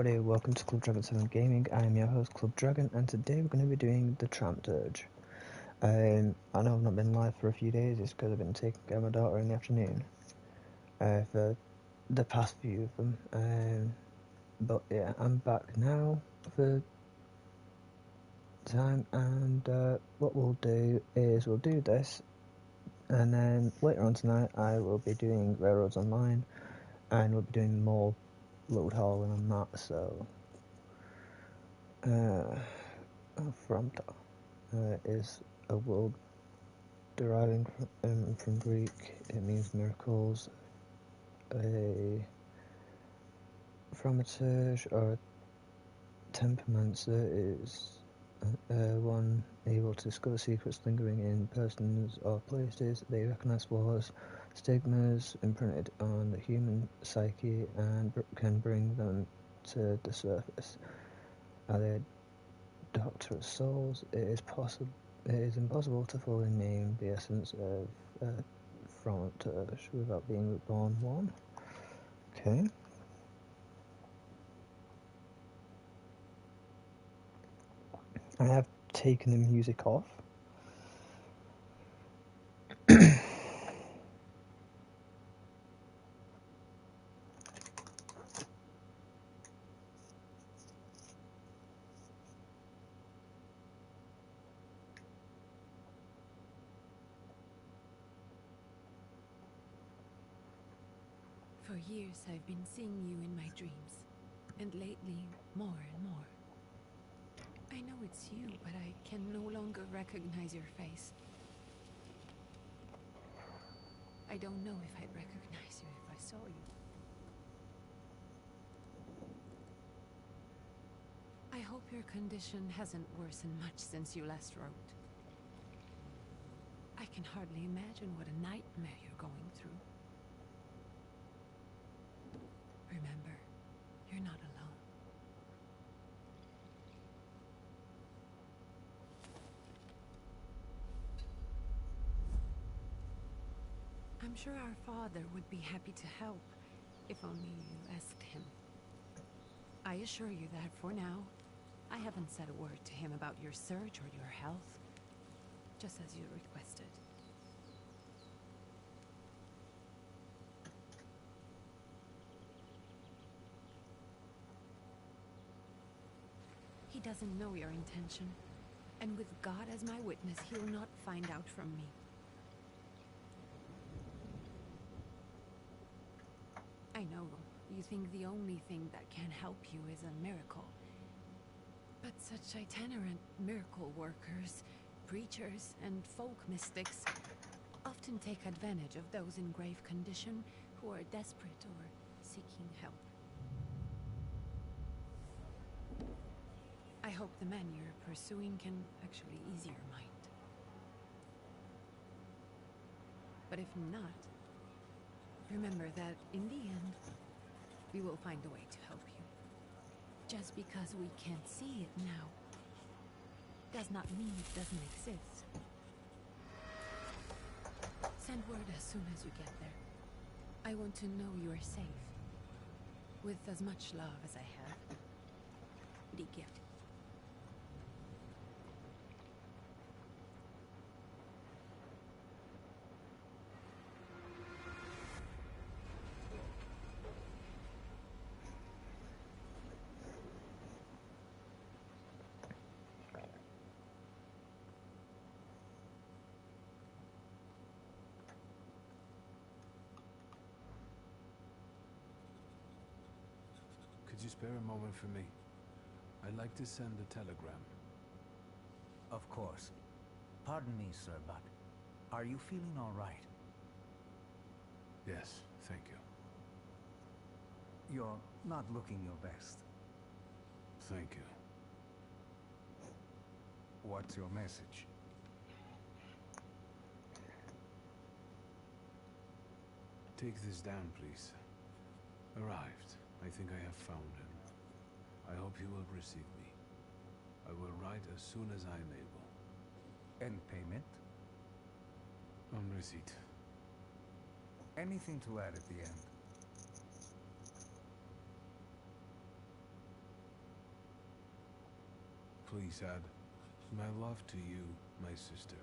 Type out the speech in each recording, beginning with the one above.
everybody, welcome to Club Dragon 7 Gaming. I am your host Club Dragon, and today we're going to be doing the thaumaturge. I know I've not been live for a few days, it's because I've been taking care of my daughter in the afternoon for the past few of them. But yeah, I'm back now for time, and what we'll do is we'll do this, and then later on tonight I will be doing Railroads Online, and we'll be doing more load hauling on that, so Fronta is a word deriving from Greek. It means miracles. A thaumaturge or temperamancer is one able to discover secrets lingering in persons or places. They recognize flaws, stigmas imprinted on the human psyche, and can bring them to the surface. Are they Doctor of Souls? It is impossible to fully name the essence of thaumaturge without being reborn one. Okay. I have taken the music off. For years I've been seeing you in my dreams, and lately more and more. I know it's you, but I can no longer recognize your face. I don't know if I'd recognize you if I saw you. I hope your condition hasn't worsened much since you last wrote. I can hardly imagine what a nightmare you're going through. Remember, you're not alone. I'm sure our father would be happy to help, if only you asked him. I assure you that for now, I haven't said a word to him about your search or your health, just as you requested. He doesn't know your intention, and with God as my witness, he'll not find out from me. I know you think the only thing that can help you is a miracle. But such itinerant miracle workers, preachers, and folk mystics often take advantage of those in grave condition who are desperate or seeking help. I hope the man you're pursuing can actually ease your mind. But if not, remember that in the end, we will find a way to help you. Just because we can't see it now, does not mean it doesn't exist. Send word as soon as you get there. I want to know you are safe. With as much love as I have. Rike. Could you spare a moment for me? I'd like to send a telegram. Of course. Pardon me, sir, but are you feeling all right? Yes, thank you. You're not looking your best. Thank you. What's your message? Take this down, please. Arrived. I think I have found him. I hope he will receive me. I will write as soon as I am able. And payment? On receipt. Anything to add at the end? Please add my love to you, my sister.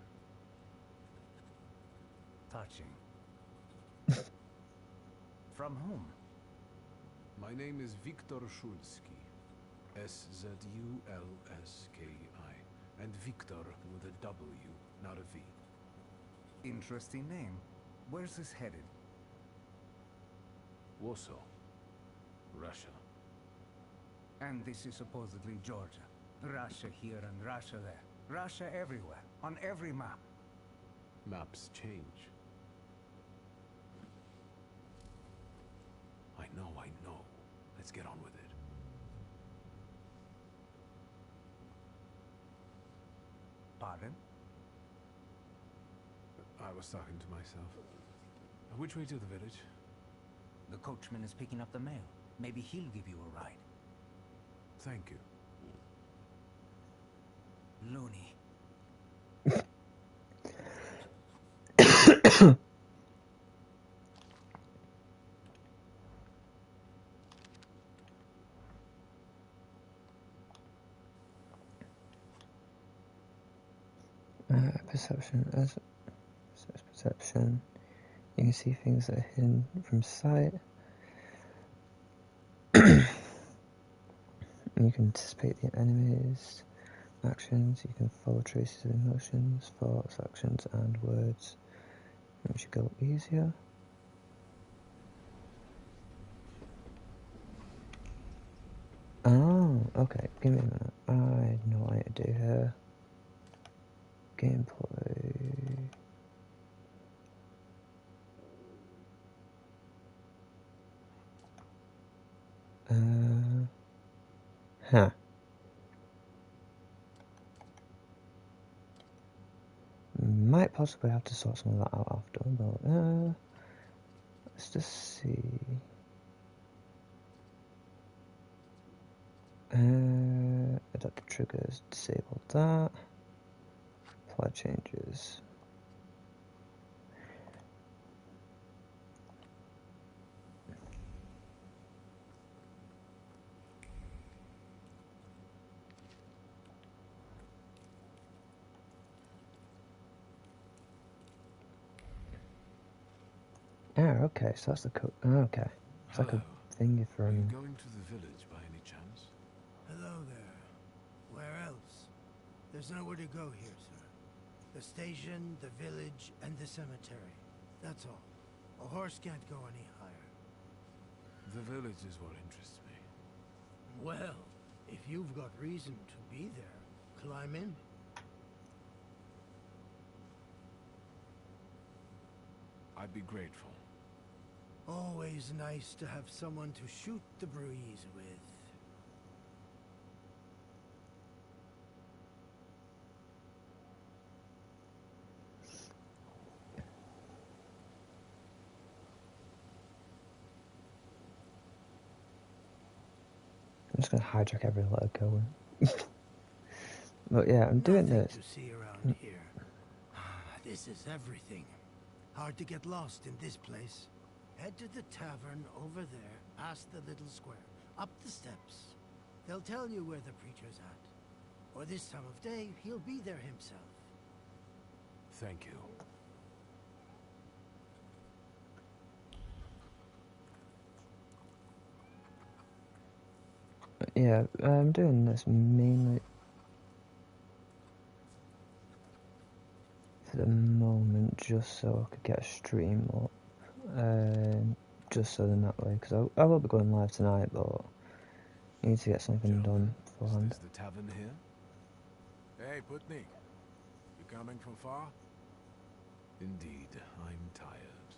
Touching. From whom? My name is Viktor Szulski. S-Z-U-L-S-K-I. And Viktor with a W, not a V. Interesting name. Where's this headed? Warsaw. Russia. And this is supposedly Georgia. Russia here and Russia there. Russia everywhere. On every map. Maps change. I know. Let's get on with it. Pardon? I was talking to myself. Which way to the village? The coachman is picking up the mail. Maybe he'll give you a ride. Thank you. Loony. Perception. As perception, you can see things that are hidden from sight. You can anticipate the enemy's actions. You can follow traces of emotions, thoughts, actions, and words. Which should go easier. Oh, okay. Give me a minute. I know what I need to do here. Gameplay. Huh. Might possibly have to sort some of that out after, but let's just see. Adaptive triggers, disable that. Apply changes. Okay, so that's the code. Okay. It's like a thingy Are from. you going to the village by any chance? Hello there. Where else? There's nowhere to go here, sir. The station, the village, and the cemetery. That's all. A horse can't go any higher. The village is what interests me. Well, if you've got reason to be there, climb in. I'd be grateful. Always nice to have someone to shoot the breeze with. I'm just gonna hijack every letter going. But yeah, I'm doing Nothing this. to see around here. This is everything. Hard to get lost in this place. Head to the tavern over there, past the little square, up the steps. They'll tell you where the preacher's at. Or this time of day, he'll be there himself. Thank you. Yeah, I'm doing this mainly for the moment, just so I could get a stream up. Just so then that way, because I will be going live tonight, but I need to get something done beforehand. Is this the tavern here? Hey, Putnik. You coming from far? Indeed, I'm tired.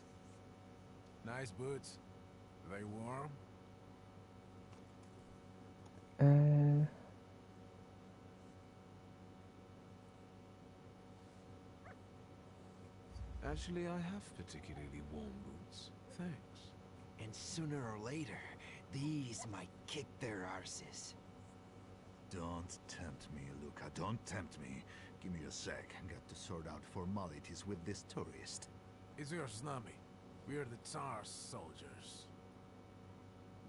Nice boots. They warm? Actually, I have particularly warm boots. Thanks. And sooner or later, these might kick their arses. Don't tempt me, Luca. Don't tempt me. Give me a sec. Got to sort out formalities with this tourist. It's your snummy. We're the Tsar's soldiers.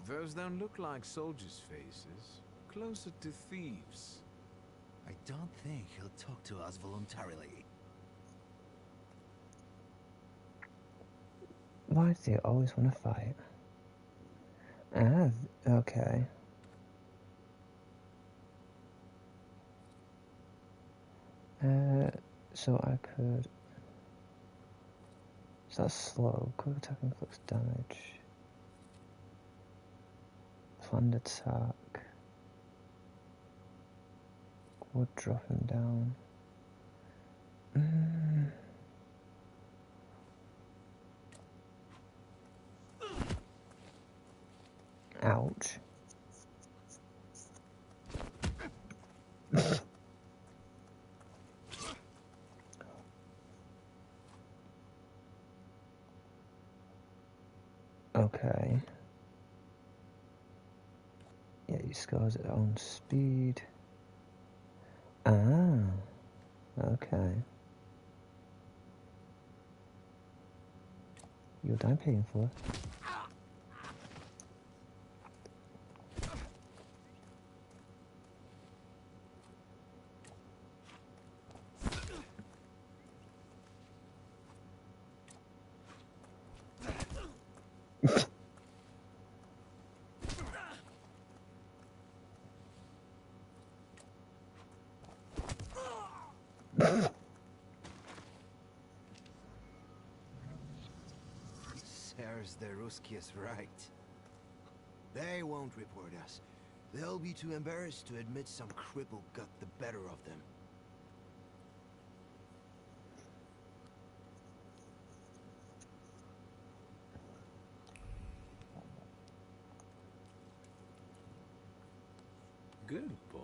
Those don't look like soldiers' faces. Closer to thieves. I don't think he'll talk to us voluntarily. Why do they always want to fight? Ah, okay. So I could... So that's slow. Quick attack inflicts damage. Planned attack. Would drop him down. Ouch. Okay. Yeah, he scores it on speed. Ah, okay. You're done paying for. Serves the Ruskies right. They won't report us. They'll be too embarrassed to admit some cripple got the better of them. Good boy.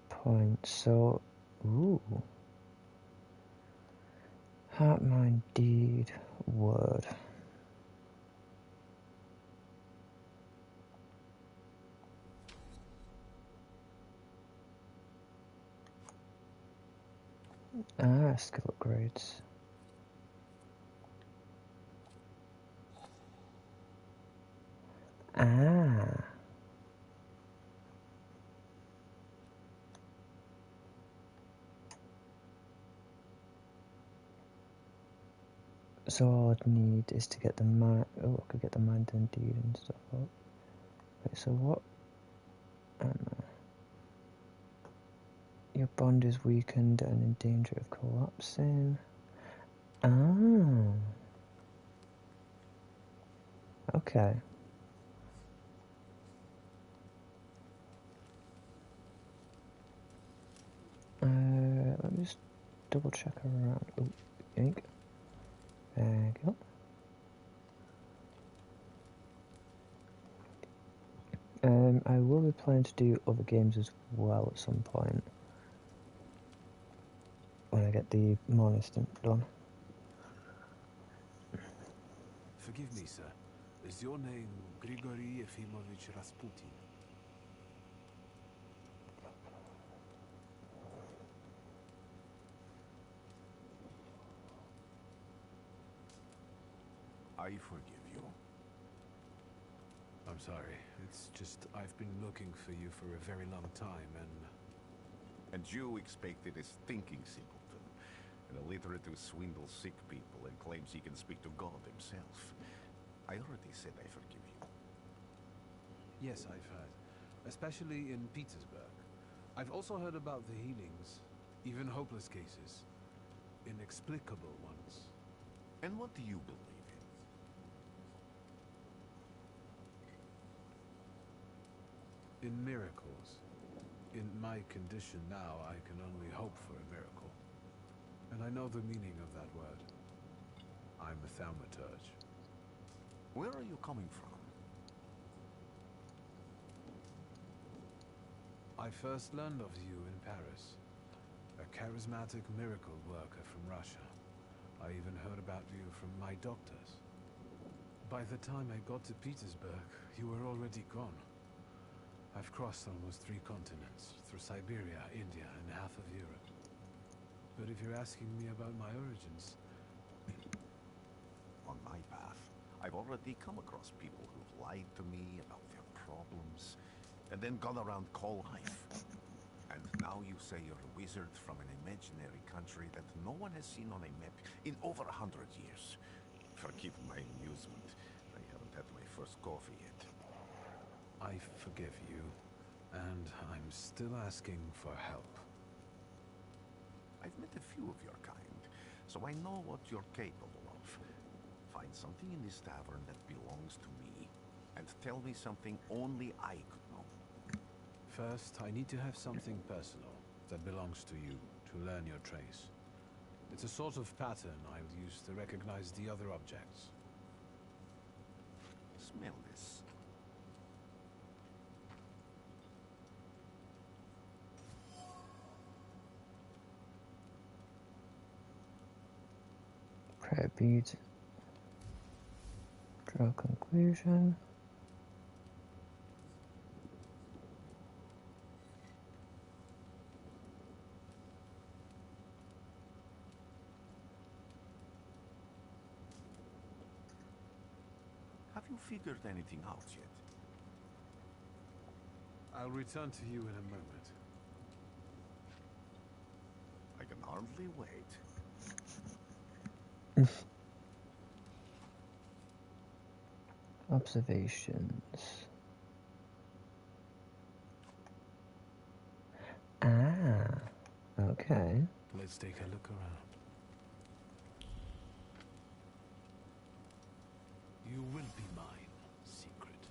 Point. So, ooh. Heart, mind, deed, word. Ah, skill upgrades. Ah. So all I'd need is to get the mind. Oh, I could get the mind and deed and stuff up. Wait, so what? Your bond is weakened and in danger of collapsing. Ah. Okay. Let me just double check around. Oh, yank. There you go. I will be planning to do other games as well at some point when I get the morning stint done. Forgive me, sir. Is your name Grigory Efimovich Rasputin? I forgive you. I'm sorry. It's just I've been looking for you for a very long time, And you expected a stinking simpleton, an illiterate who swindles sick people and claims he can speak to God himself. I already said I forgive you. yes, I've heard. Especially in Petersburg. I've also heard about the healings, even hopeless cases. Inexplicable ones. And what do you believe in? In miracles. In my condition now, I can only hope for a miracle. And I know the meaning of that word. I'm a thaumaturge. Where are you coming from? I first learned of you in Paris. A charismatic miracle worker from Russia. I even heard about you from my doctors. By the time I got to Petersburg, you were already gone. I've crossed almost 3 continents, through Siberia, India, and half of Europe. But if you're asking me about my origins... On my path, I've already come across people who've lied to me about their problems, then gone around call life. And now you say you're a wizard from an imaginary country that no one has seen on a map in over 100 years. Forgive my amusement. I haven't had my first coffee yet. I forgive you, and I'm still asking for help. I've met a few of your kind, so I know what you're capable of. Find something in this tavern that belongs to me, and tell me something only I could know. First, I need to have something personal that belongs to you to learn your trace. It's a sort of pattern I'll use to recognize the other objects. Smell this. Prayer beads. Draw conclusion. Have you figured anything out yet? I'll return to you in a moment. I can hardly wait. Observations. Ah, okay. Let's take a look around. You will be mine, secret.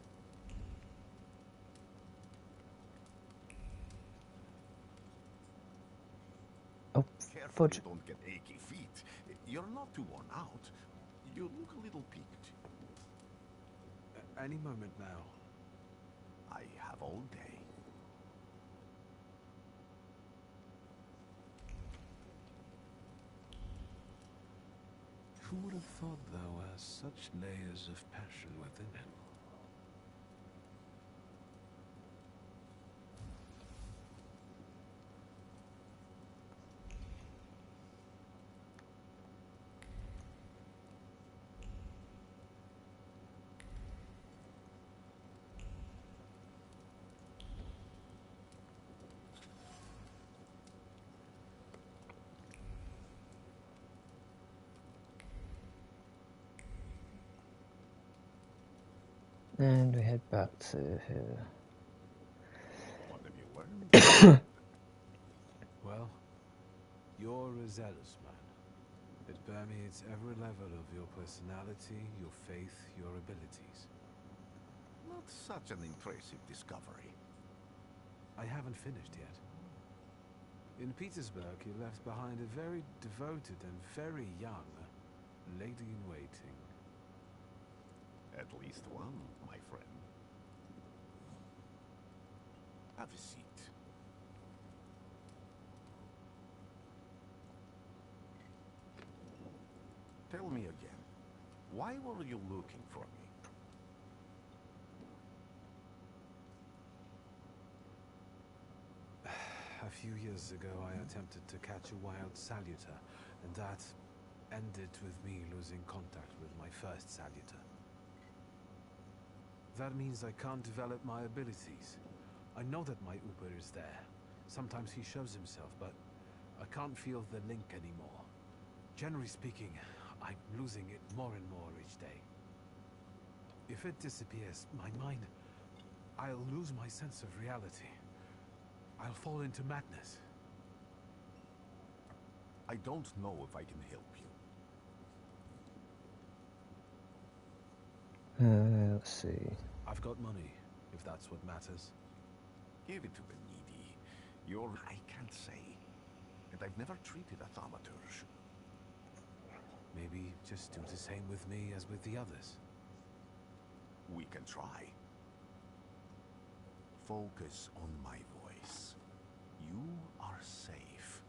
Oh, Careful fudge. you don't get achy feet. You're not too worn out. You look a little peaked. Any moment now. I have all day. Who would have thought thou hast such layers of passion within him? And we head back to here. What have you learned? Well, you're a zealous man. It permeates every level of your personality, your faith, your abilities. Not such an impressive discovery. I haven't finished yet. In Petersburg, you left behind a very devoted and very young lady-in-waiting. At least one, my friend. Have a seat. Tell me again, why were you looking for me? A few years ago, I attempted to catch a wild saluter, and that ended with me losing contact with my first saluter. That means I can't develop my abilities. I know that my Uber is there. Sometimes he shows himself, but I can't feel the link anymore. Generally speaking, I'm losing it more and more each day. If it disappears, my mind... I'll lose my sense of reality. I'll fall into madness. I don't know if I can help you. Let's see. I've got money, if that's what matters. Give it to the needy. I can't say. And I've never treated a thaumaturge. Maybe just do the same with me as with the others. We can try. Focus on my voice. You are safe.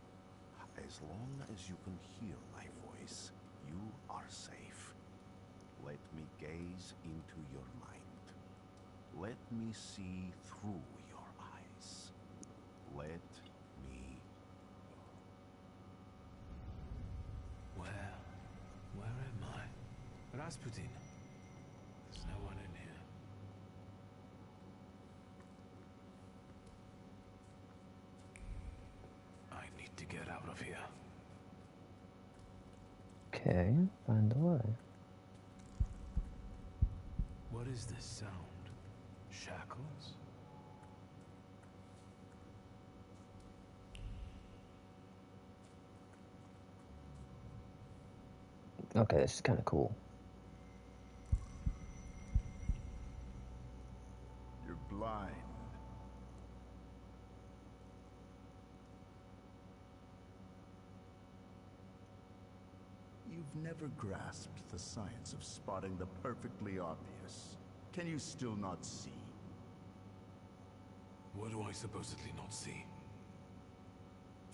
As long as you can hear my voice, you are safe. Let me gaze into your mind. Let me see through your eyes. Let me... Where am I? Rasputin. There's no one in here. get out of here. Okay, find the way. What is this sound? Shackles? Okay, this is kind of cool. You're blind. You've never grasped the science of spotting the perfectly obvious. Can you still not see? What do I supposedly not see?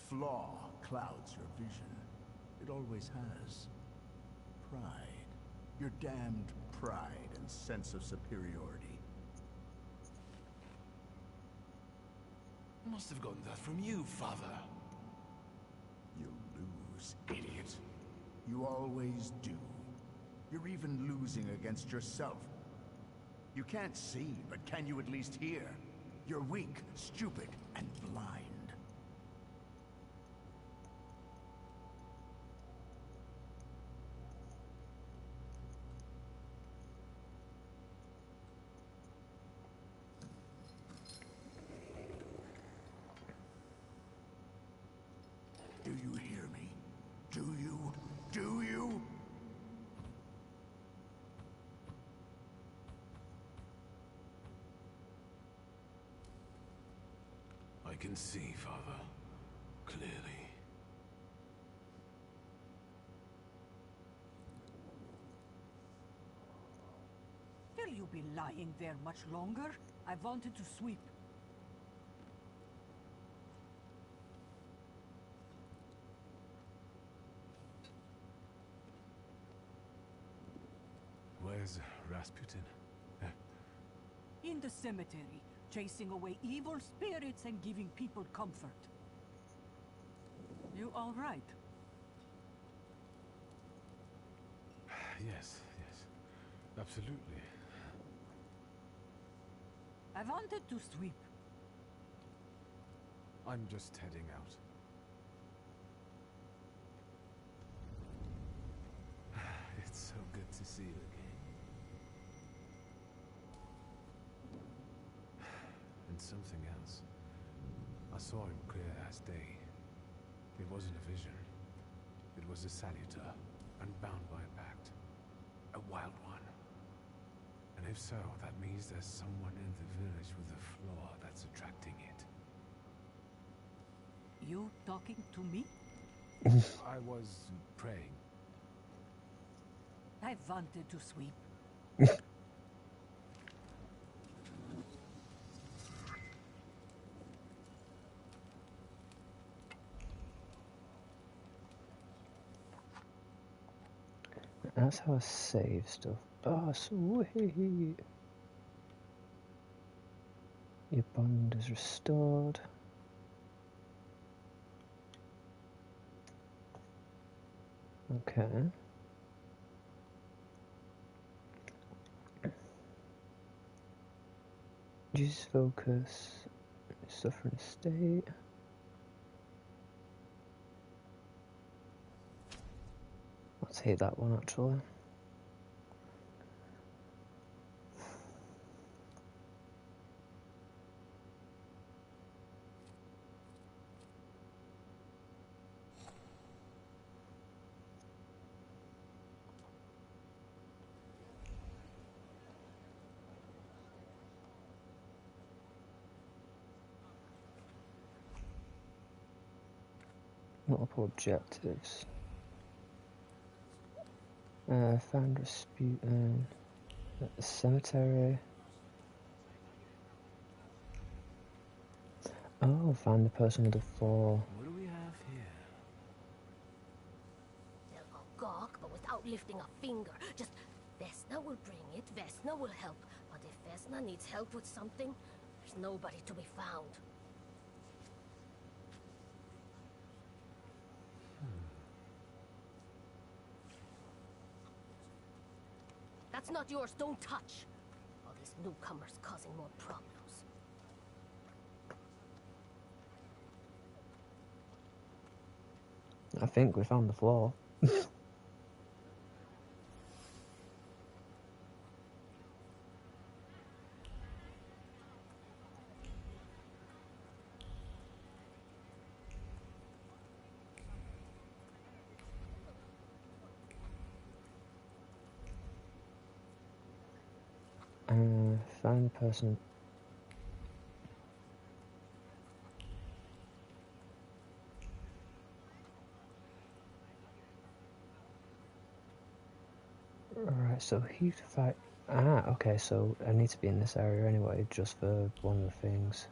Flaw clouds your vision. It always has. Pride. Your damned pride and sense of superiority. Must have gotten that from you, Father. You'll lose, idiot. You always do. You're even losing against yourself. You can't see, but can you at least hear? You're weak, stupid, and blind. Do you hear me? Do you? Do you? I can see, Father. Clearly. Will you be lying there much longer? I wanted to sweep. Where's Rasputin? In the cemetery, chasing away evil spirits and giving people comfort. You all right? Yes, absolutely. I wanted to sweep. I'm just heading out. It's so good to see you again. And something else. I saw him clear as day. It wasn't a vision. It was a saluter, unbound by a pact. A wild one. And if so, that means there's someone in the village with a flaw that's attracting it. You talking to me? I was praying. I wanted to sweep. That's how I save stuff. Oh, sweet. Your bond is restored. Okay. Use focus. Suffering state. I'll take that one actually. Multiple objectives. Found Rasputin at the cemetery. Oh, find the person with the flaw. What do we have here? They'll go gawk, but without lifting a finger. Just, Vesna will bring it, Vesna will help. But if Vesna needs help with something, there's nobody to be found. That's not yours, don't touch. All these newcomers causing more problems. I think we found the floor. Find the person. Right, so he fight. Ah, okay, so I need to be in this area anyway, just for one of the things.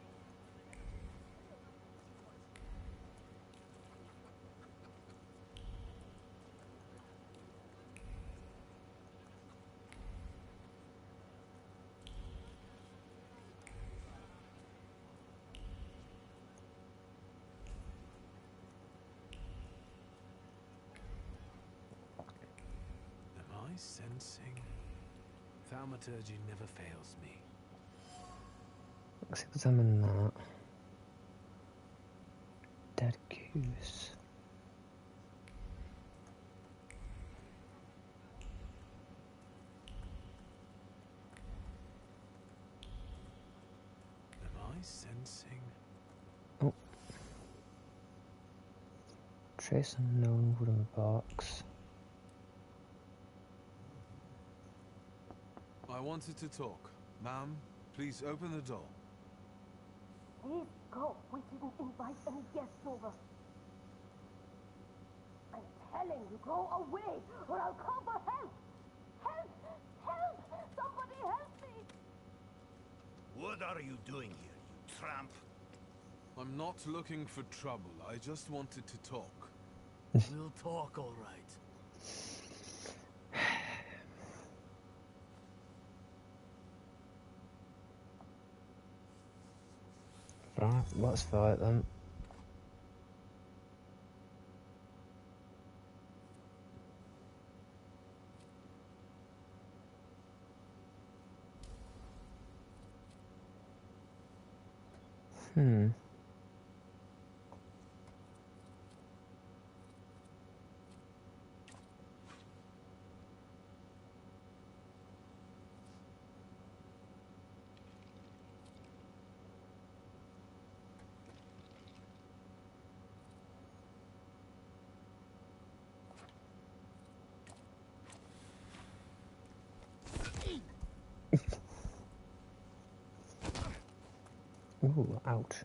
Am I sensing? Thaumaturge never fails me. Let's examine that. Dead goose. Am I sensing? Oh. Trace unknown wooden box. I wanted to talk. Ma'am, please open the door. Please go. We didn't invite any guests over. I'm telling you, go away, or I'll call for help. Help! Help! Somebody help me! What are you doing here, you tramp? I'm not looking for trouble. I just wanted to talk. We'll talk, all right. Right, let's fight then. Ooh, ouch.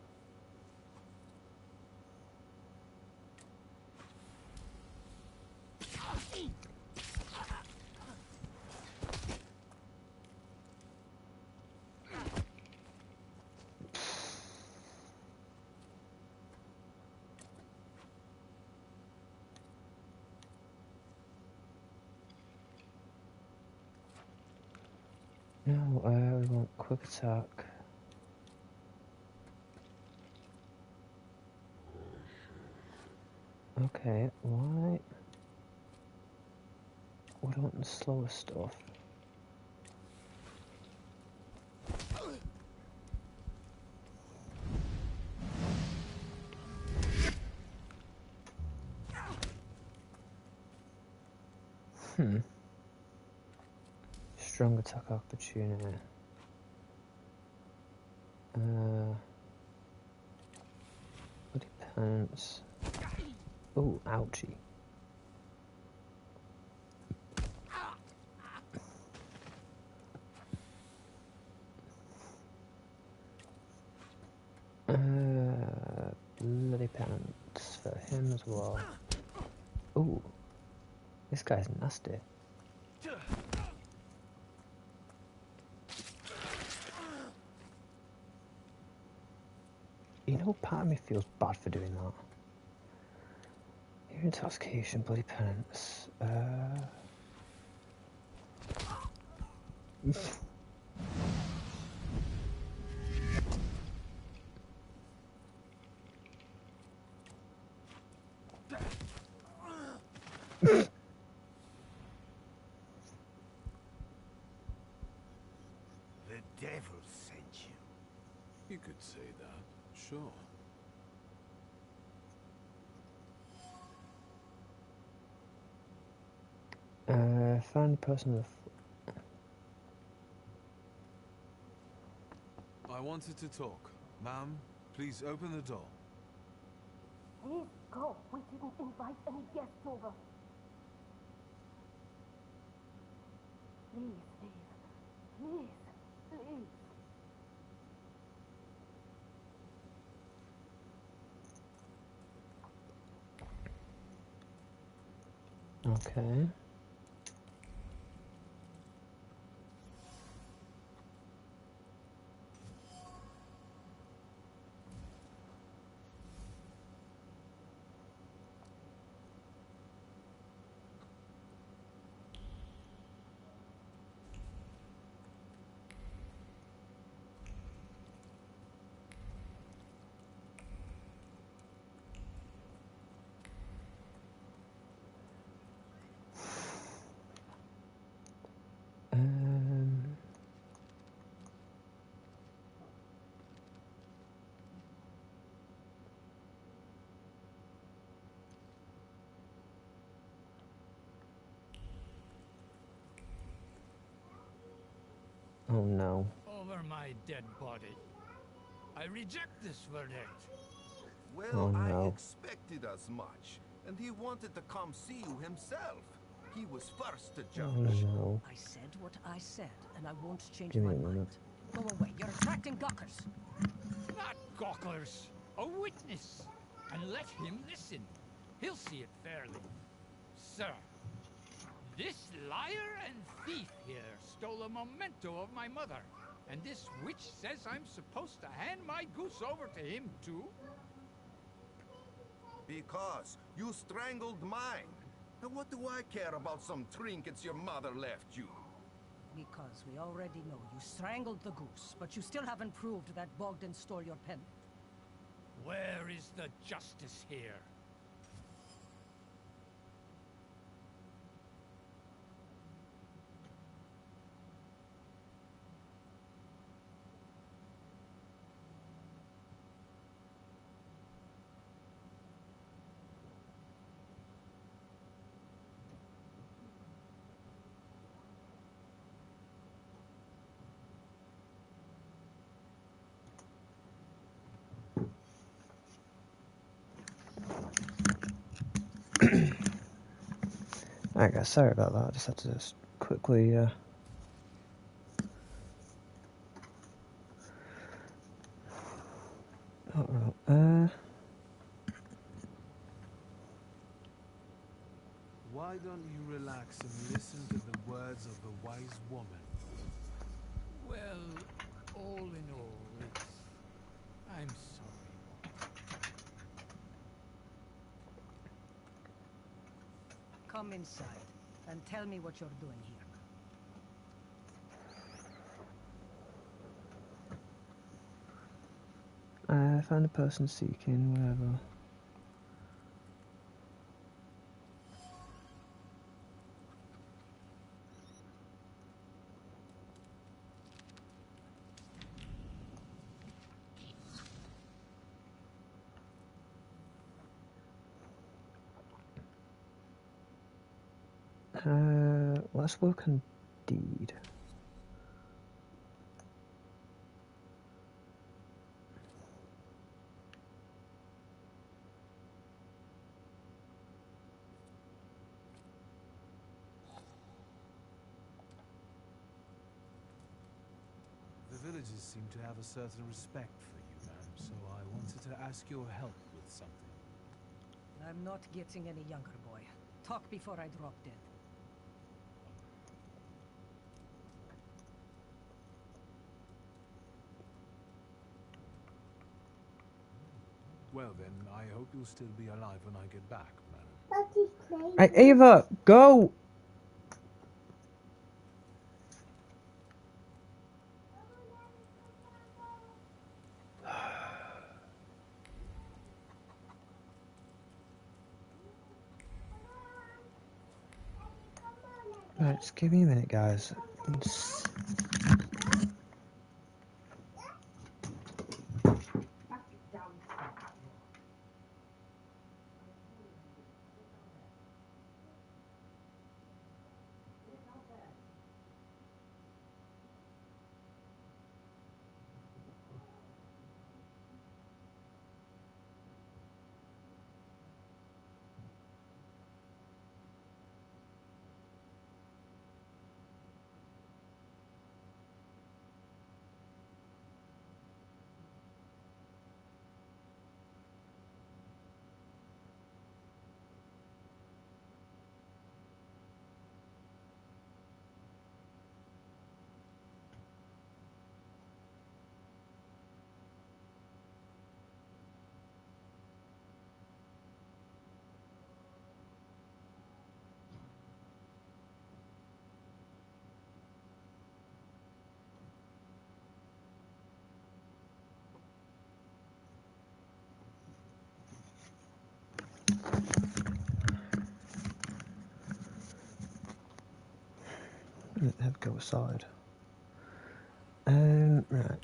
No, we want quick attack. Okay, why? We don't want the slower stuff. Strong attack opportunity. Bloody pants. Oh, ouchie. Bloody pants for him as well. Ooh, this guy's nasty. You know, part of me feels bad for doing that. Your intoxication, bloody penance. The devil sent you. You could say that, sure. Find the person with... I wanted to talk. Ma'am, please open the door. Please go. We didn't invite any guests over. Please, please. Please, please. Okay. Oh no. Over my dead body. I reject this verdict. Well, Oh, I no. expected as much, and he wanted to come see you himself. He was first to Oh judge. no. I said what I said, and I won't change Give my me a mind. minute. Go away. You're attracting gawkers. Not gawkers. A witness. And let him listen. He'll see it fairly. Sir, this liar and thief here stole a memento of my mother. And this witch says I'm supposed to hand my goose over to him too? Because you strangled mine. Now what do I care about some trinkets your mother left you? Because we already know you strangled the goose, but you still haven't proved that Bogdan stole your pen. Where is the justice here? Alright guys, sorry about that. I just had to just quickly Why don't you relax and listen to the words of the wise woman? Well, all in all, I'm sorry. Come inside and tell me what you're doing here. find the person seeking wherever. Let's work on deed. The villagers seem to have a certain respect for you, ma'am, so I wanted to ask your help with something. I'm not getting any younger, boy. Talk before I drop dead. Well then, I hope you'll still be alive when I get back, madam. Hey, Ava, go! Right, just give me a minute, guys. Have go aside. Right.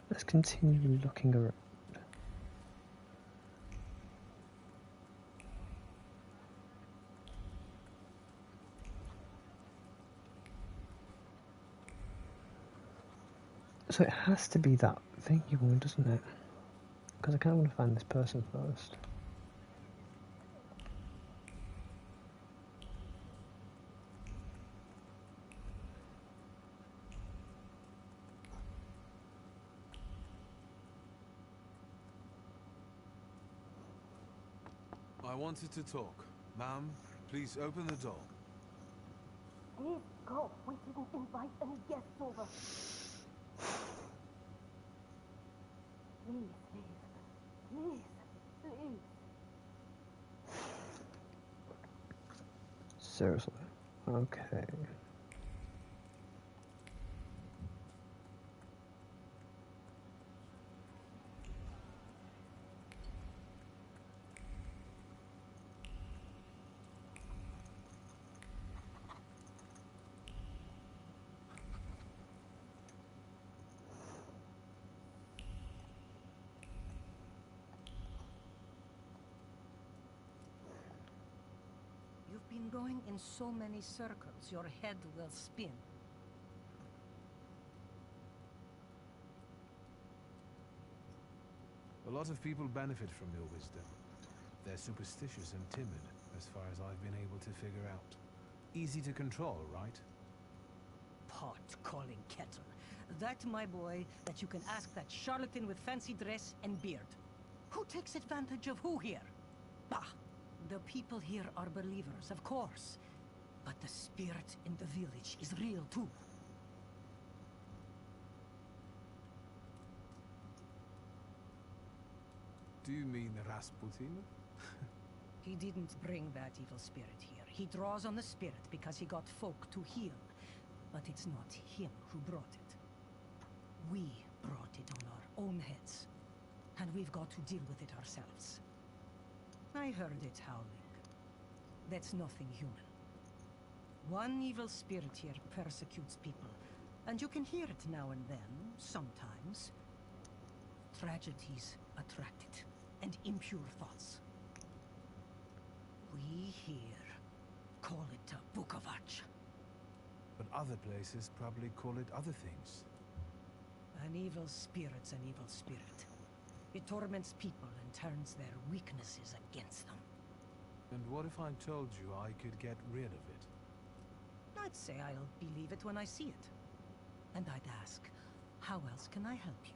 Let's continue looking around. So it has to be that thingy one, doesn't it? Because I kind of want to find this person first. I wanted to talk. Ma'am, please open the door. Please go. We didn't invite any guests over. Please, please. Please, please. Seriously. Okay. You've been going in so many circles, your head will spin. A lot of people benefit from your wisdom. They're superstitious and timid, as far as I've been able to figure out. Easy to control, right? Pot calling kettle. That, my boy, that you can ask that charlatan with fancy dress and beard. Who takes advantage of who here? Bah! The people here are believers, of course. But the spirit in the village is real too. Do you mean Rasputin? He didn't bring that evil spirit here. He draws on the spirit because he got folk to heal. But it's not him who brought it. We brought it on our own heads. And we've got to deal with it ourselves. I heard it howling. That's nothing human. One evil spirit here persecutes people. And you can hear it now and then, sometimes. Tragedies attract it, and impure thoughts. We here call it a Bukovac. But other places probably call it other things. An evil spirit's an evil spirit. It torments people and turns their weaknesses against them. And what if I told you I could get rid of it? I'd say I'll believe it when I see it. And I'd ask, how else can I help you?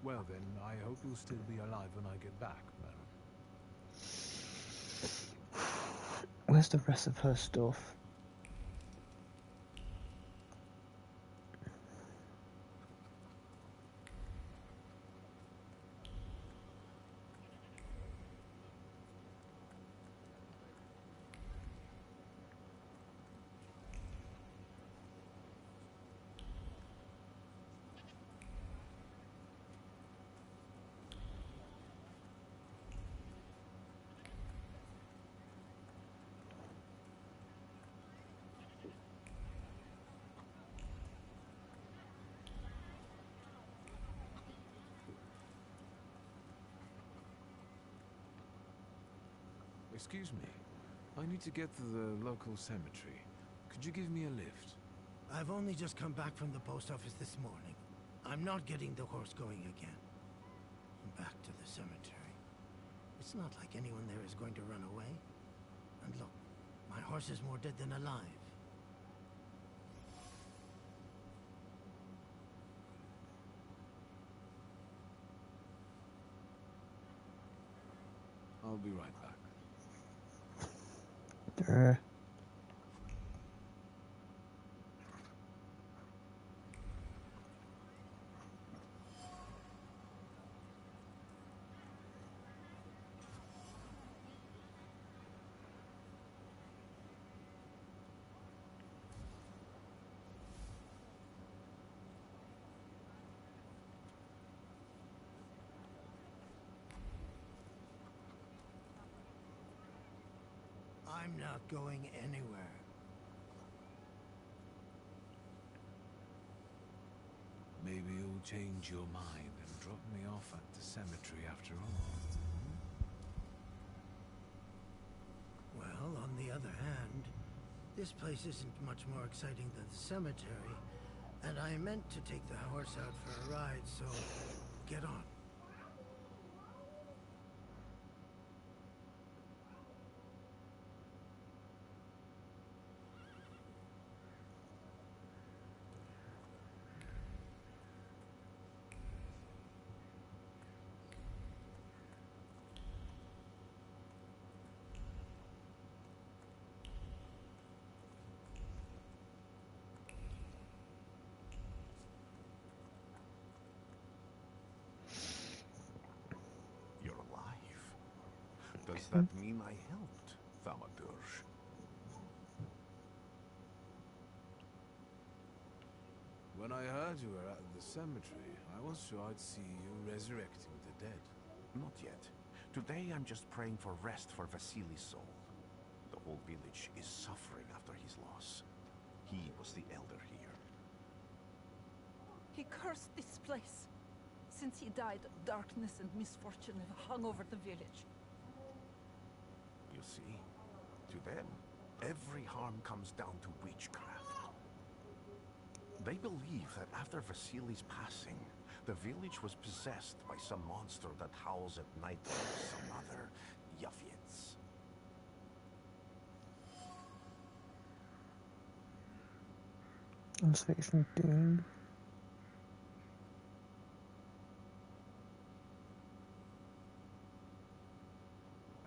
Well then, I hope you'll still be alive when I get back, madam. Where's the rest of her stuff? Excuse me. I need to get to the local cemetery. Could you give me a lift? I've only just come back from the post office this morning. I'm not getting the horse going again. Back to the cemetery. It's not like anyone there is going to run away. And look, my horse is more dead than alive. I'll be right back. I'm not going anywhere. Maybe you'll change your mind and drop me off at the cemetery after all. Well, on the other hand, this place isn't much more exciting than the cemetery, and I meant to take the horse out for a ride, so get on. You're alive. Does that mean I helped, thaumaturge? When I heard you were at the cemetery, I was sure I'd see you resurrecting the dead. Not yet. Today I'm just praying for rest for Vasily's soul. The whole village is suffering after his loss. He was the elder here. He cursed this place. Since he died, darkness and misfortune have hung over the village. You see, to them, every harm comes down to witchcraft. They believe that after Vasily's passing, the village was possessed by some monster that howls at night or some other Yaffians. On section 2.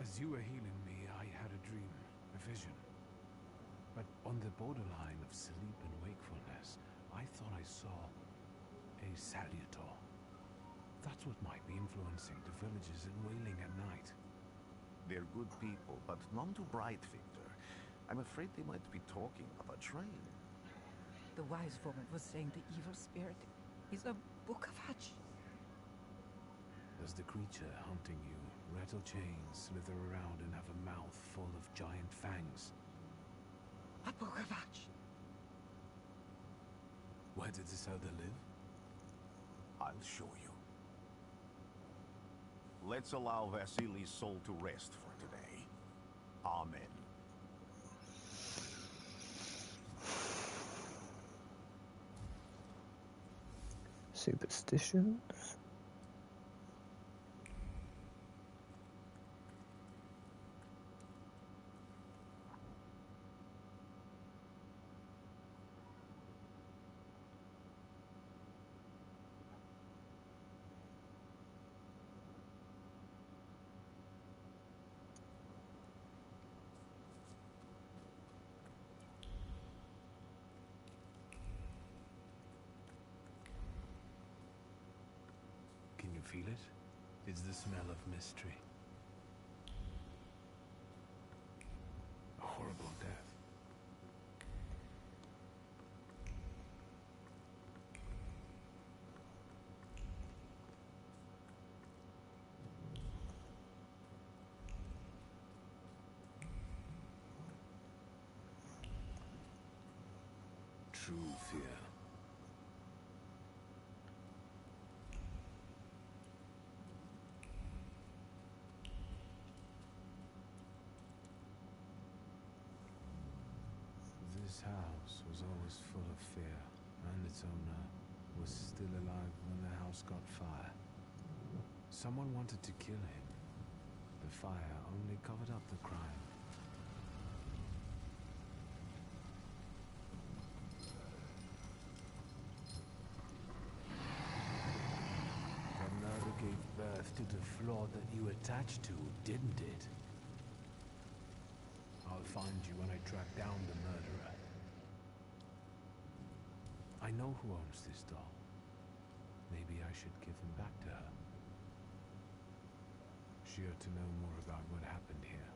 As you were healing me, I had a dream, a vision. But on the borderline of sleep and wakefulness, I thought I saw a salutor. That's what might be influencing the villagers in Wailing at night. They're good people, but none too bright, Victor. I'm afraid they might be talking of a train. The wise woman was saying the evil spirit is a book of hatch. Does the creature hunting you rattle chains, slither around, and have a mouth full of giant fangs? A book of hatch. Where did this elder live? I'll show you. Let's allow Vasily's soul to rest for today. Amen. Superstitions. Can you feel it? It's the smell of mystery. A horrible death. True fear. This house was always full of fear, and its owner was still alive when the house got fire. Someone wanted to kill him. The fire only covered up the crime. The murder gave birth to the flaw that you attached to, didn't it? I'll find you when I track down the murderer. I know who owns this doll. Maybe I should give him back to her. She ought to know more about what happened here.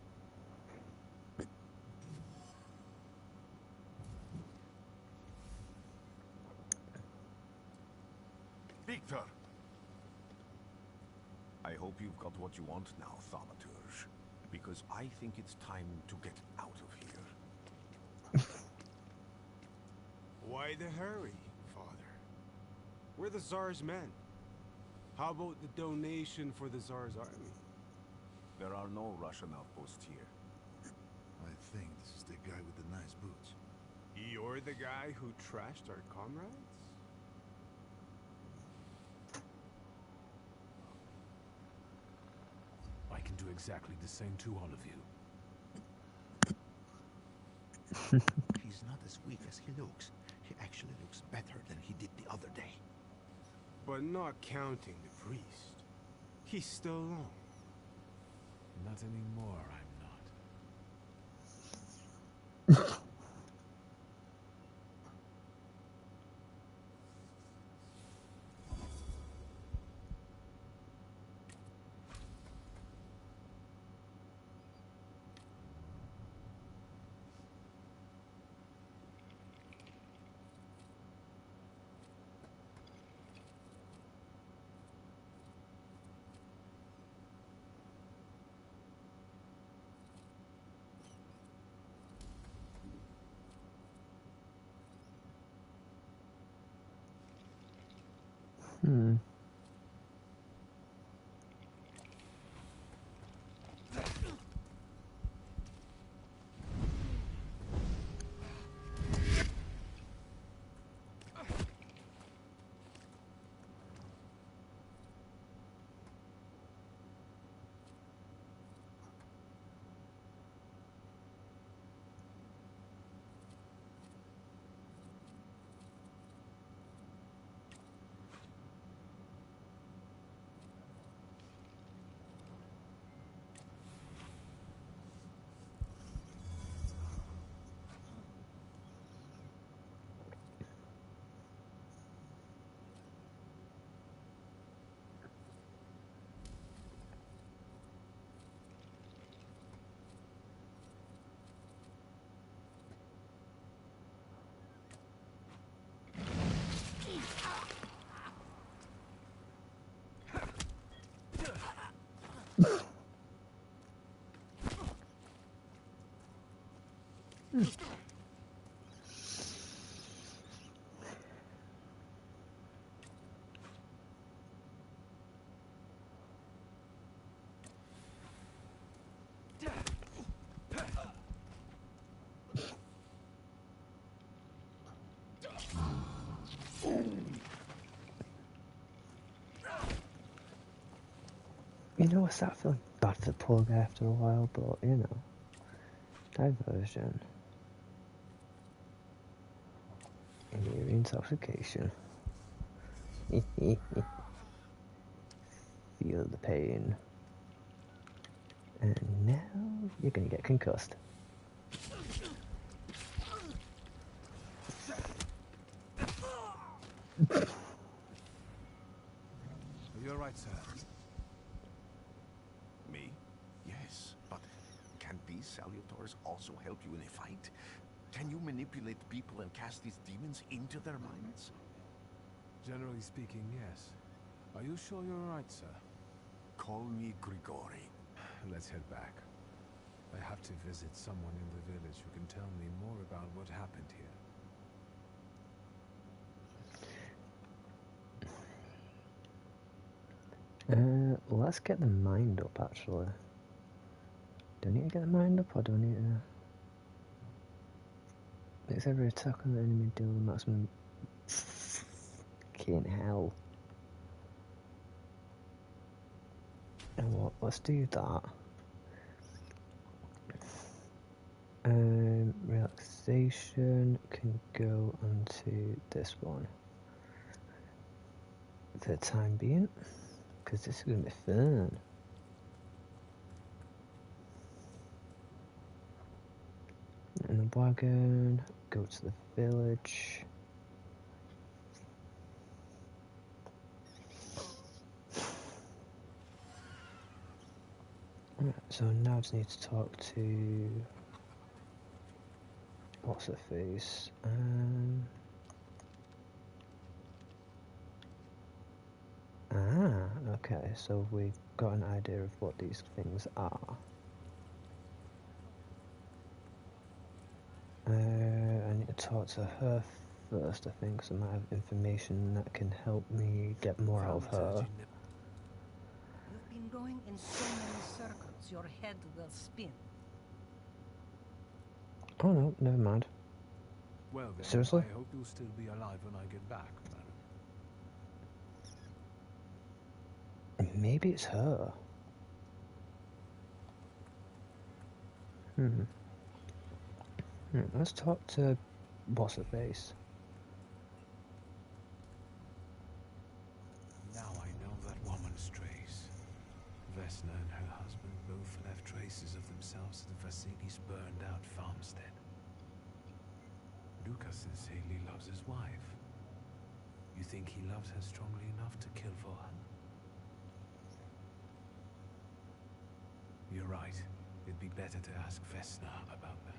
Victor! I hope you've got what you want now, thaumaturge. Because I think it's time to get out of here. Why the hurry, Father? We're the Tsar's men. How about the donation for the Tsar's army? There are no Russian outposts here. I think this is the guy with the nice boots. You're the guy who trashed our comrades? I can do exactly the same to all of you. He's not as weak as he looks. He actually looks better than he did the other day. But not counting the priest. He's still alone. Not anymore, I'm not. You know, I start feeling bad for the poor guy after a while, but you know, diversion. Mere intoxication. Feel the pain. And now you're gonna get concussed. Are you alright, sir? Me? Yes, but can these salutars also help you in a fight? Can you manipulate people and cast these demons into their minds? Generally speaking, yes. Are you sure you're alright, sir? Call me Grigori. Let's head back. I have to visit someone in the village who can tell me more about what happened here. Let's get the mind up, actually. Do I need to get the mind up, or do I need to... Makes every attack on the enemy deal the maximum... Fucking hell. And what? Let's do that. Relaxation can go onto this one. For the time being. Because this is going to be fun. In the wagon, go to the village. Right, so now I just need to talk to... What's her face? Okay, so we've got an idea of what these things are. I need to talk to her first, I think, so I might have information that can help me get more out of her. You've been going in so many circles, your head will spin. Oh no, never mind. Well then, Seriously? I hope you'll still be alive when I get back, madam. Maybe it's her. Let's talk to what's her face. Now I know that woman's trace. Vesna and her husband both left traces of themselves at Vasily's burned-out farmstead. Luca sincerely loves his wife. You think he loves her strongly enough to kill for her? You're right. It'd be better to ask Vesna about that.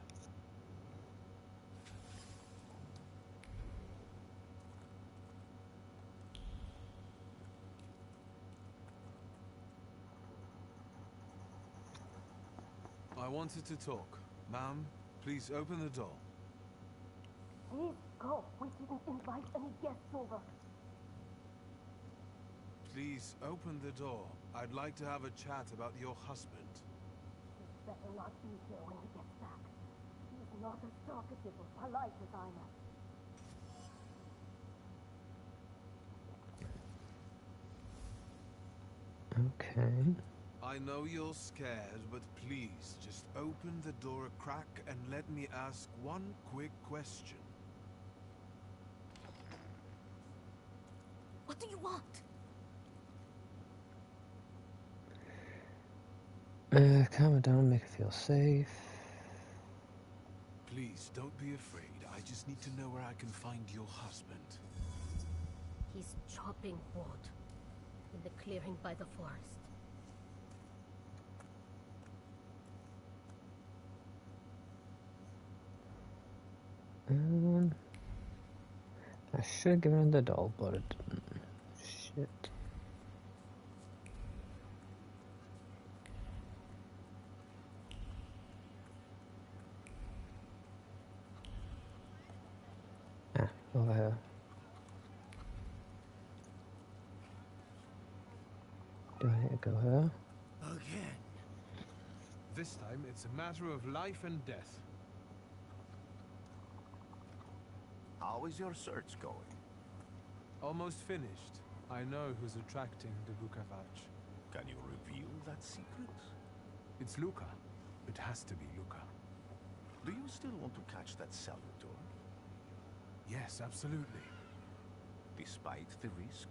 I wanted to talk. Ma'am, please open the door. Please go. We didn't invite any guests over. Please open the door. I'd like to have a chat about your husband. He'd better not be here when he gets back. He's not as talkative or polite as I am. Okay. I know you're scared, but please, just open the door a crack and let me ask one quick question. What do you want? Calm her down, make her feel safe. Please, don't be afraid. I just need to know where I can find your husband. He's chopping wood in the clearing by the forest. I should have given her the doll, but it didn't. Shit. Over here. Do I need to go here? Again. This time, it's a matter of life and death. How is your search going? Almost finished. I know who's attracting the Vukovac. Can you reveal that secret? It's Luca. It has to be Luca. Do you still want to catch that thaumaturge? Yes, absolutely. Despite the risk?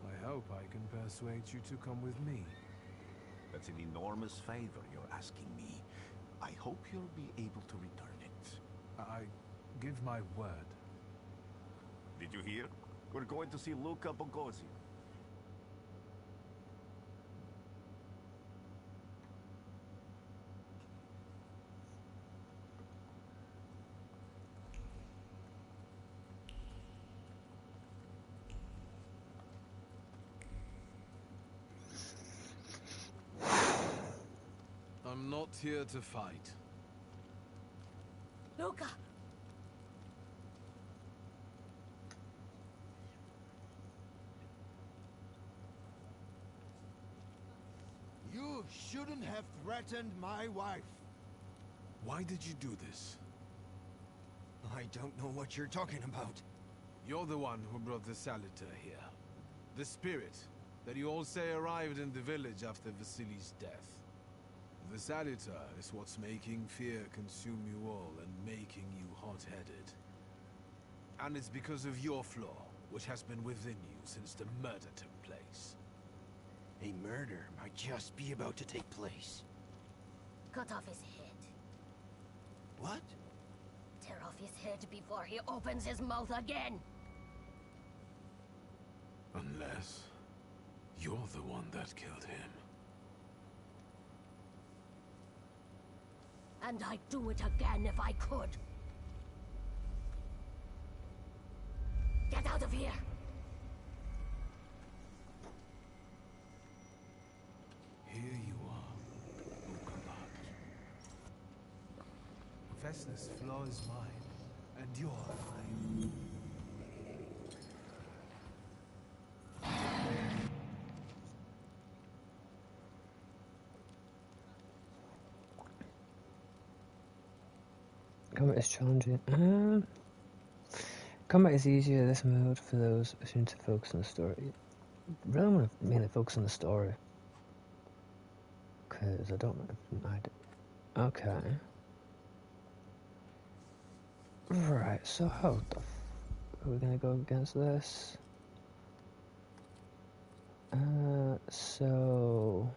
I hope I can persuade you to come with me. That's an enormous favor you're asking me. I hope you'll be able to return it. I give my word. Did you hear? We're going to see Luca Bogosi. I'm not here to fight. Luca! You shouldn't have threatened my wife. Why did you do this? I don't know what you're talking about. You're the one who brought the Saliter here. The spirit that you all say arrived in the village after Vasily's death. The Saliter is what's making fear consume you all and making you hot-headed. And it's because of your flaw, which has been within you since the murder took place. A murder might just be about to take place. Cut off his head. What? Tear off his head before he opens his mouth again. Unless you're the one that killed him. And I'd do it again if I could. Get out of here! Here you are, Vukovac. Festus flaw is mine, and you're mine. Combat is challenging. Combat is easier this mode for those who to focus on the story. Really want to mainly focus on the story. Because I don't know. Okay. Right, so how the are we gonna go against this? So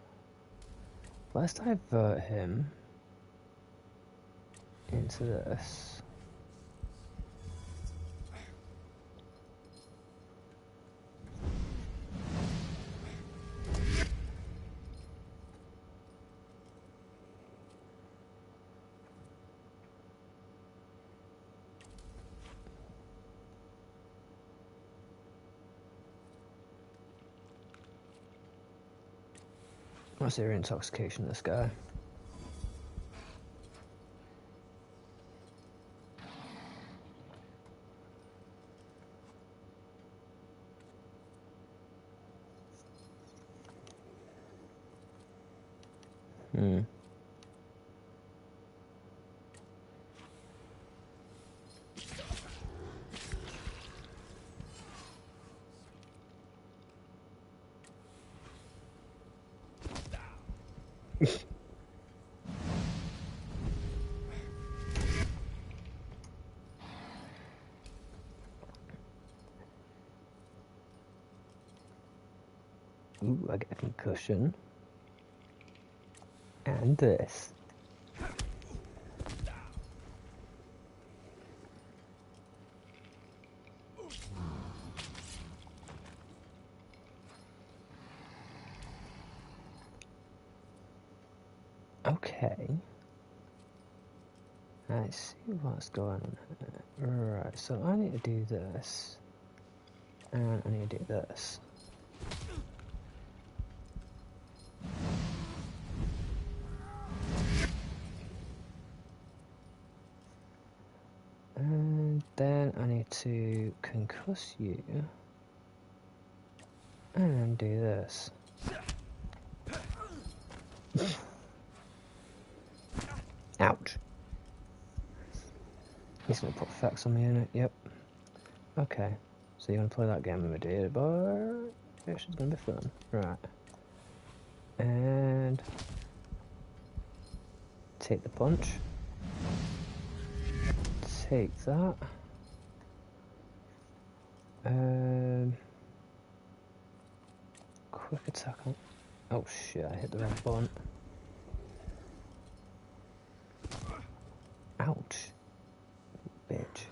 let's divert him into this. What's their intoxication, this guy? Ooh, I get a concussion. And this. Okay. I see what's going on here. Right, so I need to do this. And I need to do this. And then I need to concuss you. And do this. Ouch. He's gonna put effects on me in it, yep. Okay. So you wanna play that game with me, dear boy? This is gonna be fun. Right. And take the punch. Take that. Quick attack on. Oh shit, I hit the wrong button. Ouch. Bitch.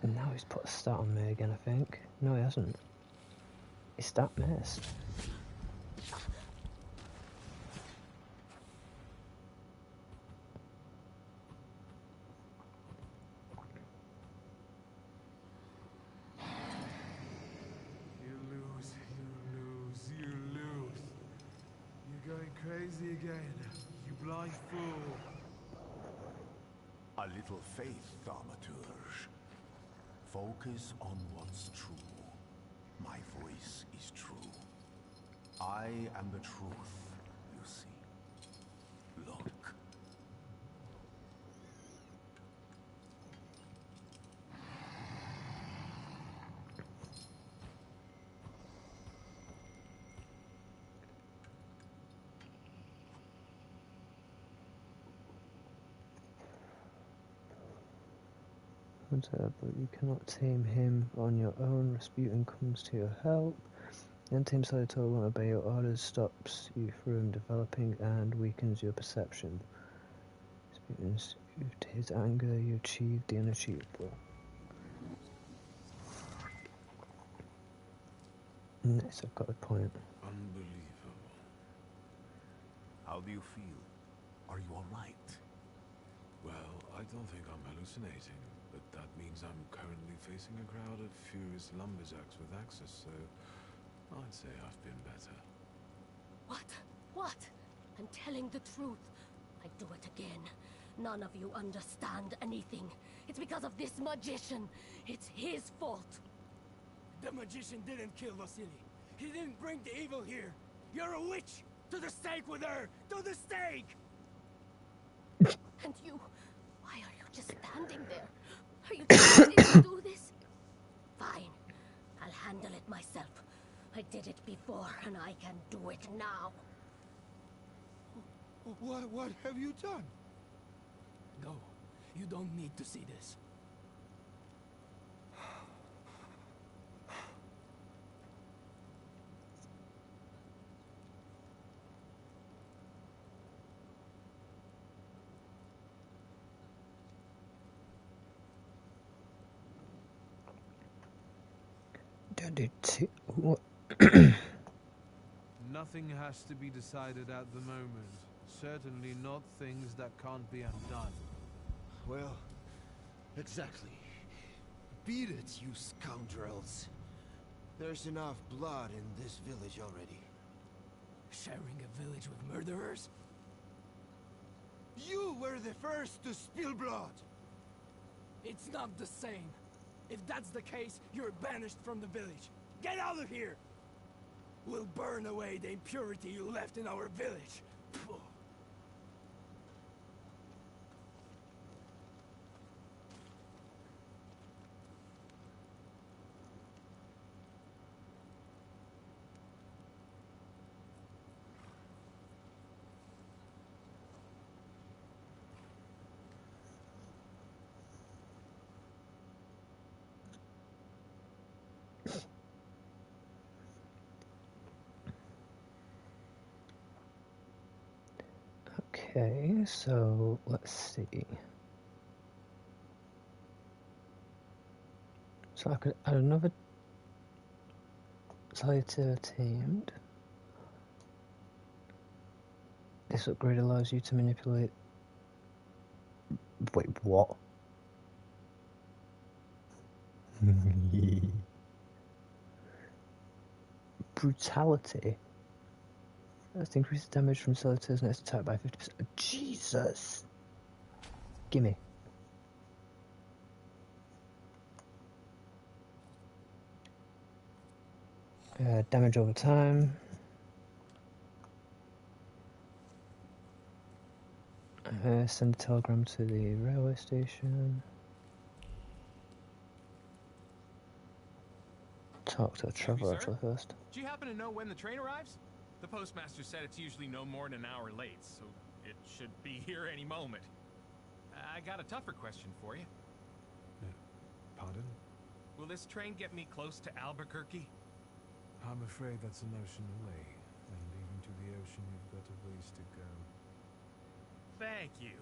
And now he's put a stat on me again, I think. No, he hasn't. His stat missed. Crazy again, you blind fool. A little faith, thaumaturge. Focus on what's true. My voice is true. I am the truth, you see. Look. But you cannot tame him on your own. Rasputin comes to your help. Then tame Salvatore won't obey your orders, stops you from developing and weakens your perception. Rasputin soothed his anger, you achieved the unachievable. Nice, I've got a point. Unbelievable. How do you feel? Are you alright? Well, I don't think I'm hallucinating. But that means I'm currently facing a crowd of furious lumberjacks with axes, so I'd say I've been better. What? What? I'm telling the truth. I'd do it again. None of you understand anything. It's because of this magician. It's his fault. The magician didn't kill Vasily. He didn't bring the evil here. You're a witch! To the stake with her! To the stake! And you... why are you just standing there? Are you ready to do this? Fine. I'll handle it myself. I did it before, and I can do it now. What have you done? Go. You don't need to see this. What? Nothing has to be decided at the moment. Certainly not things that can't be undone. Well, exactly. Beat it, you scoundrels. There's enough blood in this village already. Sharing a village with murderers? You were the first to spill blood! It's not the same. If that's the case, you're banished from the village. Get out of here! We'll burn away the impurity you left in our village. Phew. Okay, so let's see. So I could add another Salutator tamed. This upgrade allows you to manipulate... Wait, what? Brutality. Let's increase the damage from Salutator's next attack by 50%. Jesus! Gimme. Damage over time. Send a telegram to the railway station. Talk to a traveller actually first. Do you happen to know when the train arrives? The postmaster said it's usually no more than an hour late, so it should be here any moment. I got a tougher question for you. Pardon? Will this train get me close to Albuquerque? I'm afraid that's an ocean away, and even to the ocean you've got a ways to go. Thank you.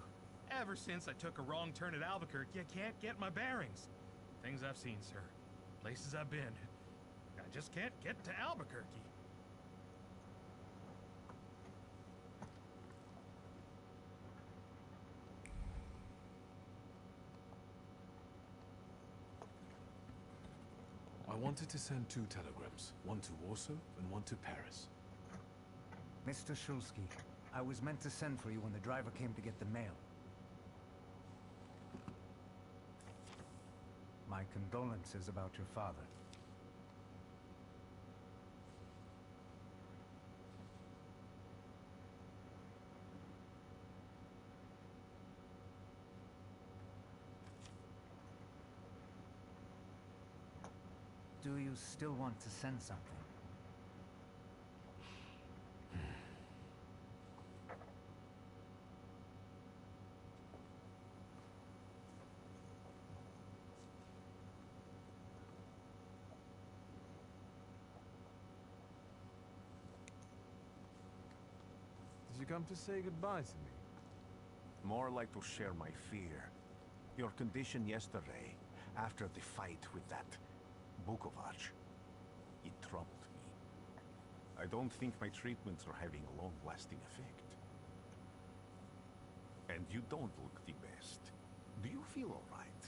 Ever since I took a wrong turn at Albuquerque, I can't get my bearings. Things I've seen, sir. Places I've been. I just can't get to Albuquerque. I wanted to send 2 telegrams, one to Warsaw and one to Paris. Mr. Shulsky, I was meant to send for you when the driver came to get the mail. My condolences about your father. Do you still want to send something? Did you come to say goodbye to me? More like to share my fear. Your condition yesterday, after the fight with that Bukovac, it troubled me. I don't think my treatments are having a long-lasting effect. And you don't look the best. Do you feel all right?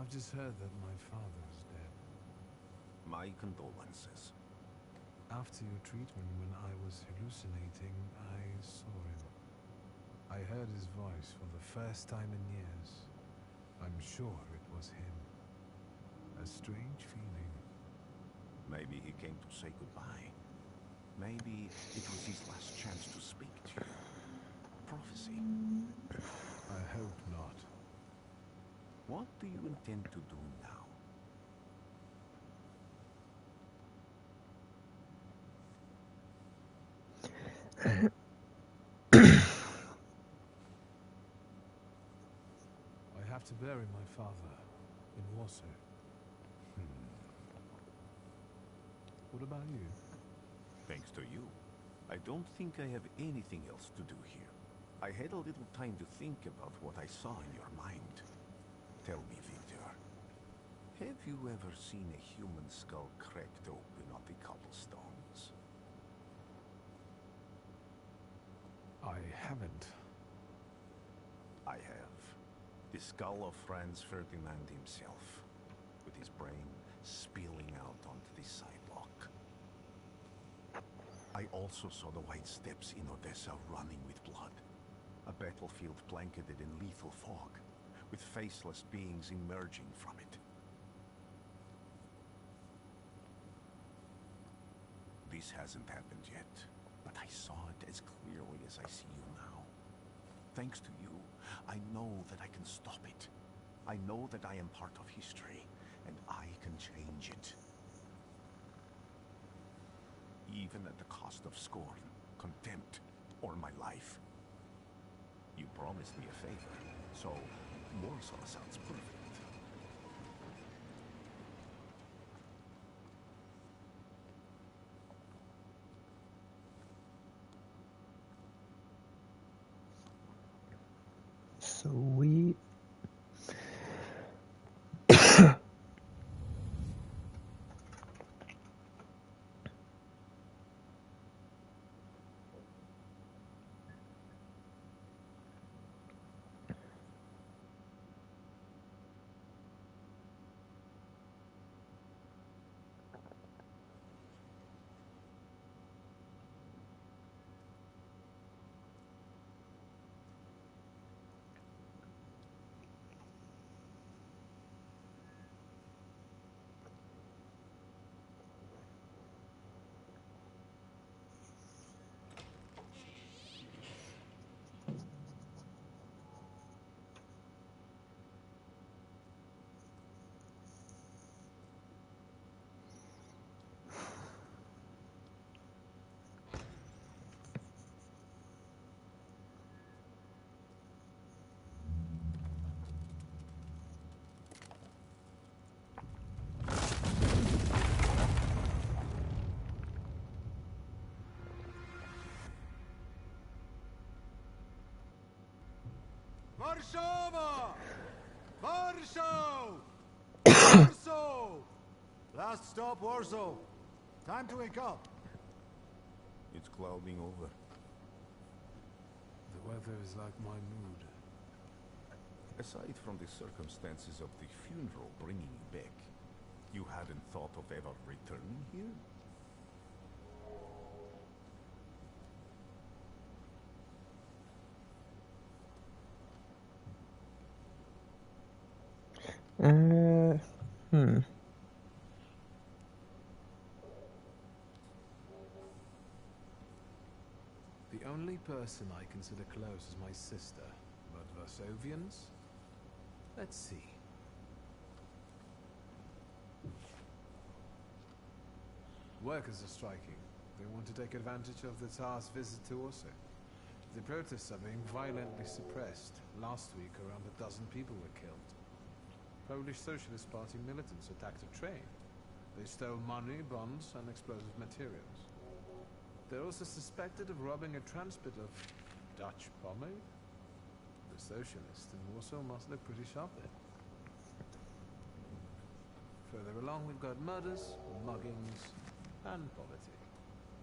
I've just heard that my father is dead. My condolences. After your treatment, when I was hallucinating, I saw him. I heard his voice for the first time in years. I'm sure it was him. A strange feeling. Maybe he came to say goodbye. Maybe it was his last chance to speak to you. Prophecy. I hope not. What do you intend to do now? I have to bury my father in Warsaw. What about you? Thanks to you. I don't think I have anything else to do here. I had a little time to think about what I saw in your mind. Tell me, Victor, have you ever seen a human skull cracked open on the cobblestones? I haven't. I have. The skull of Franz Ferdinand himself, with his brain spilling out onto the sidewalk. I also saw the white steps in Odessa running with blood. A battlefield blanketed in lethal fog, with faceless beings emerging from it. This hasn't happened yet, but I saw it as clearly as I see you now. Thanks to you, I know that I can stop it. I know that I am part of history, and I can change it. Even at the cost of scorn, contempt, or my life. You promised me a favor, so Warsaw sounds perfect. Sweet. Warszawa! Warsaw! Warsaw! Last stop, Warsaw. Time to wake up. It's clouding over. The weather is like my mood. Aside from the circumstances of the funeral bringing you back, you hadn't thought of ever returning here? Hmm. The only person I consider close is my sister, but Varsovians? Let's see. Workers are striking. They want to take advantage of the Tsar's visit to Warsaw. The protests are being violently suppressed. Last week, around a dozen people were killed. Polish Socialist Party militants attacked a train. They stole money, bonds, and explosive materials. They're also suspected of robbing a transport of Dutch pomade. The socialists in Warsaw must look pretty sharp there. Further along, we've got murders, muggings, and poverty.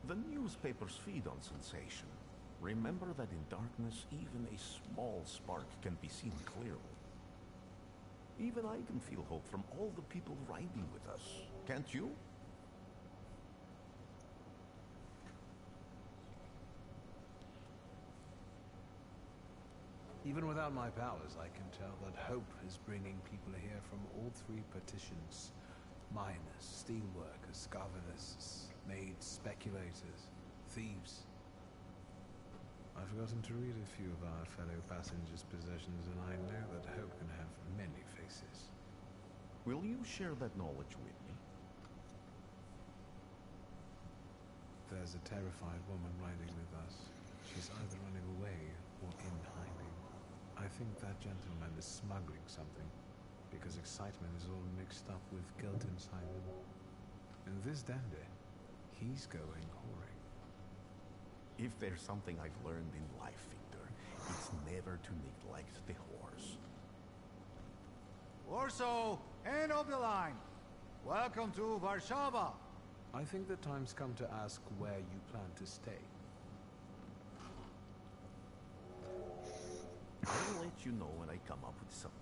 The newspapers feed on sensation. Remember that in darkness, even a small spark can be seen clearly. Even I can feel hope from all the people riding with us. Can't you? Even without my powers, I can tell that hope is bringing people here from all three partitions. Miners, steelworkers, governors, maids, speculators, thieves. I've forgotten to read a few of our fellow passengers' possessions, and I know that hope can have many faces. Will you share that knowledge with me? There's a terrified woman riding with us. She's either running away or in hiding. I think that gentleman is smuggling something, because excitement is all mixed up with guilt inside him. And this dandy, he's going whoring. If there's something I've learned in life, Victor, it's never to neglect the horse. Warsaw, end of the line. Welcome to Warszawa. I think the time's come to ask where you plan to stay. I'll let you know when I come up with something.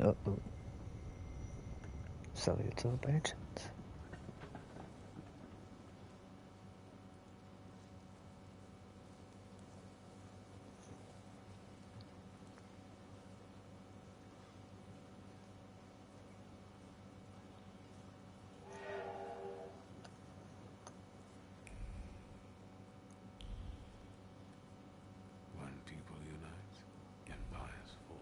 Uh-oh. Salutations. When people unite, empires fall.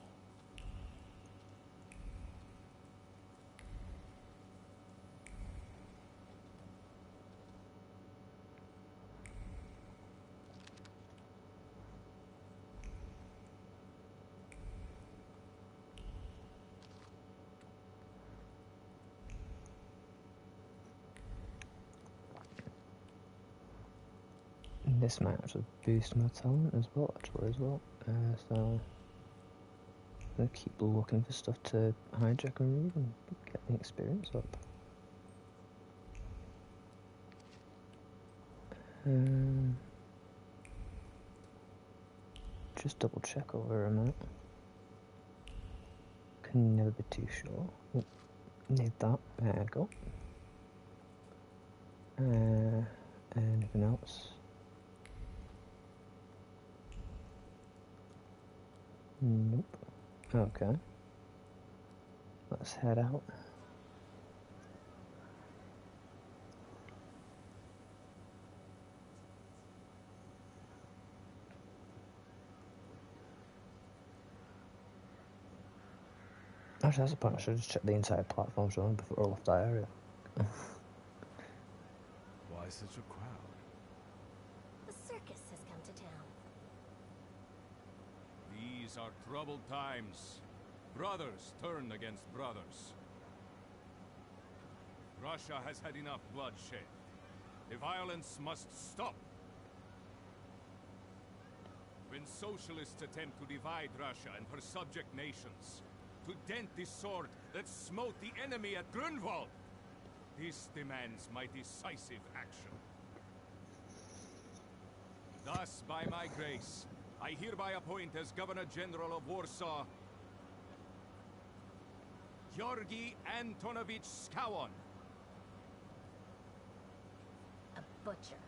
This might actually boost my talent as well, so I'm gonna keep looking for stuff to hijack and read and get the experience up. Just double check over a minute. Can never be too sure. Oh, need that. There we go. Anything else? Nope. Okay. Let's head out. Actually, that's the point. I should just check the entire platform zone before I left that area. Why such a crowd? The circus has come to town. These are troubled times. Brothers turn against brothers. Russia has had enough bloodshed. The violence must stop. When socialists attempt to divide Russia and her subject nations, to dent the sword that smote the enemy at Grunwald, this demands my decisive action. Thus, by my grace, I hereby appoint as Governor General of Warsaw, Georgi Antonovich Skowon. A butcher.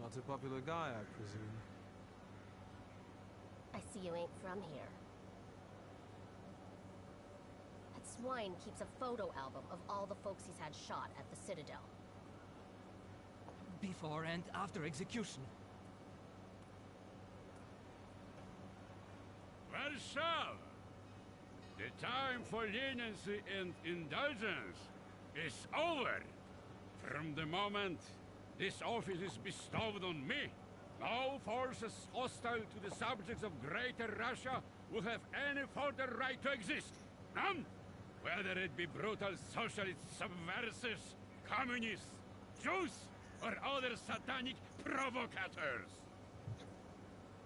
Not a popular guy, I presume. I see you ain't from here. That swine keeps a photo album of all the folks he's had shot at the Citadel. Before and after execution. Warszawa! The time for leniency and indulgence is over. From the moment this office is bestowed on me, no forces hostile to the subjects of Greater Russia will have any further right to exist. None? Whether it be brutal socialist subversives, communists, Jews, or other satanic provocators.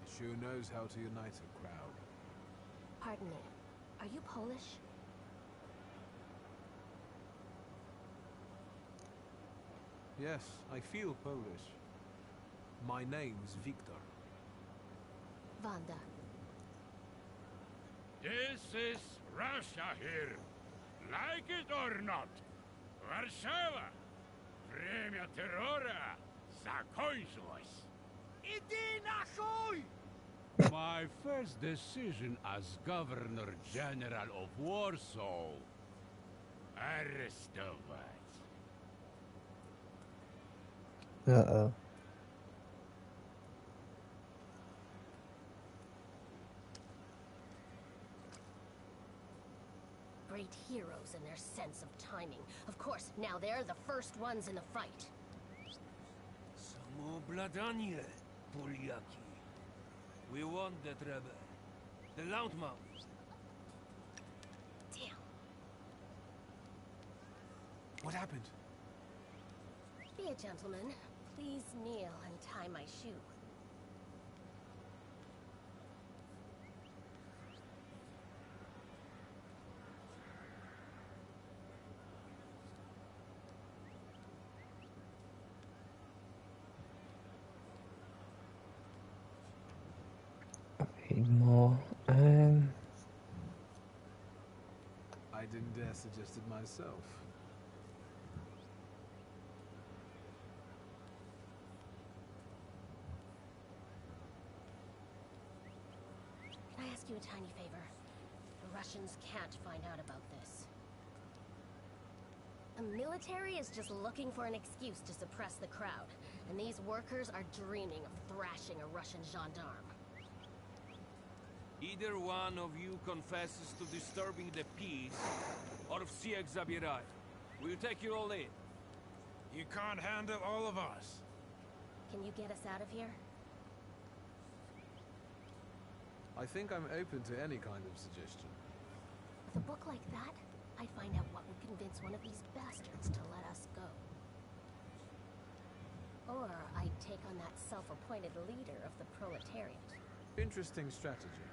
It sure knows how to unite a crowd. Pardon me. Are you Polish? Yes, I feel Polish. My name's Victor. Wanda. This is Russia here. Like it or not. Warszawa. Время террора закончилось. Иди нахуй! My first decision as Governor General of Warsaw. Arrestować. Uh-oh. Great heroes in their sense of timing. Of course, now they're the first ones in the fight. Самообладание, Polyaki. We want that rebel. The Loudmouth. Damn. What happened? Be a gentleman. Please kneel and tie my shoe. More. I didn't dare suggest it myself. Can I ask you a tiny favor? The Russians can't find out about this. The military is just looking for an excuse to suppress the crowd, and these workers are dreaming of thrashing a Russian gendarme. Either one of you confesses to disturbing the peace, or всех забирай. We'll take you all in. You can't handle all of us. Can you get us out of here? I think I'm open to any kind of suggestion. With a book like that, I'd find out what would convince one of these bastards to let us go. Or I'd take on that self-appointed leader of the proletariat. Interesting strategy.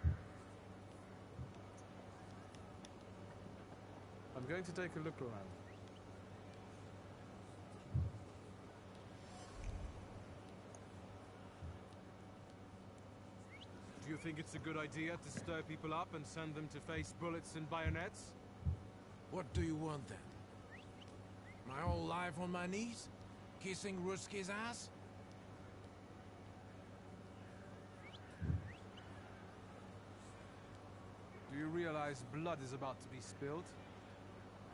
I'm going to take a look around. Do you think it's a good idea to stir people up and send them to face bullets and bayonets? What do you want then? My whole life on my knees? Kissing Ruski's ass? Do you realize blood is about to be spilled?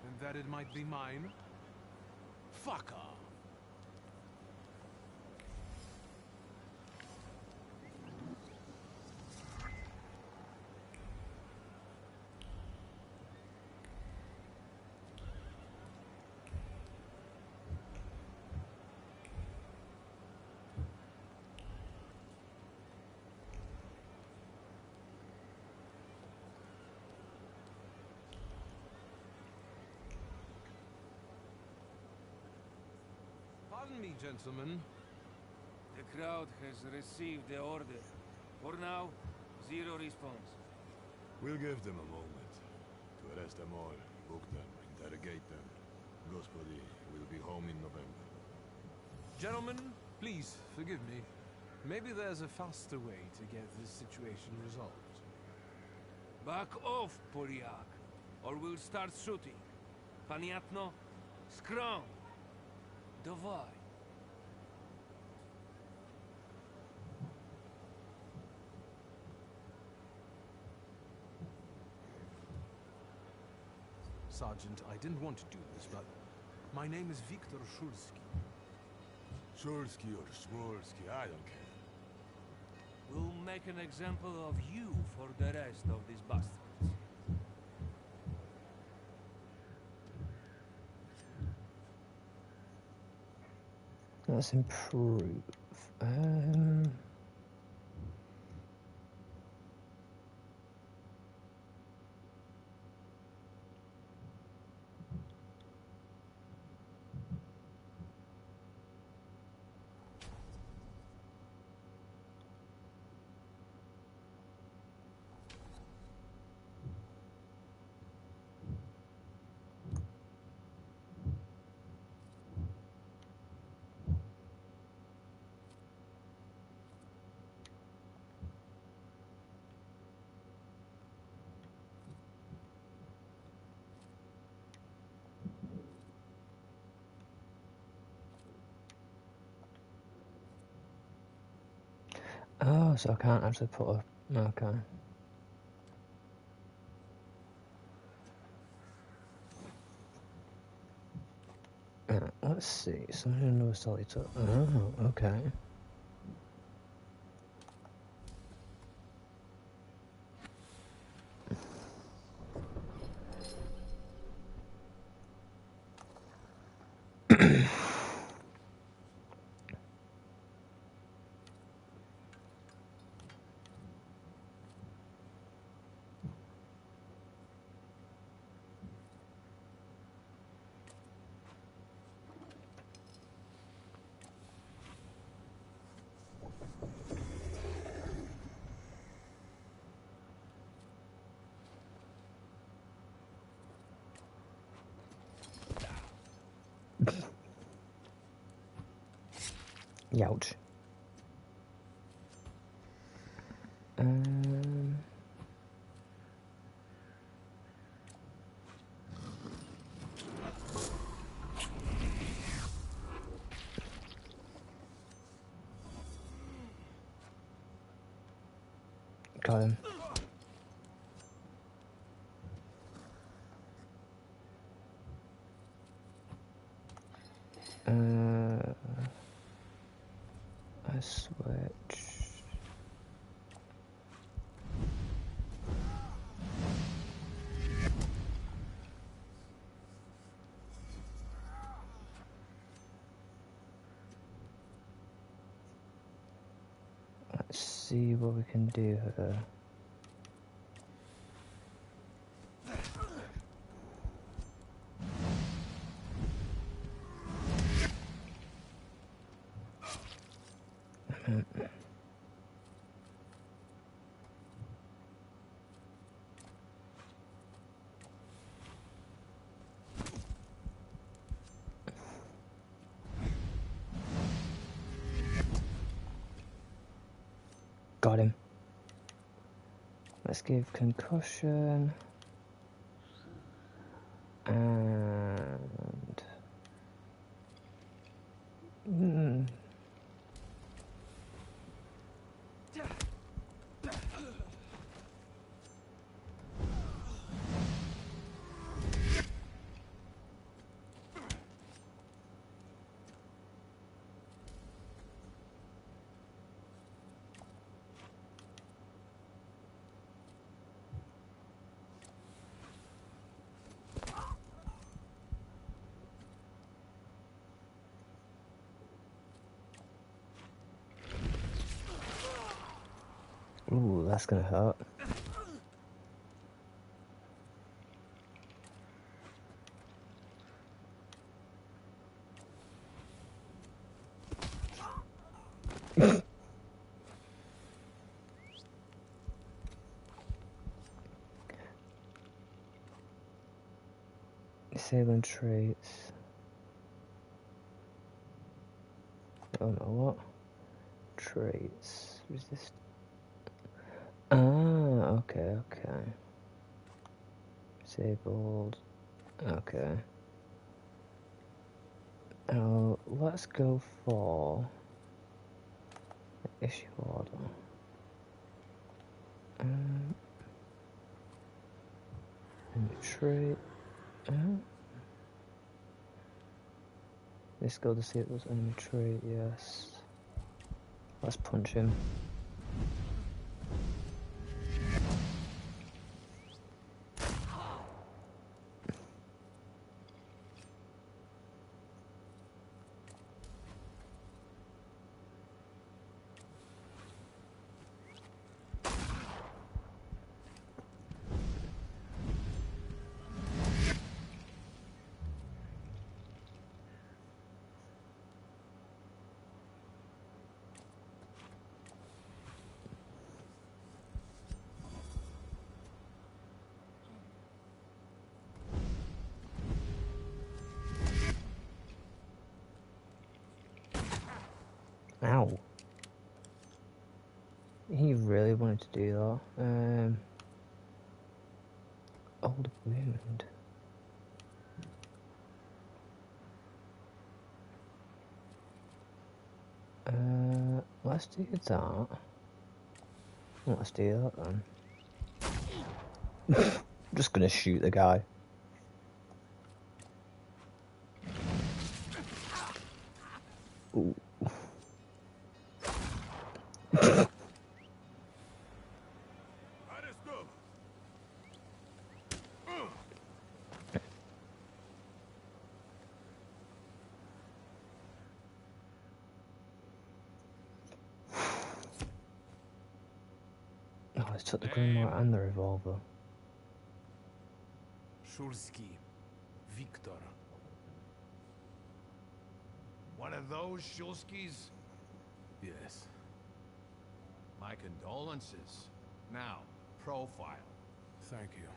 And that it might be mine? Fuck off! Pardon me, gentlemen. The crowd has received the order. For now, zero response. We'll give them a moment to arrest them all, book them, interrogate them. Господи will be home in November. Gentlemen, please forgive me. Maybe there's a faster way to get this situation resolved. Back off, Polyak, or we'll start shooting. Понятно? Scrum! Давай. Sergeant, I didn't want to do this, but my name is Viktor Shulsky. Shulsky or Smolsky, I don't care. We'll make an example of you for the rest of these bastards. Let's improve. Oh, so I can't actually put a... Okay. Let's see. Something in the solitaire. Oh, okay. Youch. Got him. I switch. Let's see what we can do here. Got him. Let's give concussion. And... Ooh, that's gonna hurt. Disabling traits. Oh no, what? Traits. Resist. Ah, okay. Disabled. Okay. Now, let's go for issue order. Trait. Let's go to see if there's enemy trait, yes. Let's punch him. Ow. He really wanted to do that. Old wound. Let's do that. Let's do that then. Just gonna shoot the guy. Ooh. Oh, I took the grimoire and the revolver. Shulski. Victor. One of those Shulskis? Yes. My condolences. Now, profile. Thank you.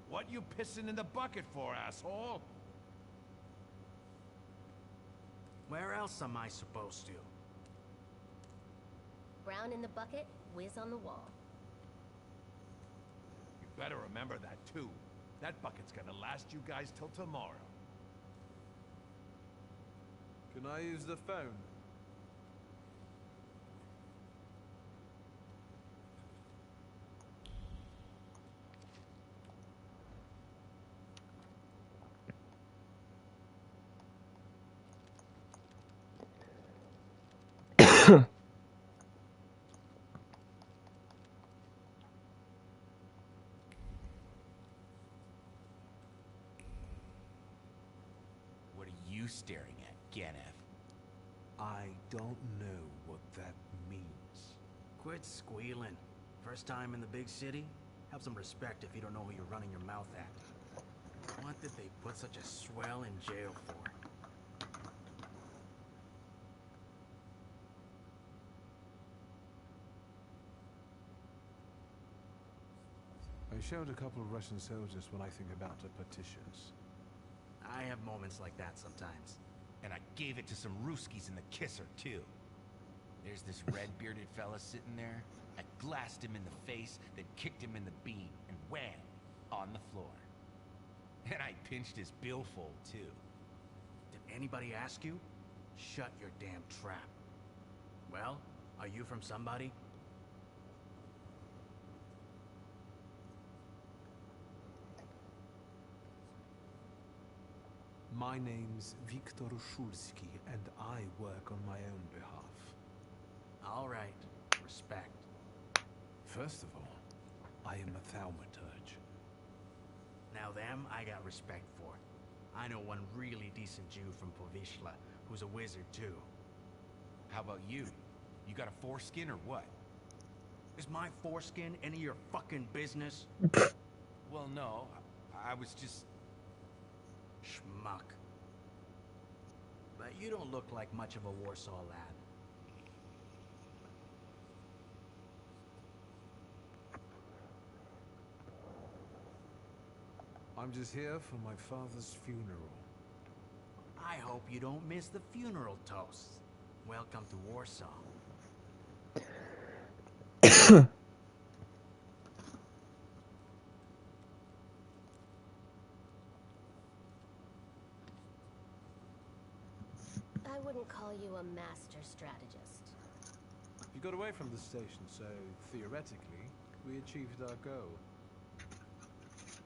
What you pissing in the bucket for, asshole? Where else am I supposed to? Brown in the bucket, whiz on the wall. You better remember that, too. That bucket's gonna last you guys till tomorrow. Can I use the phone? What are you staring at, Ganef? I don't know what that means. Quit squealing. First time in the big city? Have some respect if you don't know who you're running your mouth at. What did they put such a swell in jail for? I showed a couple of Russian soldiers when I think about the petitions. I have moments like that sometimes. And I gave it to some Ruskies in the kisser, too. There's this red-bearded fella sitting there. I glassed him in the face, then kicked him in the bean, and wham! On the floor. And I pinched his billfold, too. Did anybody ask you? Shut your damn trap. Well, are you from somebody? My name's Viktor Shulski, and I work on my own behalf. All right. Respect. First of all, I am a thaumaturge. Now them, I got respect for. I know one really decent Jew from Povishla, who's a wizard too. How about you? You got a foreskin or what? Is my foreskin any of your fucking business? Well, no. I was just... Schmuck. But you don't look like much of a Warsaw lad. I'm just here for my father's funeral. I hope you don't miss the funeral toasts. Welcome to Warsaw. I wouldn't call you a master strategist. You got away from the station, so theoretically, we achieved our goal.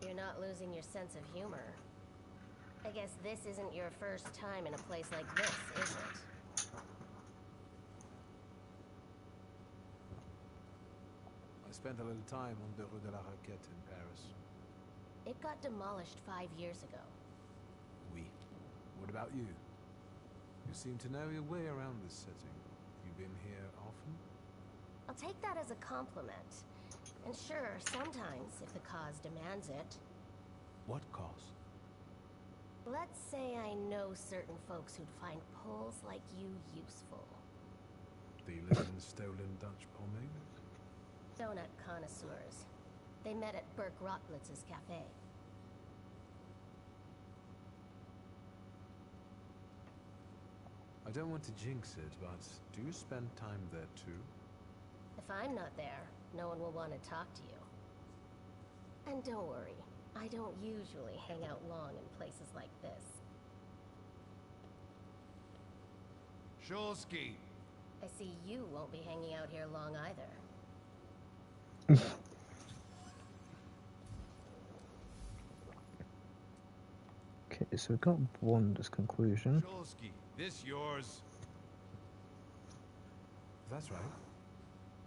You're not losing your sense of humor. I guess this isn't your first time in a place like this, is it? I spent a little time on the Rue de la Raquette in Paris. It got demolished 5 years ago. Oui. What about you? You seem to know your way around this setting. You been here often? I'll take that as a compliment. And sure, sometimes, if the cause demands it. What cause? Let's say I know certain folks who'd find poles like you useful. Dealing in stolen Dutch pomade? Donut connoisseurs. They met at Burke Rotblitz's cafe. I don't want to jinx it, but do you spend time there too? If I'm not there, no one will want to talk to you. And don't worry, I don't usually hang out long in places like this. Shulsky. I see you won't be hanging out here long either. Okay, so we've got Wanda's conclusion. Shulsky, this yours? That's right.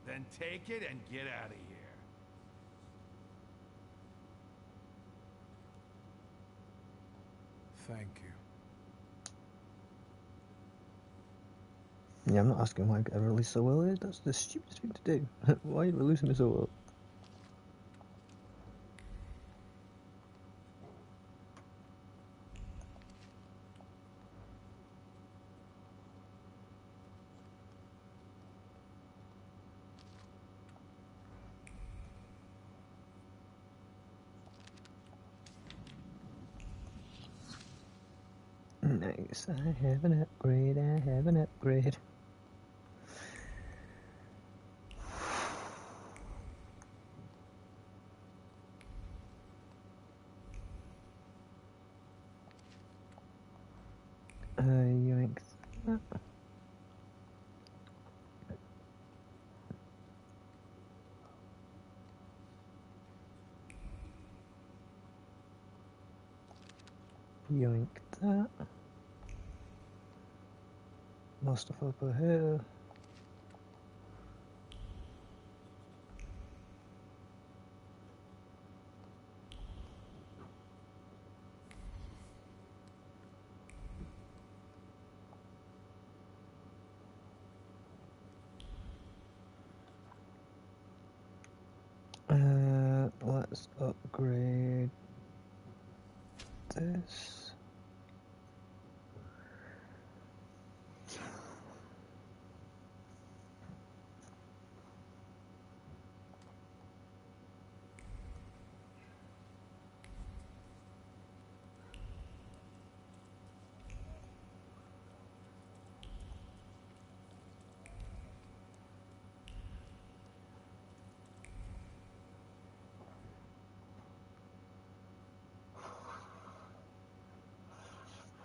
Then take it and get out of here. Thank you. Yeah, I'm not asking why I released so early. That's the stupidest thing to do. Why are you releasing me so early? Nice, I have an upgrade, I have an upgrade. Yoink that. Yoink that. More stuff over here. Let's upgrade this.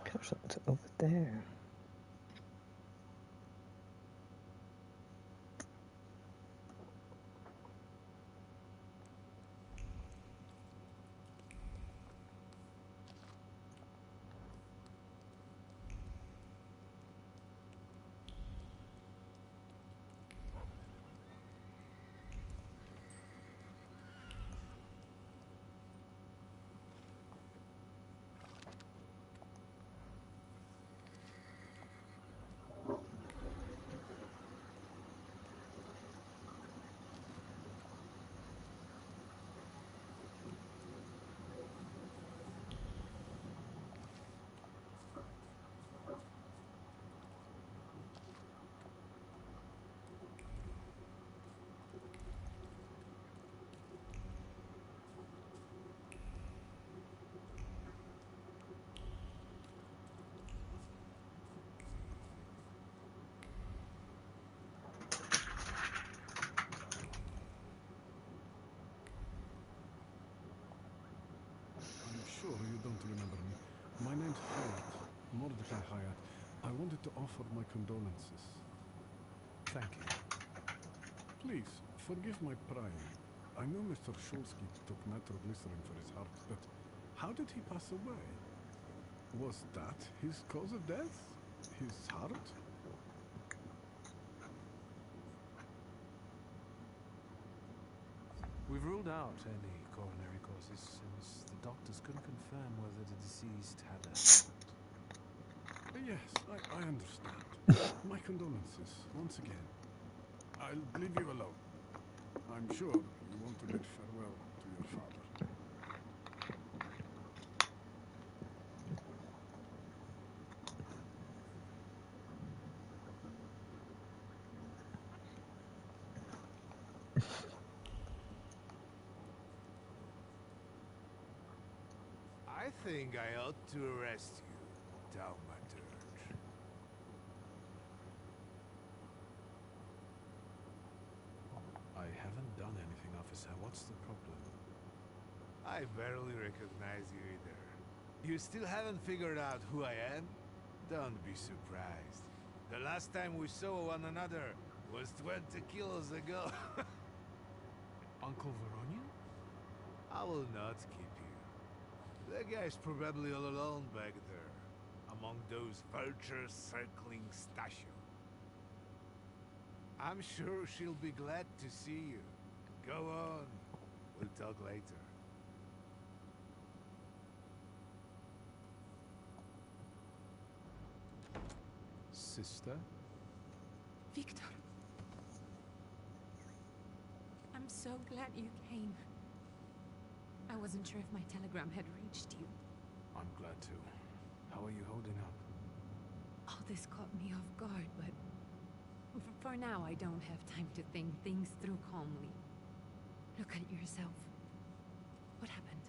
Catch that over there. I'm sure you don't remember me. My name's Hyatt, Mordecai Hyatt. I wanted to offer my condolences. Thank you. Please, forgive my prying. I know Mr. Shulsky took nitroglycerin for his heart, but how did he pass away? Was that his cause of death? His heart? We've ruled out any coronary causes since the doctors couldn't confirm whether the deceased had a heart. Yes, I understand. My condolences, once again. I'll leave you alone. I'm sure you want to bid farewell to your father. I think I ought to arrest you, thaumaturge. I haven't done anything, officer. What's the problem? I barely recognize you either. You still haven't figured out who I am? Don't be surprised. The last time we saw one another was 20 kilos ago. Uncle Veronian? I will not keep you. The guy's probably all alone back there, among those vultures circling Stasio. I'm sure she'll be glad to see you. Go on. We'll talk later. Sister? Victor. I'm so glad you came. I wasn't sure if my telegram had reached you. I'm glad to. How are you holding up? Oh, this caught me off guard, but... For now, I don't have time to think things through calmly. Look at yourself. What happened?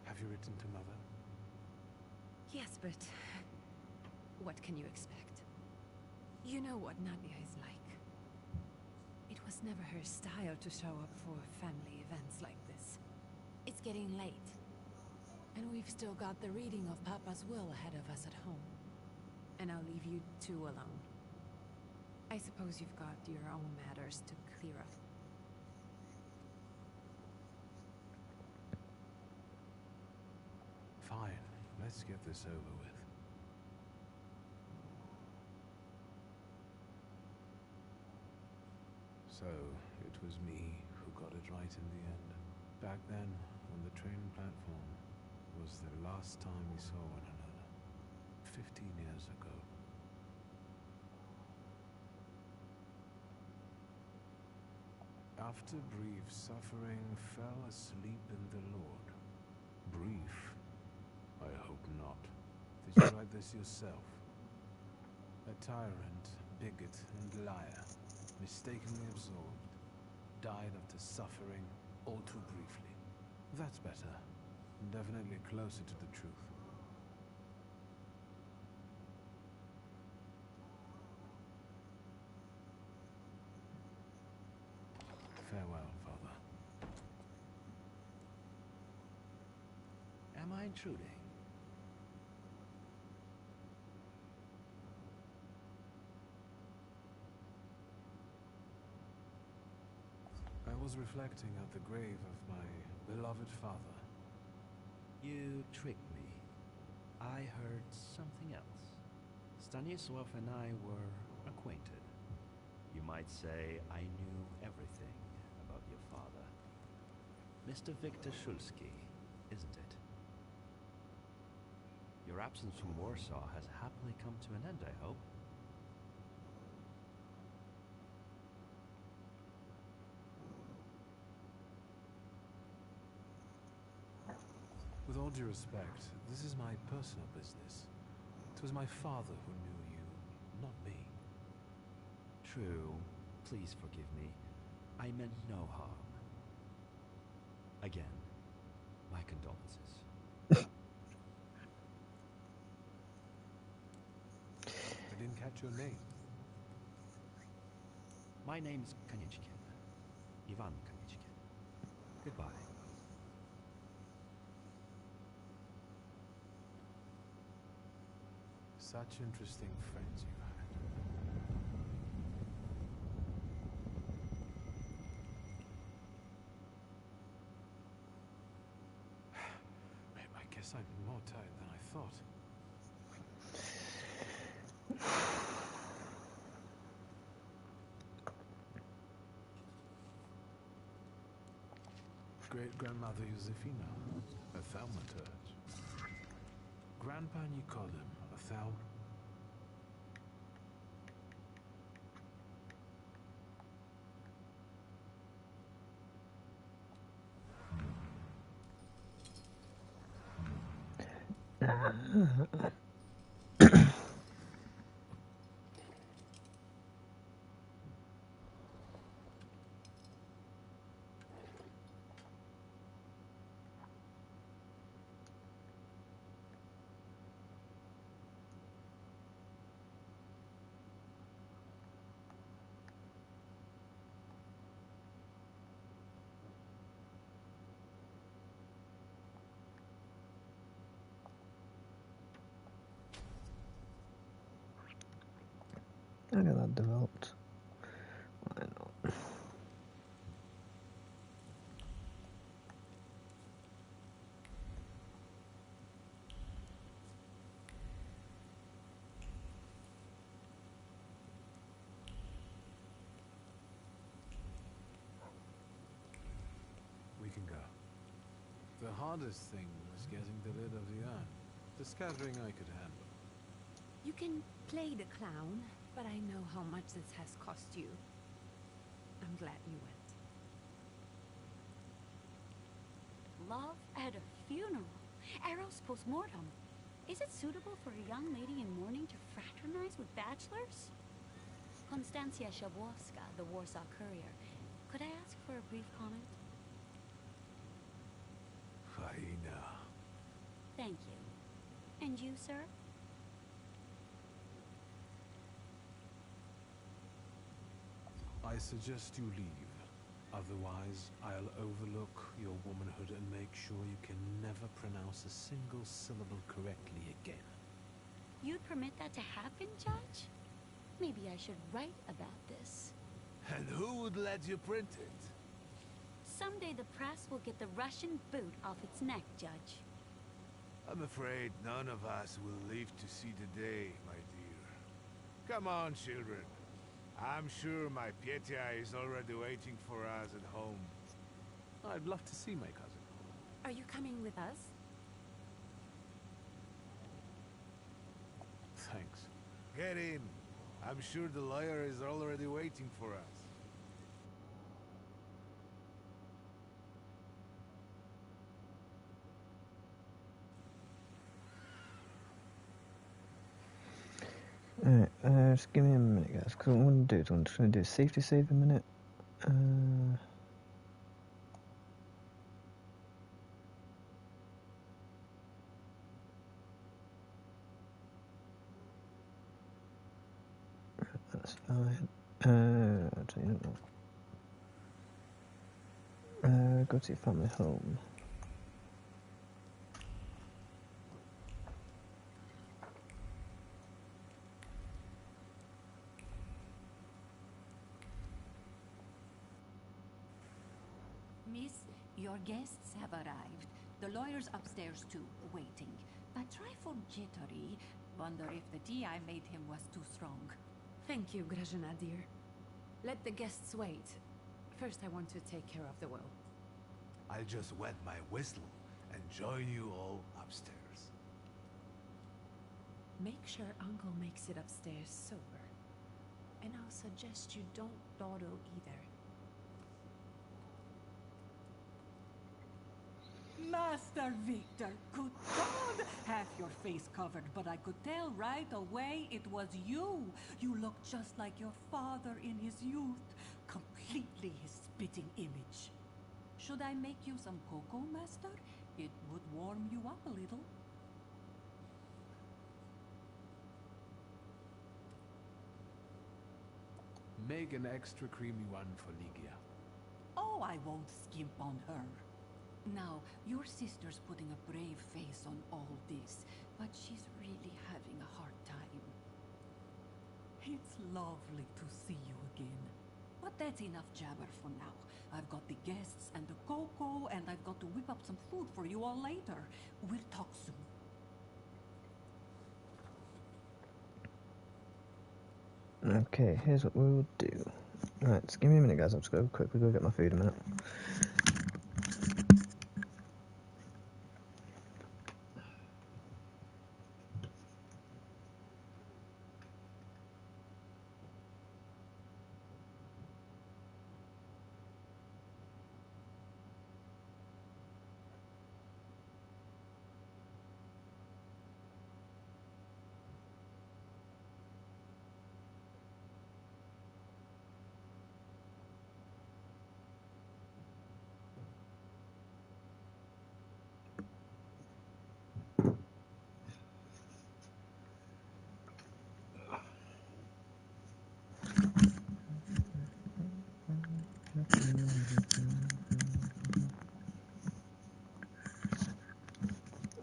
Have you written to Mother? Yes, but... what can you expect? You know what Nadia is like. It was never her style to show up for family events like this. It's getting late. And we've still got the reading of Papa's will ahead of us at home. And I'll leave you two alone. I suppose you've got your own matters to clear up. Fine. Let's get this over with. So, it was me who got it right in the end. Back then, on the train platform, was the last time we saw one another. 15 years ago. After brief suffering, fell asleep in the Lord. Brief? I hope not. Did you write this yourself? A tyrant, bigot, and liar, mistakenly absorbed, died after suffering all too briefly. That's better. Definitely closer to the truth. Farewell, Father. Am I intruding? I was reflecting at the grave of my beloved father. You tricked me. I heard something else. Stanisław and I were acquainted. You might say I knew everything about your father. Mr. Victor Szulski, isn't it? Your absence from Warsaw has happily come to an end, I hope. With all due respect, this is my personal business. It was my father who knew you, not me. True. Please forgive me. I meant no harm. Again, my condolences. I didn't catch your name. My name's Konieczkin. Ivan Konieczkin. Goodbye. Such interesting friends you had. I guess I'm more tired than I thought. Great-grandmother Josefina, a thaumaturge. Grandpa Nikodem, a thau... I got that developed. Why not? We can go. The hardest thing was getting the lid of the urn. The scattering I could handle. You can play the clown, but I know how much this has cost you. I'm glad you went. Love at a funeral. Eros postmortem. Is it suitable for a young lady in mourning to fraternize with bachelors? Konstancja Shabowska, the Warsaw Courier. Could I ask for a brief comment? Faina. Thank you. And you, sir? I suggest you leave. Otherwise, I'll overlook your womanhood and make sure you can never pronounce a single syllable correctly again. You'd permit that to happen, Judge? Maybe I should write about this. And who would let you print it? Someday the press will get the Russian boot off its neck, Judge. I'm afraid none of us will live to see the day, my dear. Come on, children. I'm sure my Petya is already waiting for us at home. I'd love to see my cousin. Are you coming with us? Thanks. Get in. I'm sure the lawyer is already waiting for us. Alright, just give me a minute, guys, because what I'm going to do is I'm just going to do a safety save a minute. That's fine. Actually, you don't know. Go to your family home. Miss, your guests have arrived. The lawyer's upstairs too, waiting. But trifle jittery. Wonder if the tea I made him was too strong. Thank you, Grażyna dear. Let the guests wait. First, I want to take care of the will. I'll just wet my whistle and join you all upstairs. Make sure Uncle makes it upstairs sober. And I'll suggest you don't dawdle either. Master Victor, good God! Half your face covered, but I could tell right away it was you. You look just like your father in his youth. Completely his spitting image. Should I make you some cocoa, Master? It would warm you up a little. Make an extra creamy one for Ligia. Oh, I won't skimp on her. Now, your sister's putting a brave face on all this, but she's really having a hard time. It's lovely to see you again. But that's enough jabber for now. I've got the guests and the cocoa, and I've got to whip up some food for you all later. We'll talk soon. Okay, here's what we'll do. Right, just give me a minute, guys. I'll just go quickly go get my food a minute.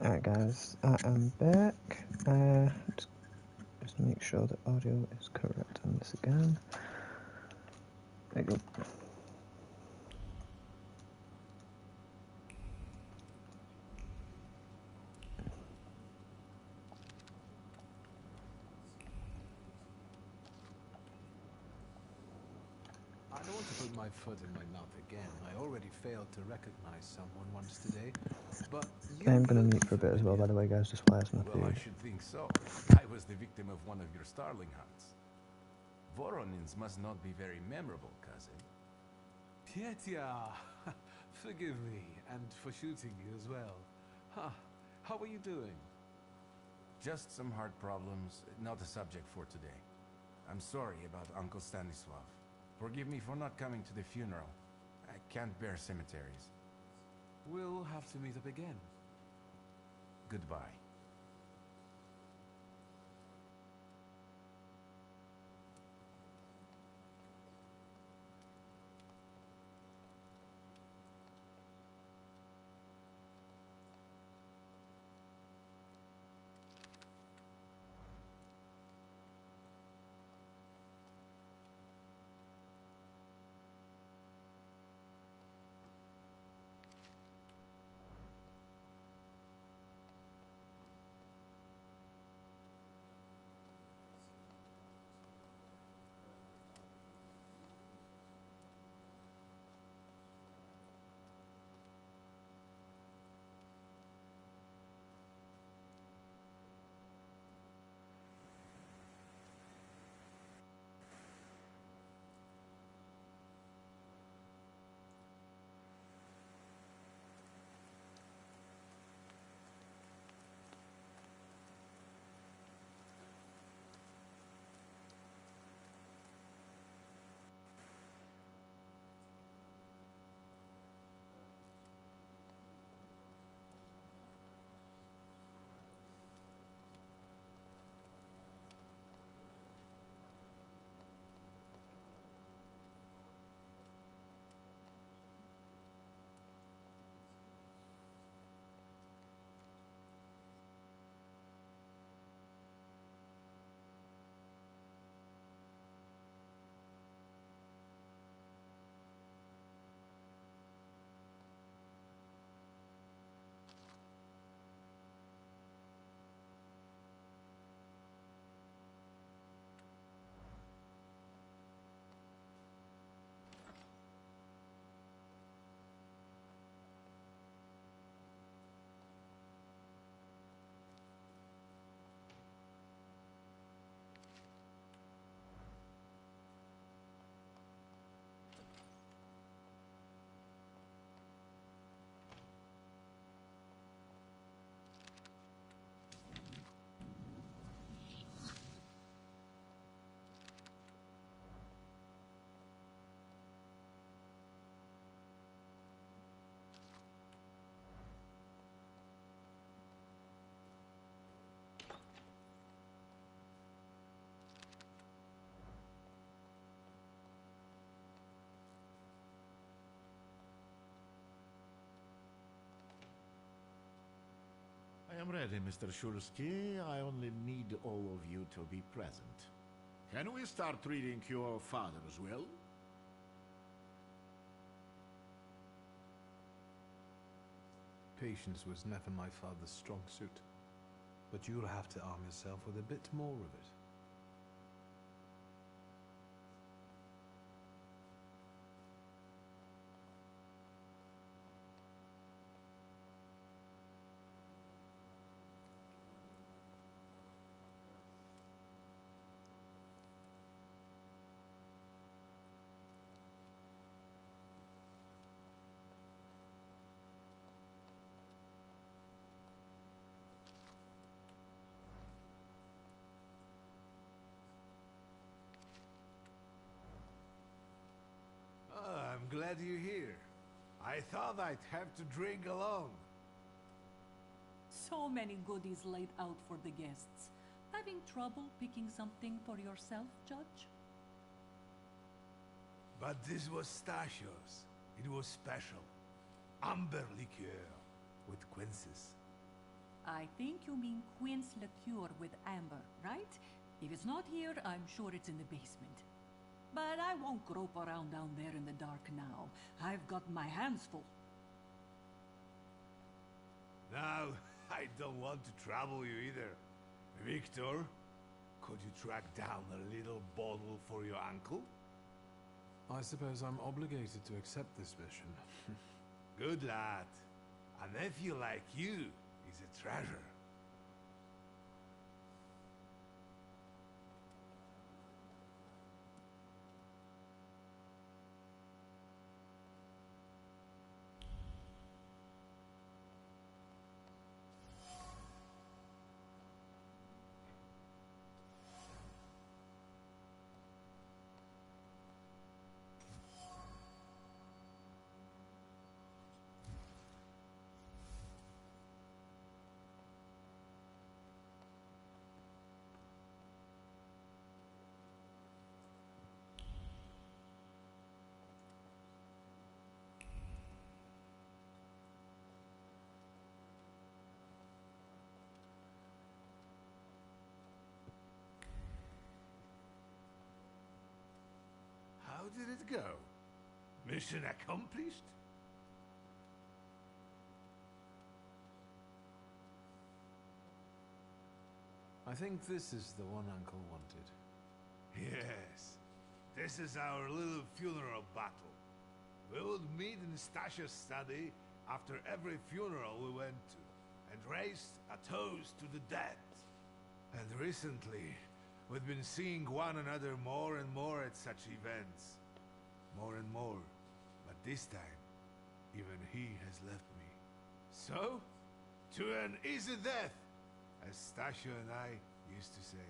Alright guys, I am back. Just Let's make sure the audio is correct on this again. There you go. I don't want to put my foot in my mouth again. I already failed to recognize someone once today, but you I'm gonna look mute for a bit as well, by familiar. the way, guys, just while I have some Well, I food. should think so. I was the victim of one of your starling hunts. Voronins must not be very memorable, cousin. Pietia, forgive me, and for shooting you as well. Huh, how are you doing? Just some heart problems, not a subject for today. I'm sorry about Uncle Stanislav. Forgive me for not coming to the funeral. I can't bear cemeteries. We'll have to meet up again. Goodbye. I am ready, Mr. Shulsky. I only need all of you to be present. Can we start treating your father as well? Patience was never my father's strong suit, but you'll have to arm yourself with a bit more of it. I'm glad you're here. I thought I'd have to drink alone. So many goodies laid out for the guests. Having trouble picking something for yourself, Judge? But this was Stasios. It was special. Amber liqueur with quinces. I think you mean quince liqueur with amber, right? If it's not here, I'm sure it's in the basement. But I won't grope around down there in the dark now. I've got my hands full. Now, I don't want to trouble you either. Victor, could you track down a little bottle for your uncle? I suppose I'm obligated to accept this mission. Good lad. A nephew like you is a treasure. How did it go? Mission accomplished? I think this is the one Uncle wanted. Yes. This is our little funeral battle. We would meet in Stasha's study after every funeral we went to, and raised a toast to the dead. And recently, we've been seeing one another more and more at such events. More and more. But this time, even he has left me. So, to an easy death, as Stasha and I used to say.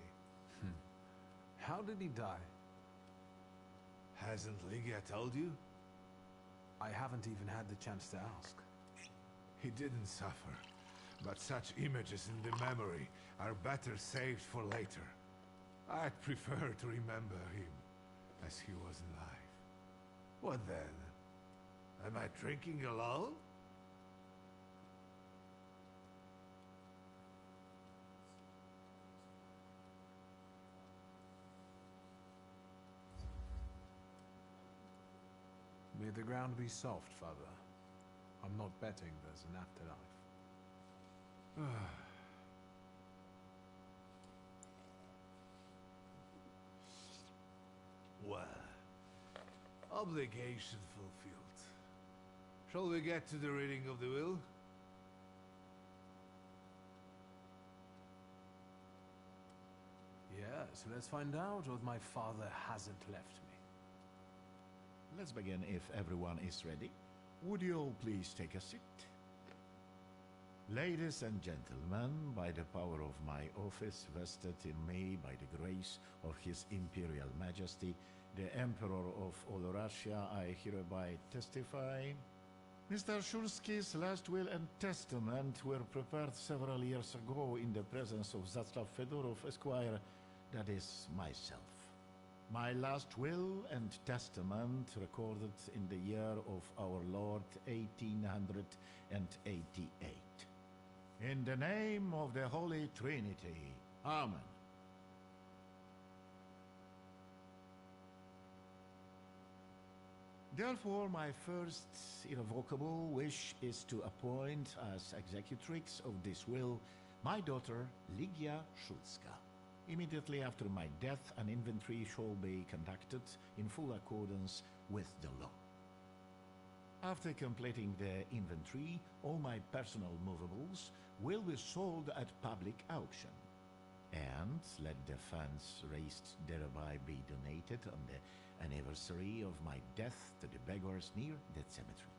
How did he die? Hasn't Lygia told you? I haven't even had the chance to ask. He didn't suffer, but such images in the memory are better saved for later. I'd prefer to remember him as he was alive. What then? Am I drinking alone? May the ground be soft, Father. I'm not betting there's an afterlife. Well, obligation fulfilled. Shall we get to the reading of the will? Yes, let's find out what my father hasn't left me. Let's begin if everyone is ready. Would you all please take a seat? Ladies and gentlemen, by the power of my office vested in me by the grace of His Imperial Majesty, the Emperor of all Russia, I hereby testify. Mr. Shulsky's last will and testament were prepared several years ago in the presence of Zaslav Fedorov, Esquire, that is, myself. My last will and testament recorded in the year of our Lord 1888. In the name of the Holy Trinity. Amen. Therefore, my first irrevocable wish is to appoint as executrix of this will my daughter Lygia Szulska. Immediately after my death, an inventory shall be conducted in full accordance with the law. After completing the inventory, all my personal movables will be sold at public auction, and let the funds raised thereby be donated on the anniversary of my death to the beggars near that cemetery.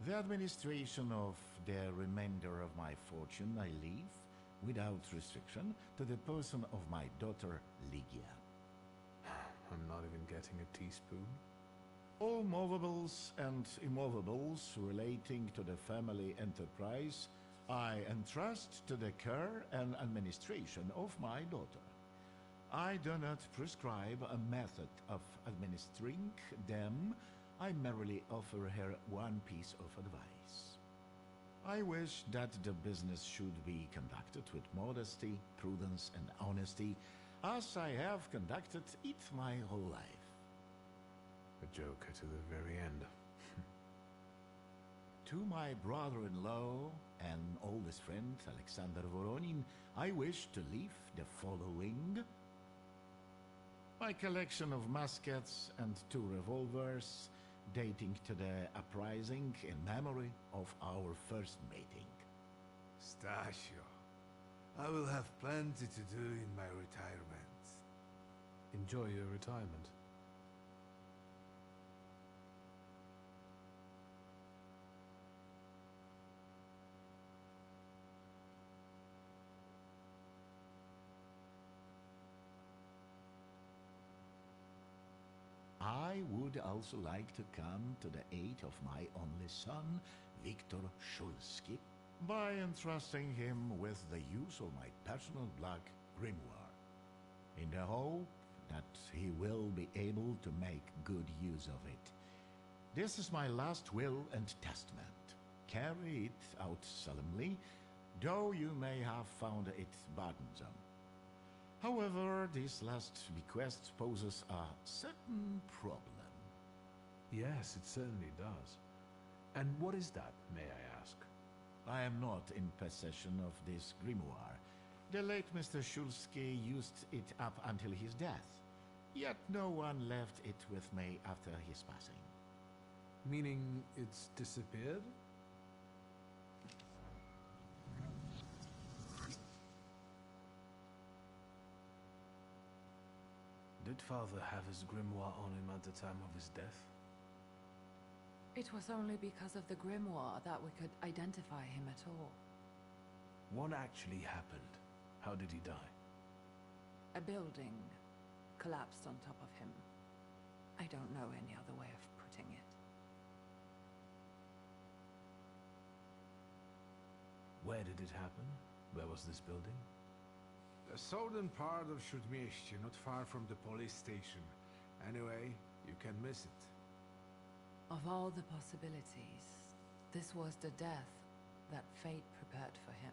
The administration of the remainder of my fortune I leave, without restriction, to the person of my daughter Lygia. I'm not even getting a teaspoon. All movables and immovables relating to the family enterprise I entrust to the care and administration of my daughter. I do not prescribe a method of administering them. I merely offer her one piece of advice. I wish that the business should be conducted with modesty, prudence, and honesty, as I have conducted it my whole life. A joker to the very end. To my brother-in-law and oldest friend, Alexander Voronin, I wish to leave the following. My collection of muskets and 2 revolvers, dating to the uprising in memory of our first meeting. Stasio, I will have plenty to do in my retirement. Enjoy your retirement. I would also like to come to the aid of my only son, Viktor Shulsky, by entrusting him with the use of my personal black grimoire, in the hope that he will be able to make good use of it. This is my last will and testament. Carry it out solemnly, though you may have found it burdensome. However, this last bequest poses a certain problem. Yes, it certainly does. And what is that, may I ask? I am not in possession of this grimoire. The late Mr. Shulsky used it up until his death, yet no one left it with me after his passing. Meaning it's disappeared? Did Father have his grimoire on him at the time of his death? It was only because of the grimoire that we could identify him at all. What actually happened? How did he die? A building collapsed on top of him. I don't know any other way of putting it. Where did it happen? Where was this building? The southern part of Shudmieście, not far from the police station. Anyway, you can miss it. Of all the possibilities, this was the death that fate prepared for him.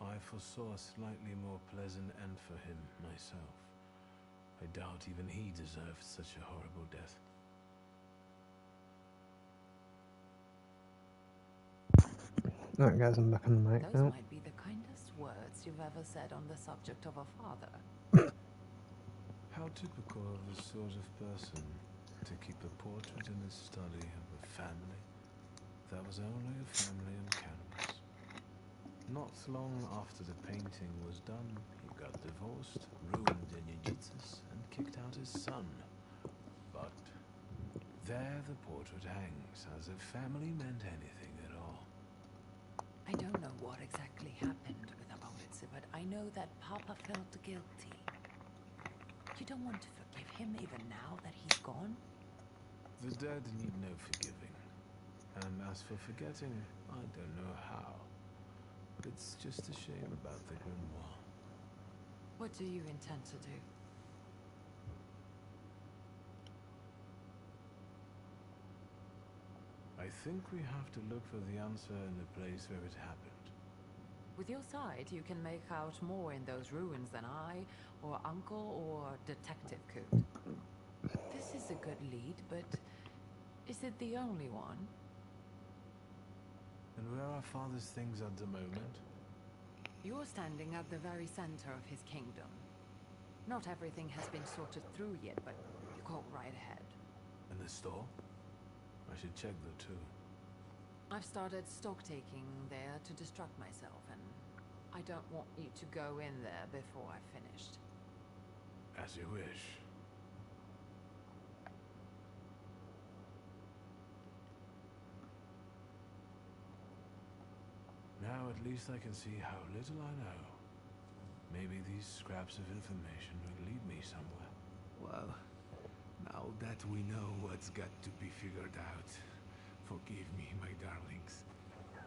I foresaw a slightly more pleasant end for him myself. I doubt even he deserved such a horrible death. Alright guys, I'm back on the mic Those now. might be the kindest words you've ever said on the subject of a father. How typical of the sort of person to keep a portrait in his study of a family that was only a family on canvas. Not long after the painting was done, he got divorced, ruined Yenyejitzis, and kicked out his son. But there the portrait hangs, as if family meant anything at all. I don't know what exactly happened with Abolitze, but I know that Papa felt guilty. You don't want to forgive him even now that he's gone? The dead need no forgiving. And as for forgetting, I don't know how. It's just a shame about the grimoire. What do you intend to do? I think we have to look for the answer in the place where it happened. With your side, you can make out more in those ruins than I, or Uncle, or Detective could. This is a good lead, but is it the only one? And where are Father's things at the moment? You're standing at the very center of his kingdom. Not everything has been sorted through yet, but you go right ahead. In the store? I should check the two. I've started stock-taking there to distract myself, and I don't want you to go in there before I've finished. As you wish. Now at least I can see how little I know. Maybe these scraps of information will lead me somewhere. Well, now that we know what's got to be figured out, forgive me, my darlings.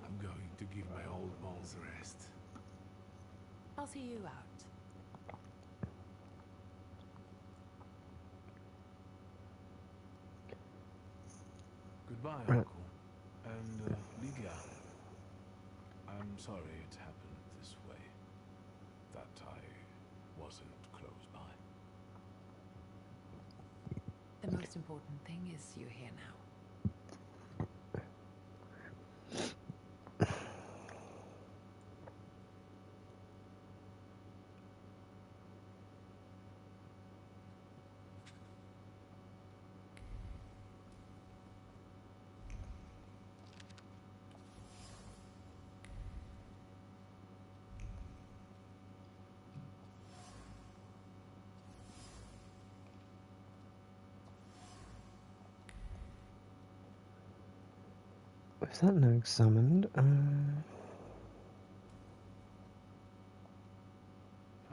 I'm going to give my old bones a rest. I'll see you out. Good Goodbye, Right. Uncle. And, Lydia. I'm sorry it happened this way. That I wasn't close by. The most important thing is you're here now. Is that now examined? How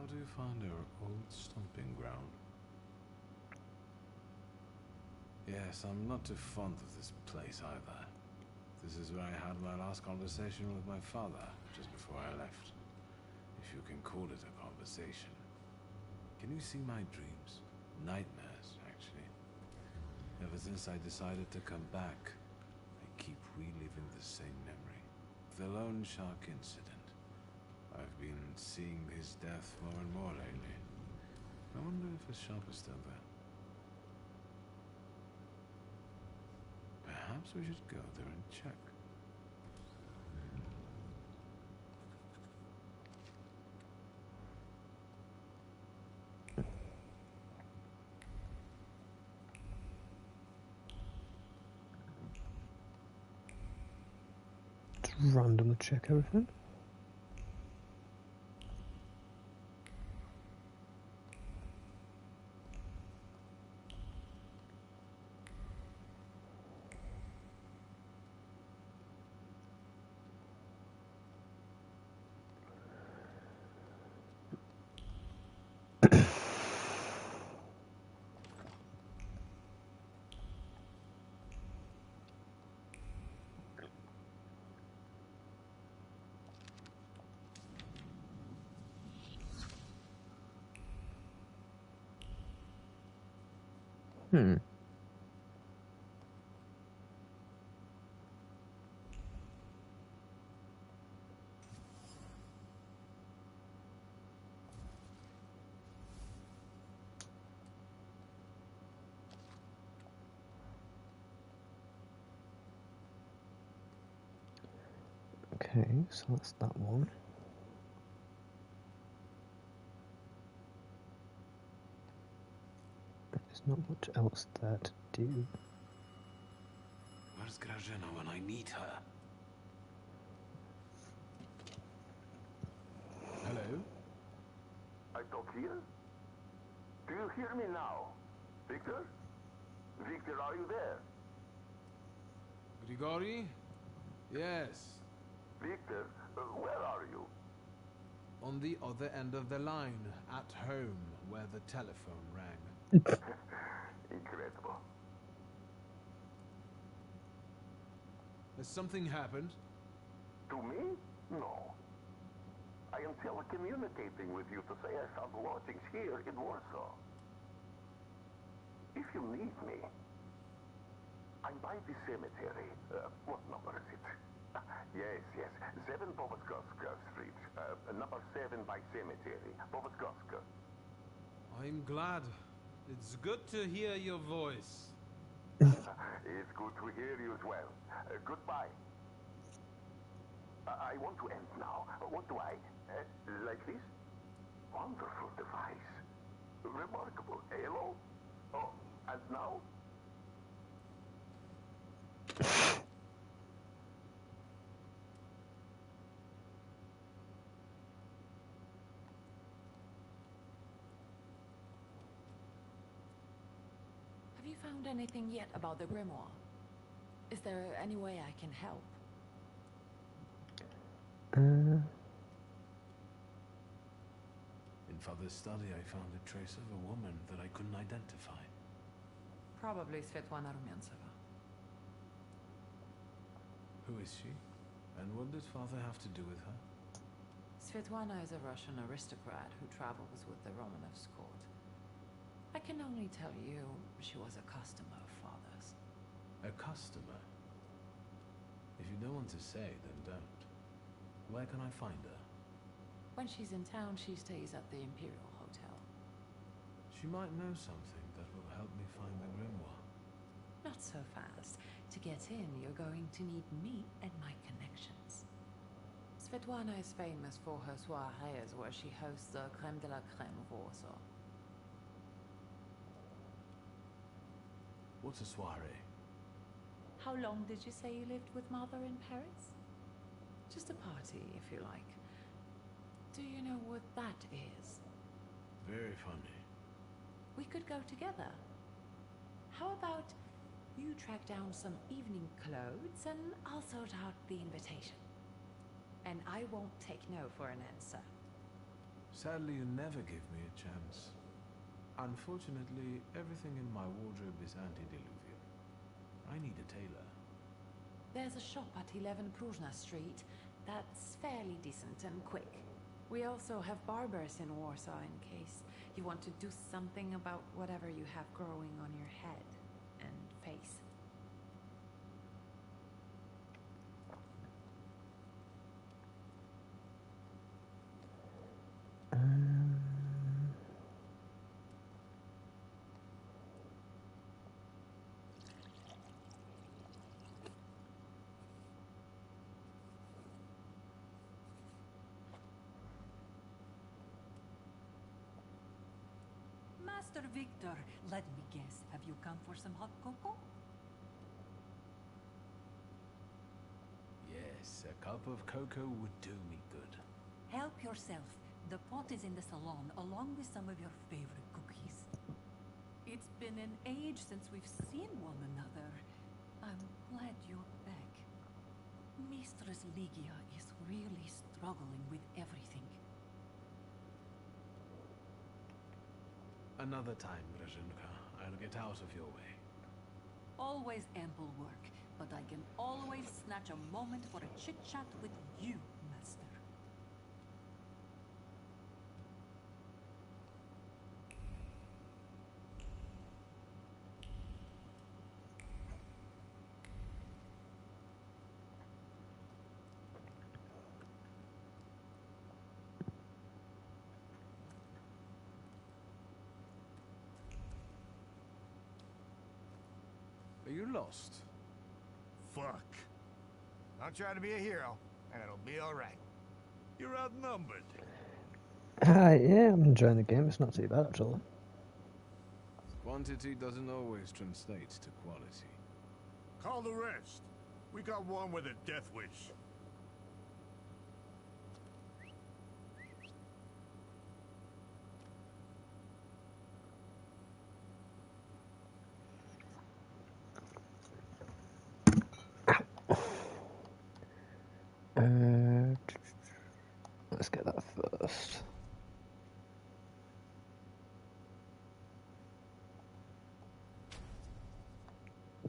do you find our old stomping ground? Yes, I'm not too fond of this place either. This is where I had my last conversation with my father, just before I left. If you can call it a conversation. Can you see my dreams? Nightmares, actually. Ever since I decided to come back, I keep reliving the same memory. The lone shark incident. I've been seeing his death more and more lately. I wonder if his shop is still there. Perhaps we should go there and check. Just randomly check everything. Hmm. Okay, so that's that one. There's not much else there to do. Where's Grażyna when I need her? Hello? I talk here? Do you hear me now? Victor? Victor, are you there? Grigori? Yes. Victor, where are you? On the other end of the line, at home, where the telephone rang. Incredible. Has something happened? To me? No. I am telecommunicating with you to say I found lodgings here in Warsaw. If you need me, I'm by the cemetery. What number is it? Yes. 7 Boboskoska Street. Number 7 by cemetery. Boboskoska. I'm glad. It's good to hear your voice. It's good to hear you as well. Goodbye. I want to end now. What do I? Like this? Wonderful device. Remarkable. Hello? Oh, and now? Have you found anything yet about the grimoire? Is there any way I can help? In Father's study, I found a trace of a woman that I couldn't identify. Probably Svetlana Rumiansova. Who is she? And what did Father have to do with her? Svetlana is a Russian aristocrat who travels with the Romanovs' court. I can only tell you she was a customer of Father's. A customer? you don't want to say, then don't. Where can I find her? When she's in town, she stays at the Imperial Hotel. She might know something that will help me find the grimoire. Not so fast. To get in, you're going to need me and my connections. Svetlana is famous for her soirees where she hosts the creme de la creme of Warsaw. What's a soiree? How long did you say you lived with Mother in Paris? Just a party, if you like. Do you know what that is? Very funny. We could go together. How about you track down some evening clothes and I'll sort out the invitation. And I won't take no for an answer. Sadly, you never give me a chance. Unfortunately, everything in my wardrobe is antediluvian. I need a tailor. There's a shop at 11 Pruzhna Street that's fairly decent and quick. We also have barbers in Warsaw in case you want to do something about whatever you have growing on your head and face. Master Victor, let me guess. Have you come for some hot cocoa? Yes, a cup of cocoa would do me good. Help yourself. The pot is in the salon, along with some of your favorite cookies. It's been an age since we've seen one another. I'm glad you're back. Mistress Ligia is really struggling with everything. Another time, Grażynka. I'll get out of your way. Always ample work, but I can always snatch a moment for a chit-chat with you, Master. Are you lost? Fuck. I'll try to be a hero, and it'll be alright. You're outnumbered. Yeah, I'm enjoying the game. It's not too bad at all. Quantity doesn't always translate to quality. Call the rest. We got one with a death wish. Let's get that first.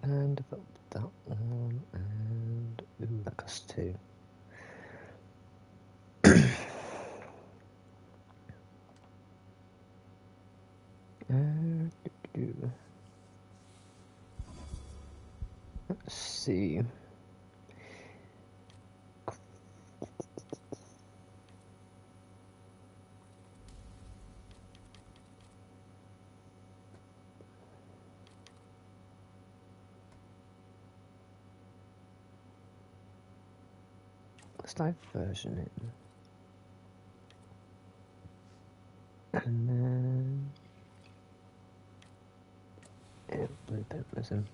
And develop that one, and ooh, that costs 2. Let's see. Let's diversion it. And then yeah, blueprint missing.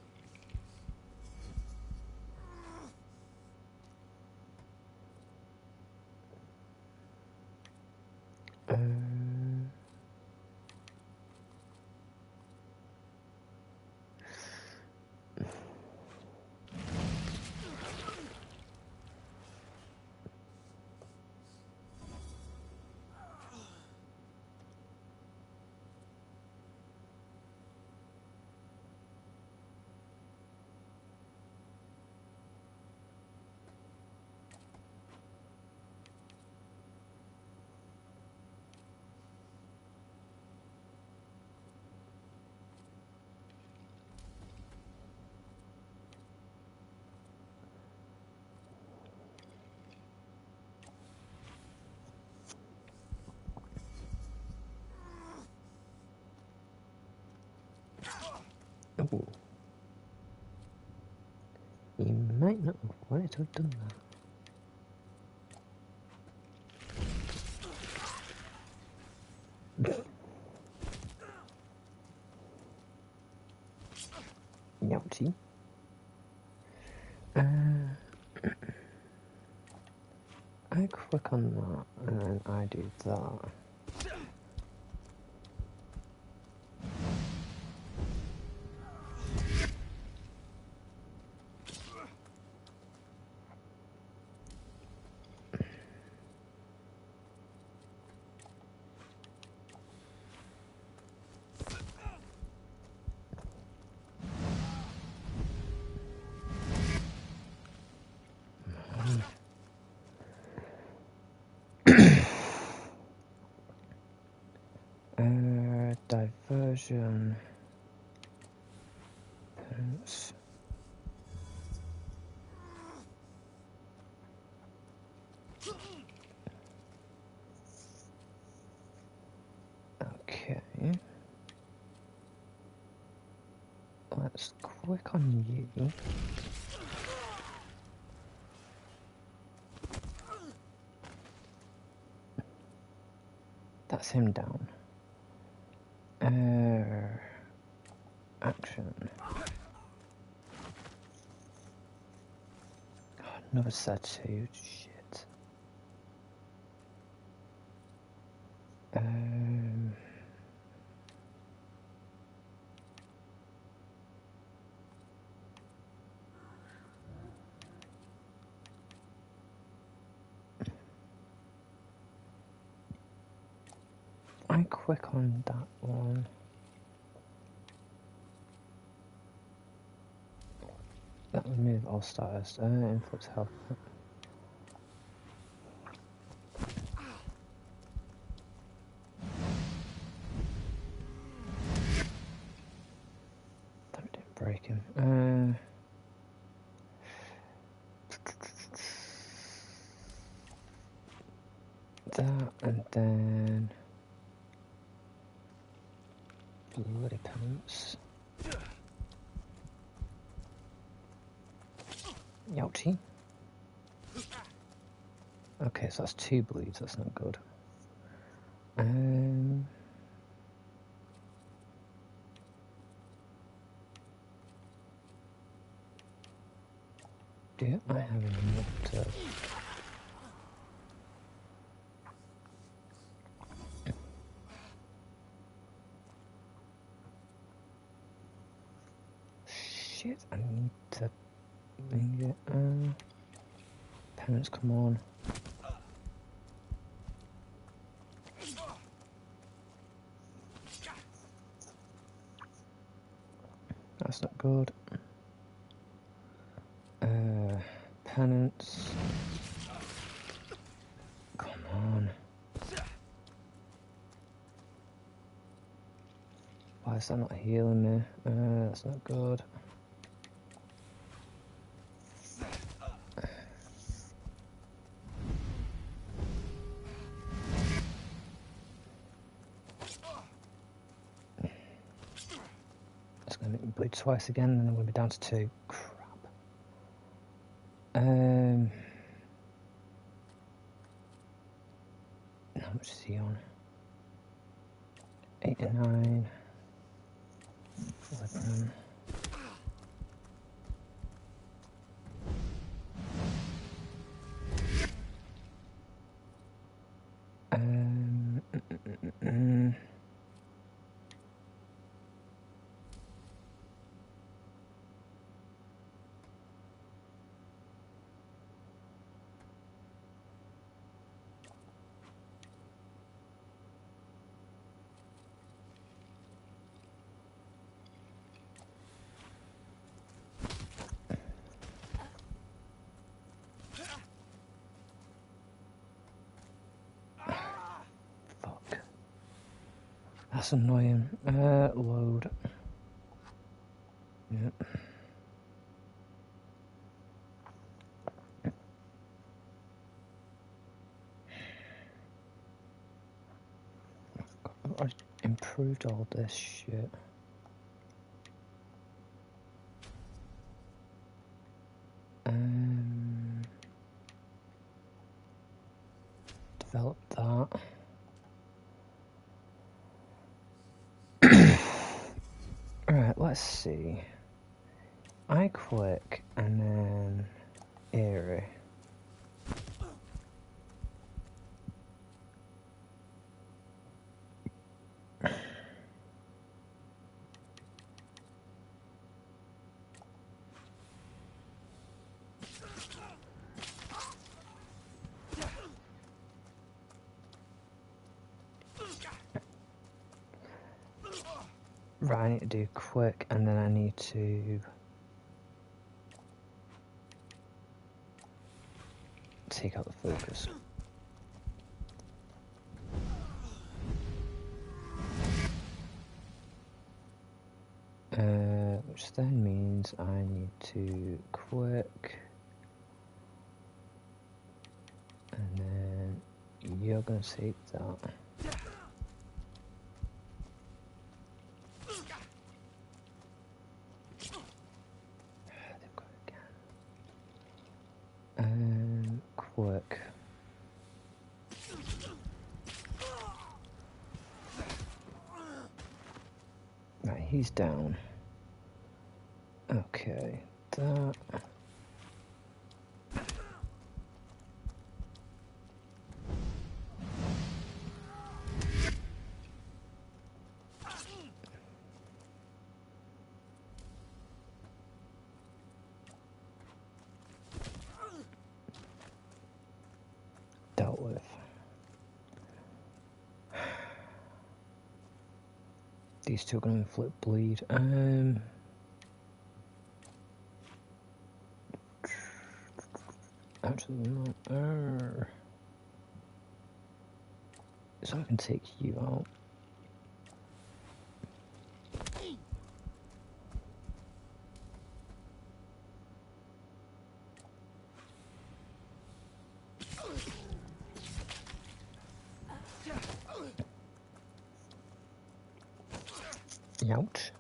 Ooh. You might not have wanted to have done that. Yowty. I click on that and then I do that. Diversion. Parents. Okay. Let's click on you. That's him down. Action. Oh, another tattoo. Shit. I click on that one. That would move all status. Influx health. That didn't break him. That and then bloody penance. Yowty. Okay, so that's 2 bleeds, that's not good. Do I have enough to... Shit, I need to... Penance, come on. That's not good. Penance. Come on. Why is that not healing me? That's not good. It's going to make me bleed twice again, and then I'm going to be down to 2. Crap. How much is he on? 8 and 9. 11. That's annoying. Load. Yep. I improved all this shit. develop that. Right, let's see. I quick and then eerie. Right, I need to do quick and then I need to take out the focus. Which then means I need to quick and then you're going to take that. Quick. Right, he's down. Okay, that. Dealt with. These two are going to inflict bleed. Actually, no. So I can take you out. Ouch.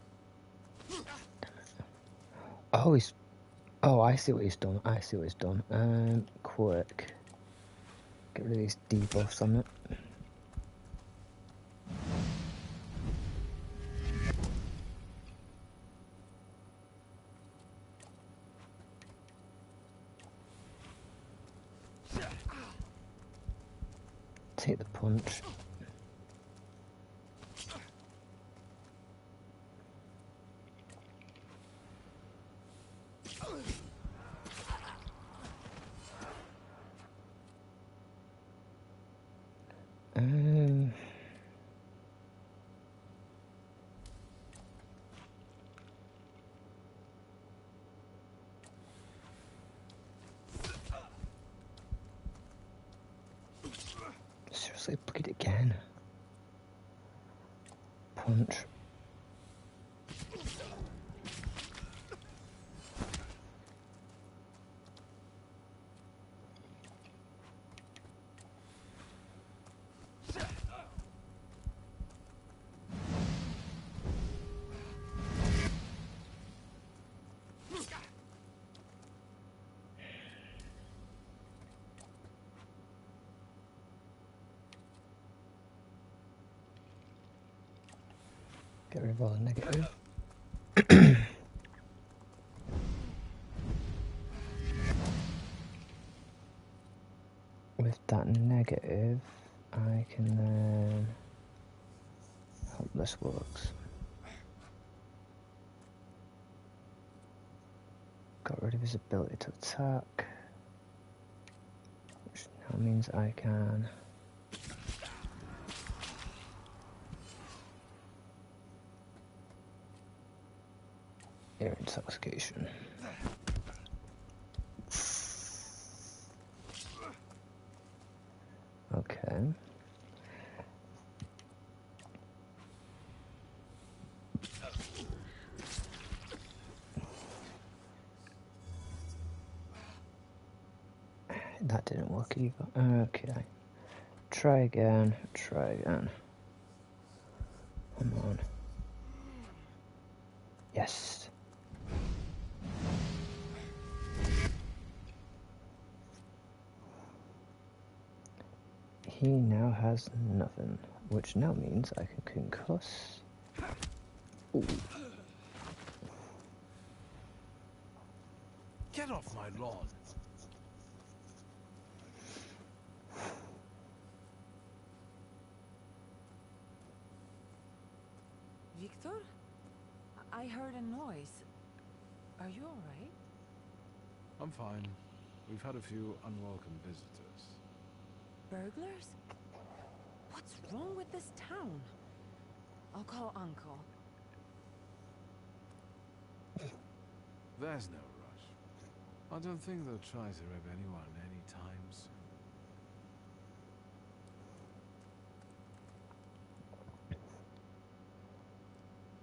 Oh, he's... Oh, I see what he's done. I see what he's done. Quick. Get rid of these debuffs on it. Take the punch. Seriously, bleed again. Punch. Get rid of all the negative. With that negative, I can then hope this works. Got rid of his ability to attack, which now means I can air intoxication. Okay. That didn't work either. Okay. Try again. Try again. Come on. Yes. He now has nothing, which now means I can concuss. Ooh. Get off my lawn. Victor? I heard a noise. Are you alright? I'm fine. We've had a few unwelcome visitors. Burglars? What's wrong with this town? I'll call Uncle. There's no rush. I don't think they'll try to rob anyone anytime soon.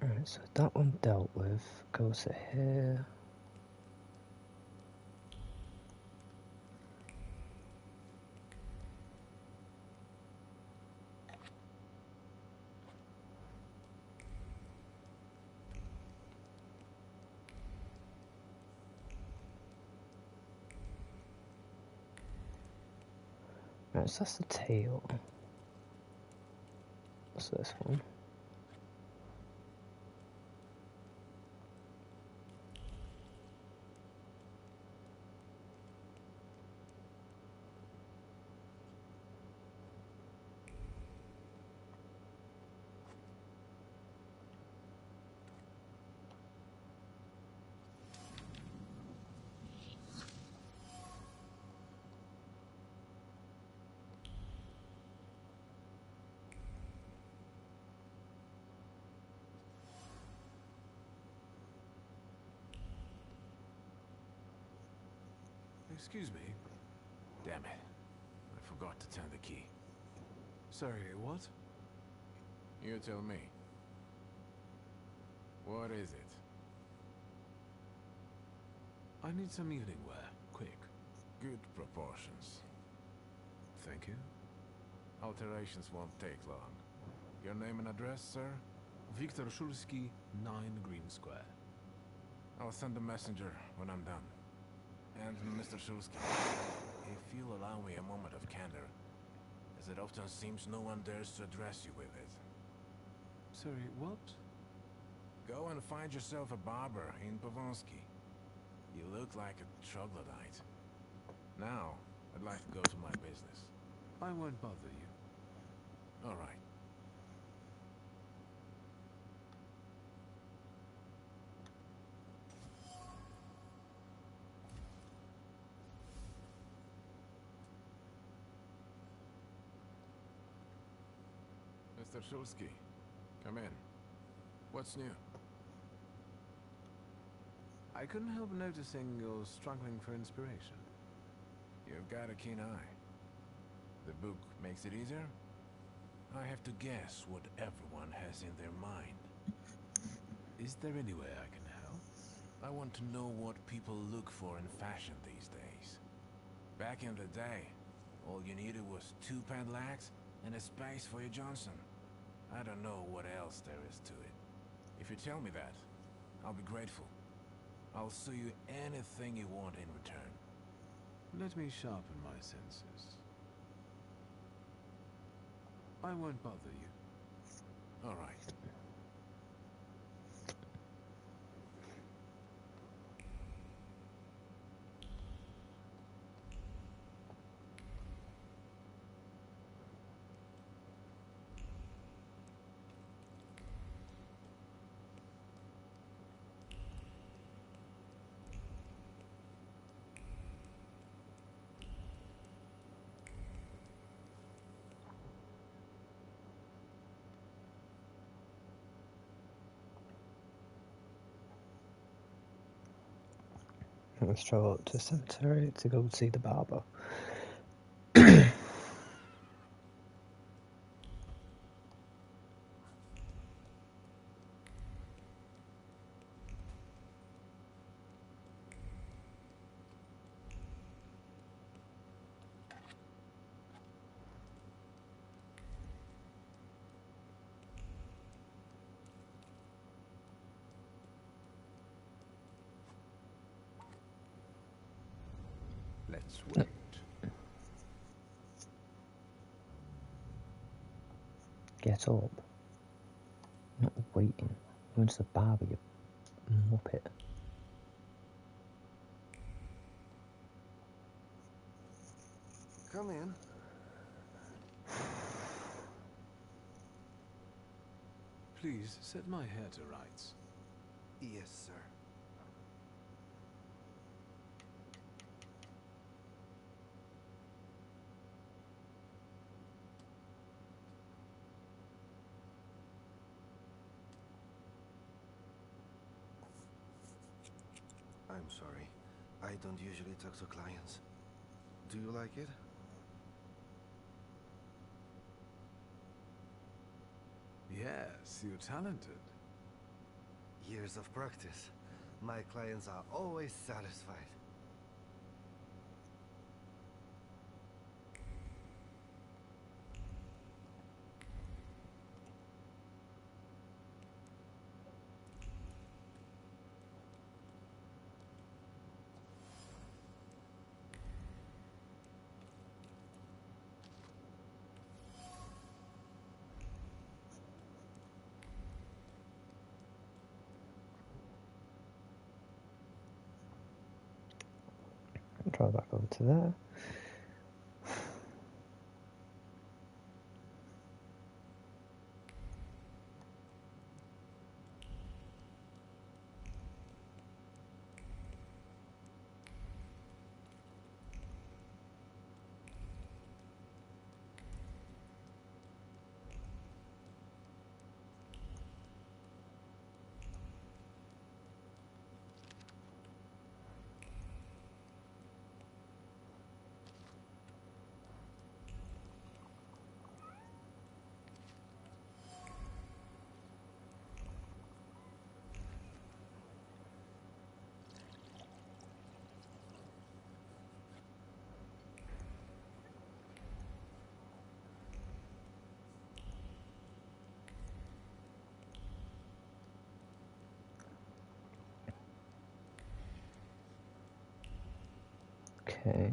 Alright, so that one dealt with. Goes to here. Right, so that's the tail. What's this one? Excuse me. Damn it. I forgot to turn the key. Sorry, what? You tell me. What is it? I need some evening wear. Quick. Good proportions. Thank you. Alterations won't take long. Your name and address, sir? Victor Shulsky, 9 Green Square. I'll send a messenger when I'm done. And Mr. Shulsky, if you'll allow me a moment of candor, as it often seems no one dares to address you with it. Sorry, what? Go and find yourself a barber in Pavonsky. You look like a troglodyte. Now, I'd like to go to my business. I won't bother you. All right. Mr. Shulsky, come in. What's new? I couldn't help noticing you're struggling for inspiration. You've got a keen eye. The book makes it easier? I have to guess what everyone has in their mind. Is there any way I can help? I want to know what people look for in fashion these days. Back in the day, all you needed was 2 padlocks and a space for your Johnson. I don't know what else there is to it. If you tell me that, I'll be grateful. I'll sue you anything you want in return. Let me sharpen my senses. I won't bother you. All right. Let's travel up to the cemetery to go see the barber. Let's wait. get up. Not waiting. Going to the barber, you muppet. Come in. Please set my hair to rights. Yes, sir. I'm sorry. I don't usually talk to clients. Do you like it? Yes, you're talented. Years of practice. My clients are always satisfied. Draw back over to there. Okay.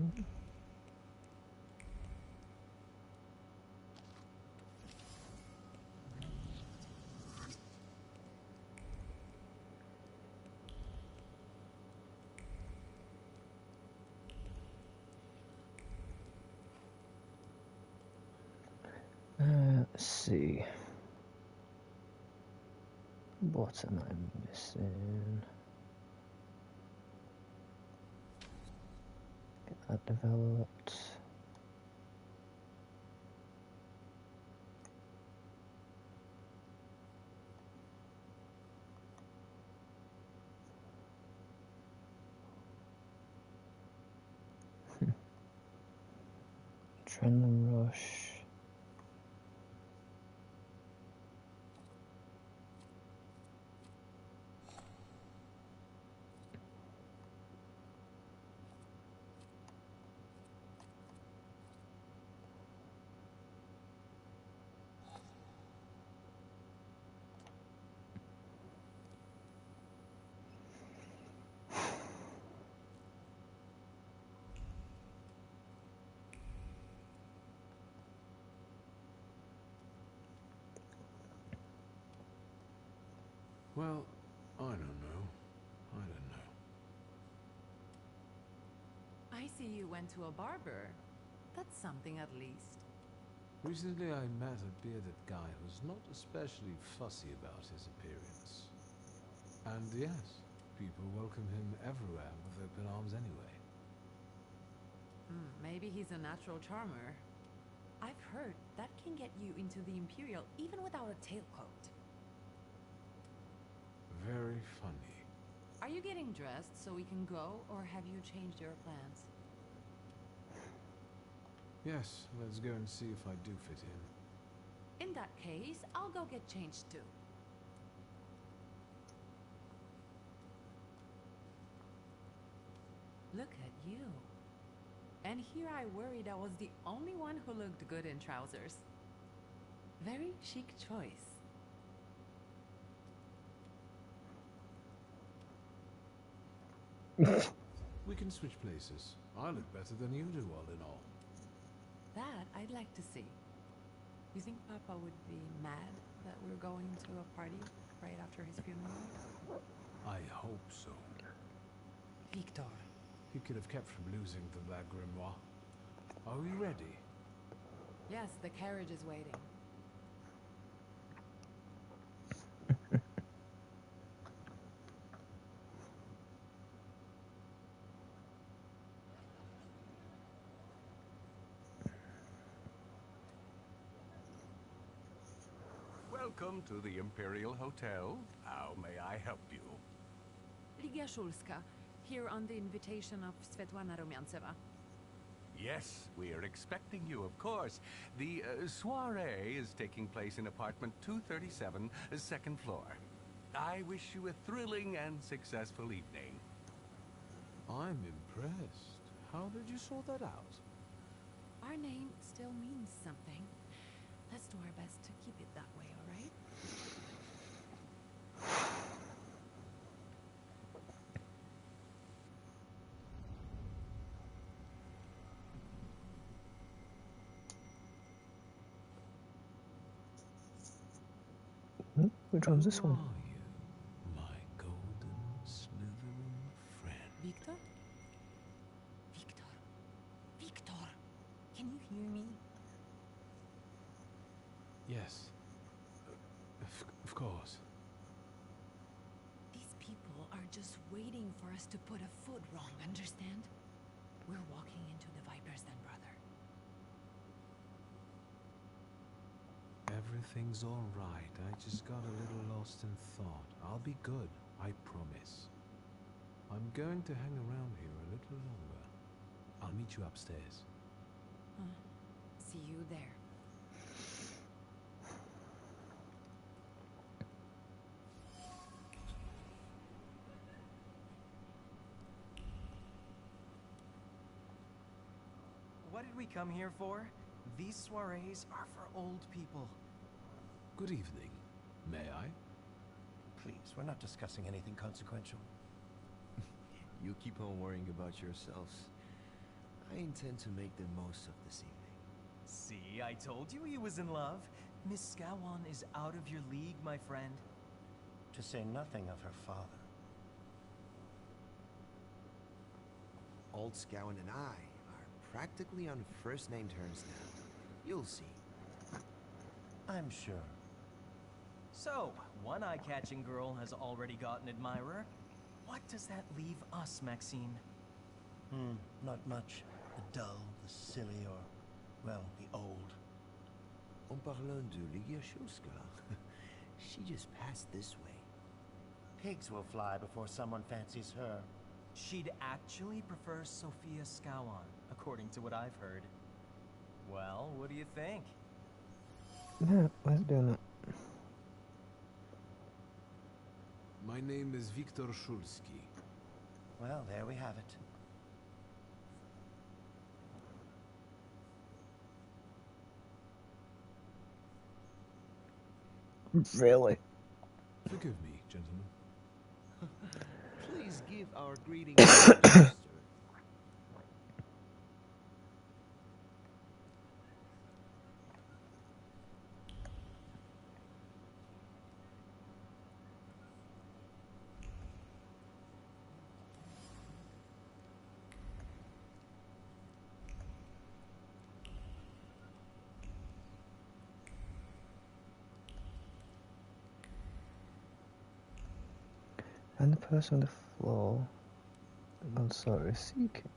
Let's see. What am I missing? Get that developed. Adrenaline rush. Well, I don't know. I don't know. I see you went to a barber. That's something at least. Recently I met a bearded guy who's not especially fussy about his appearance. And yes, people welcome him everywhere with open arms anyway. Maybe he's a natural charmer. I've heard that can get you into the Imperial even without a tailcoat. Very funny. Are you getting dressed so we can go, or have you changed your plans? Yes, let's go and see if I do fit in. In that case, I'll go get changed too. Look at you. And here I worried I was the only one who looked good in trousers. Very chic choice. We can switch places. I look better than you do, all in all. That I'd like to see. You think Papa would be mad that we're going to a party right after his funeral? I hope so. Victor. He could have kept from losing the Black Grimoire. Are we ready? Yes, the carriage is waiting. Welcome to the Imperial Hotel. How may I help you? Ligia Shulska, here on the invitation of Svetlana Rumyantseva. Yes, we are expecting you, of course. The soiree is taking place in apartment 237, second floor. I wish you a thrilling and successful evening. I'm impressed. How did you sort that out? Our name still means something. Let's do our best to keep it that way, all right? Which one's this one? Who are you, my golden Slytherin friend? Victor? Victor. Victor! Can you hear me? Yes. Of course. These people are just waiting for us to put a foot wrong, understand? We're walking into the Viper's Den, brother. Everything's all right. I just got a little lost in thought. I'll be good, I promise. I'm going to hang around here a little longer. I'll meet you upstairs. See you there. What did we come here for? These soirees are for old people. Good evening. May I? Please, we're not discussing anything consequential. You keep on worrying about yourselves. I intend to make the most of this evening. See, I told you he was in love. Miss Scowan is out of your league, my friend. To say nothing of her father. Old Scowan and I are practically on first-name terms now. You'll see. I'm sure. So, one eye-catching girl has already got an admirer. What does that leave us, Maxine? Not much. The dull, the silly, or, well, the old. En parlant de Ligia Shulska, she just passed this way. Pigs will fly before someone fancies her. She'd actually prefer Sophia Scowan, according to what I've heard. Well, what do you think? Yeah, let's do that. My name is Viktor Shulski. Well, there we have it. Really? Forgive me, gentlemen. Please give our greetings to the master. And the person on the floor. I'm sorry, seeking.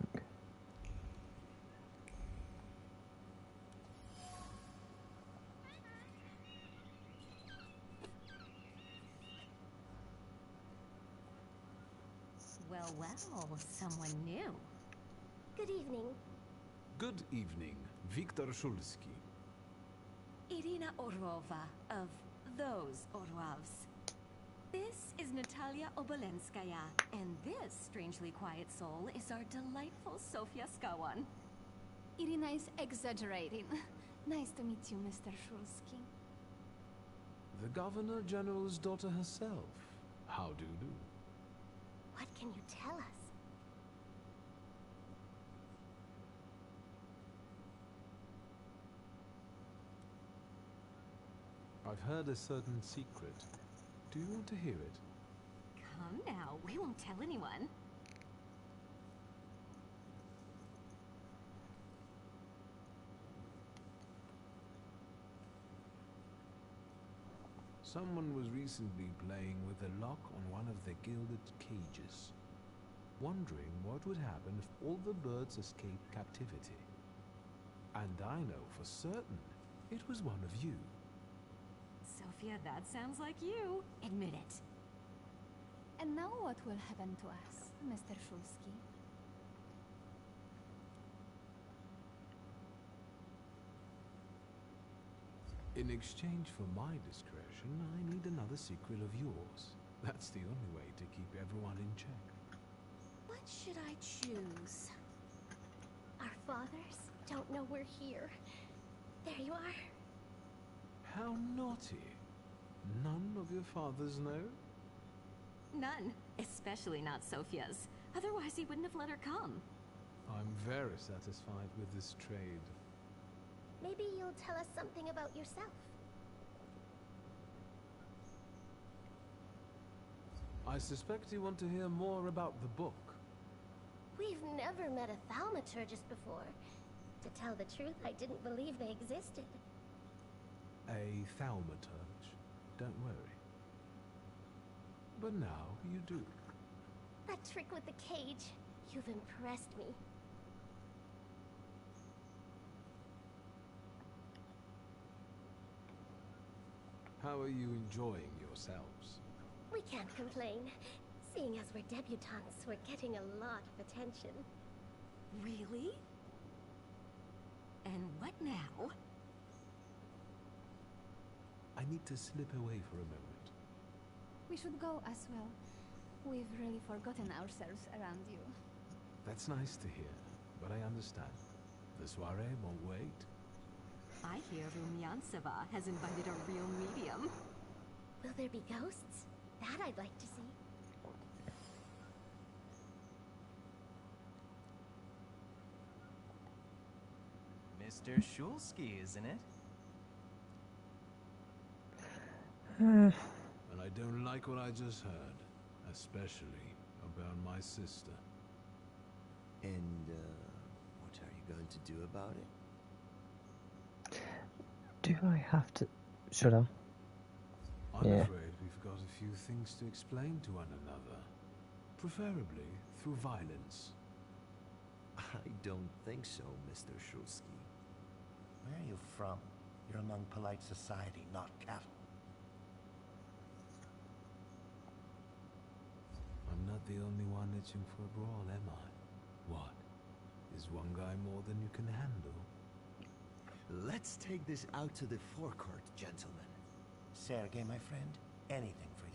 Well, well, someone new. Good evening. Good evening, Viktor Shulski. Irina Orlova of those Orlovs. This is Natalia Obolenskaya, and this strangely quiet soul is our delightful Sofia Skawan. Irina is exaggerating. Nice to meet you, Mr. Shulski. The Governor General's daughter herself. How do you do? What can you tell us? I've heard a certain secret. Do you want to hear it? Come now, we won't tell anyone. Someone was recently playing with a lock on one of the gilded cages, wondering what would happen if all the birds escaped captivity. And I know for certain it was one of you. Sophia, that sounds like you. Admit it. And now what will happen to us, Mr. Shulsky? In exchange for my discretion, I need another secret of yours. That's the only way to keep everyone in check. What should I choose? Our fathers don't know we're here. There you are. How naughty. None of your fathers know? None. Especially not Sophia's. Otherwise, he wouldn't have let her come. I'm very satisfied with this trade. Maybe you'll tell us something about yourself. I suspect you want to hear more about the book. We've never met a thaumaturgist before. To tell the truth, I didn't believe they existed. A thaumaturge. Don't worry. But now you do. That trick with the cage. You've impressed me. How are you enjoying yourselves? We can't complain. Seeing as we're debutantes, we're getting a lot of attention. Really? And what now? I need to slip away for a moment. We should go as well. We've really forgotten ourselves around you. That's nice to hear, but I understand. The soiree won't wait. I hear Rumyantseva has invited a real medium. Will there be ghosts? That I'd like to see. Mr. Shulsky, isn't it? And I don't like what I just heard, especially about my sister. And, what are you going to do about it? Do I have to... Should I? I'm Yeah. afraid we've got a few things to explain to one another. Preferably through violence. I don't think so, Mr. Shulsky. Where are you from? You're among polite society, not cattle. I'm not the only one itching for a brawl, am I? What? Is one guy more than you can handle? Let's take this out to the forecourt, gentlemen. Sergei, my friend, anything for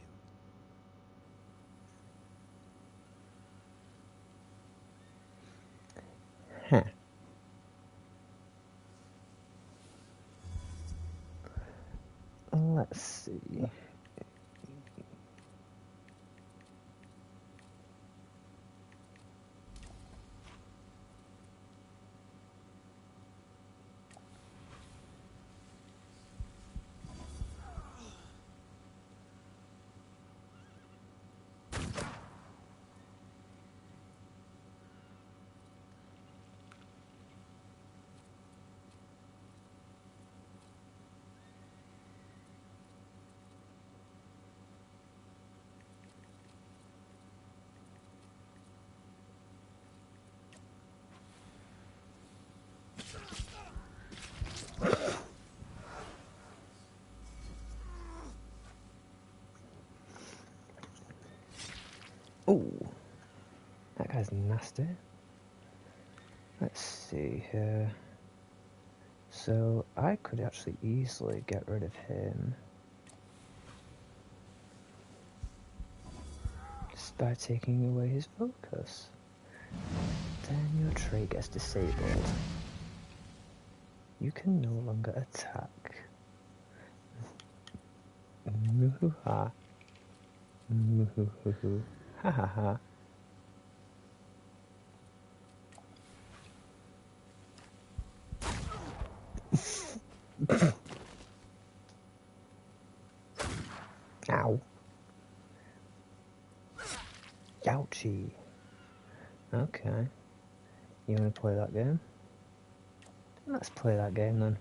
you. Huh. Let's see. Oh, that guy's nasty. Let's see here. So I could actually easily get rid of him just by taking away his focus. Then your trait gets disabled. You can no longer attack. Moo-hoo-ha. Moo-hoo-hoo-hoo. Ha ha ha. Okay. You want to play that game? Let's play that game then.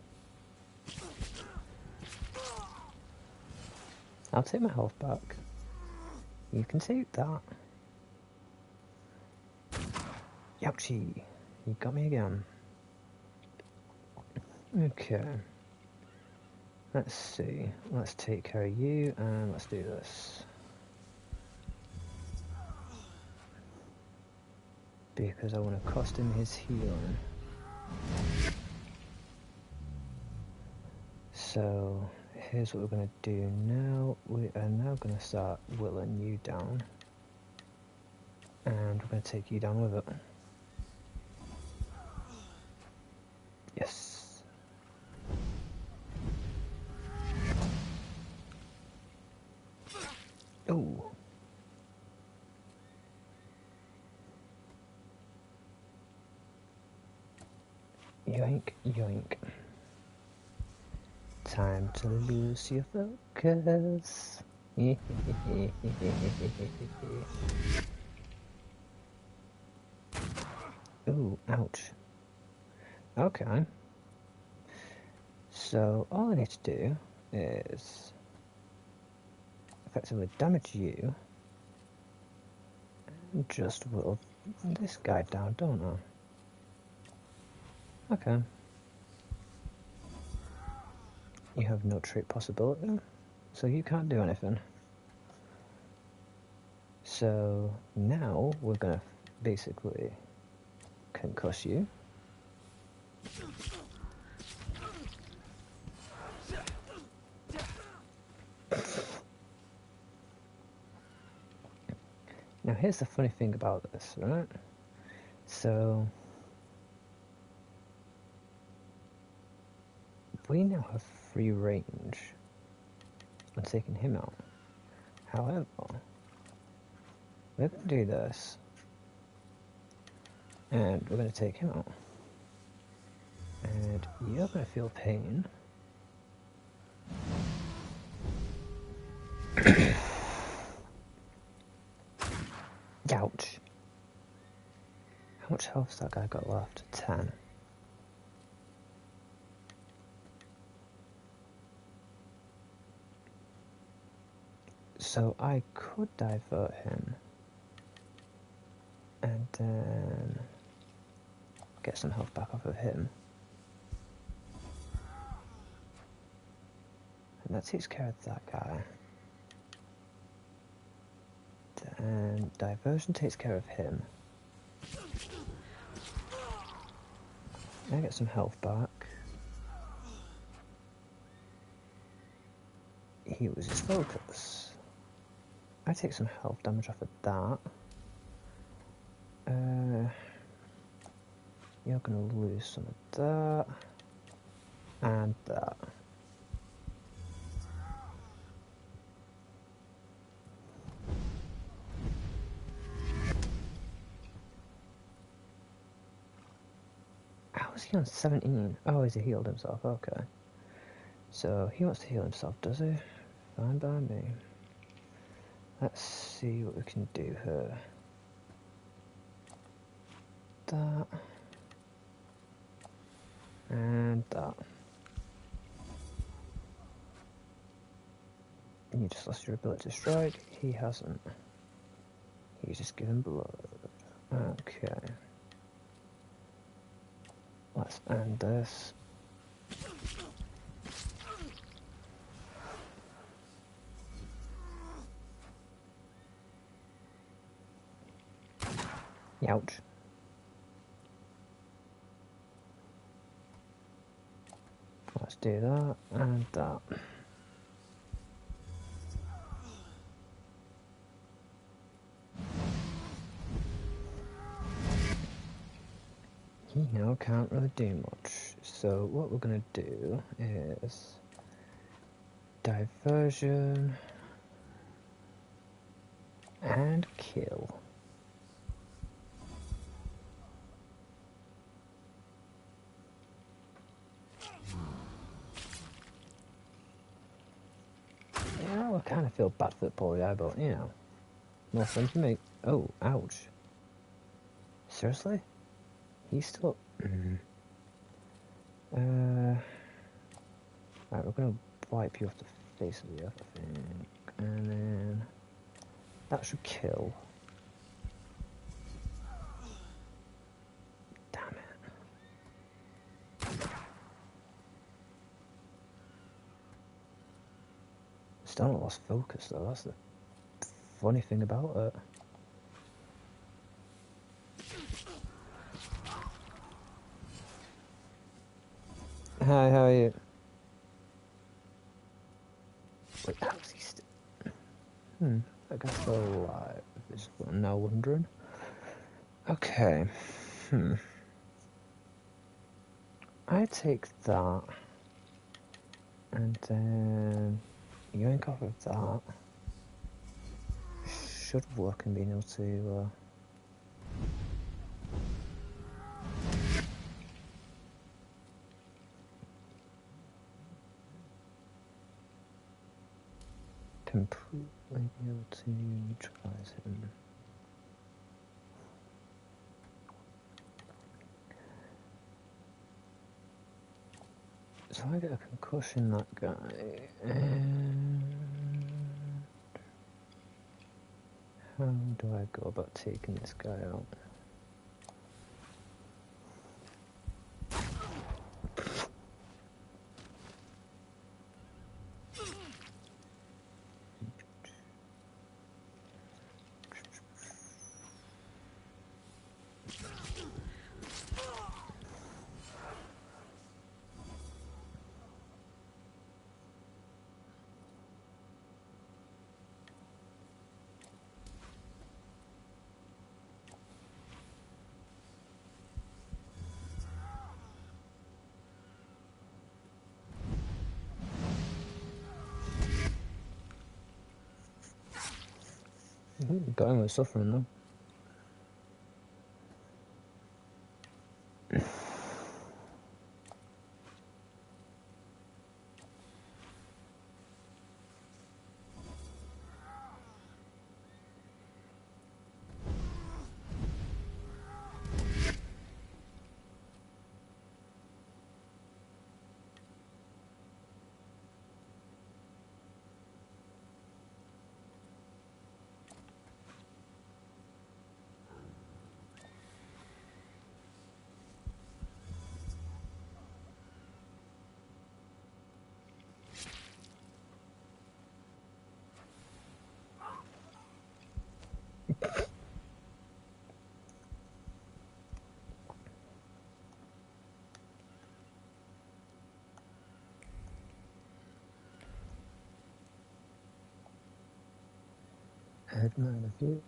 I'll take my health back. You can take that. Youchie! You got me again. Okay. Let's see. Let's take care of you and let's do this. Because I want to cost him his healing. So, here's what we're going to do now. We are now going to start whittling you down. And we're going to take you down with it. Yes. Oh. Yoink, yoink. Time to lose your focus. Ooh, ouch. Okay. So, all I need to do is effectively damage you and just whittle this guy down, don't I? Okay. You have no trait possibility, so you can't do anything. So now we're gonna basically concuss you. Now here's the funny thing about this, right? So we now have free range on taking him out. However, we're going to do this, and we're going to take him out. And you're going to feel pain. Ouch. How much health's that guy got left? 10. So I could divert him and then get some health back off of him. And that takes care of that guy. Then diversion takes care of him. I get some health back. He loses focus. I take some health damage off of that. You're gonna lose some of that. And that. How is he on 17? Oh, he's healed himself, okay. So, he wants to heal himself, does he? Fine by me. Let's see what we can do here. That. And that. You just lost your ability to strike. He hasn't. He's just given blood. Okay. Let's end this. Ouch. Let's do that and that. He now can't really do much. So what we're going to do is diversion and kill. Yeah, I kind of feel bad for the poor guy, but you know, more fun for me. Oh, ouch. Seriously? He's still... Right, we're going to wipe you off the face of the earth, I think. And then... that should kill. Damn it. Still not lost focus though, that's the funny thing about it. Hi, how are you? Wait, how's he still... I guess they're alive, is what I'm now wondering. Okay, I take that, and then yank off of that. Should work and being able to, completely be able to neutralize him. So I get a concussion, that guy, and how do I go about taking this guy out? Got him with suffering though. Headman of you.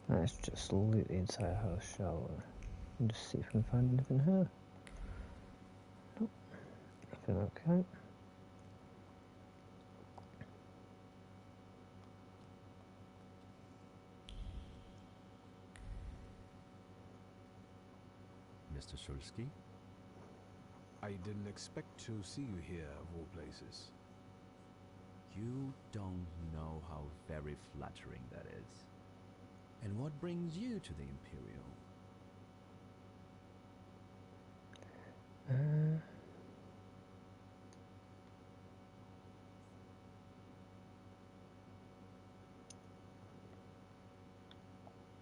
Let's just loot the entire house, shall we? And just see if we can find anything here. Nope. Nothing okay. Mr. Shulsky? I didn't expect to see you here, of all places. You don't know how very flattering that is. And what brings you to the Imperial?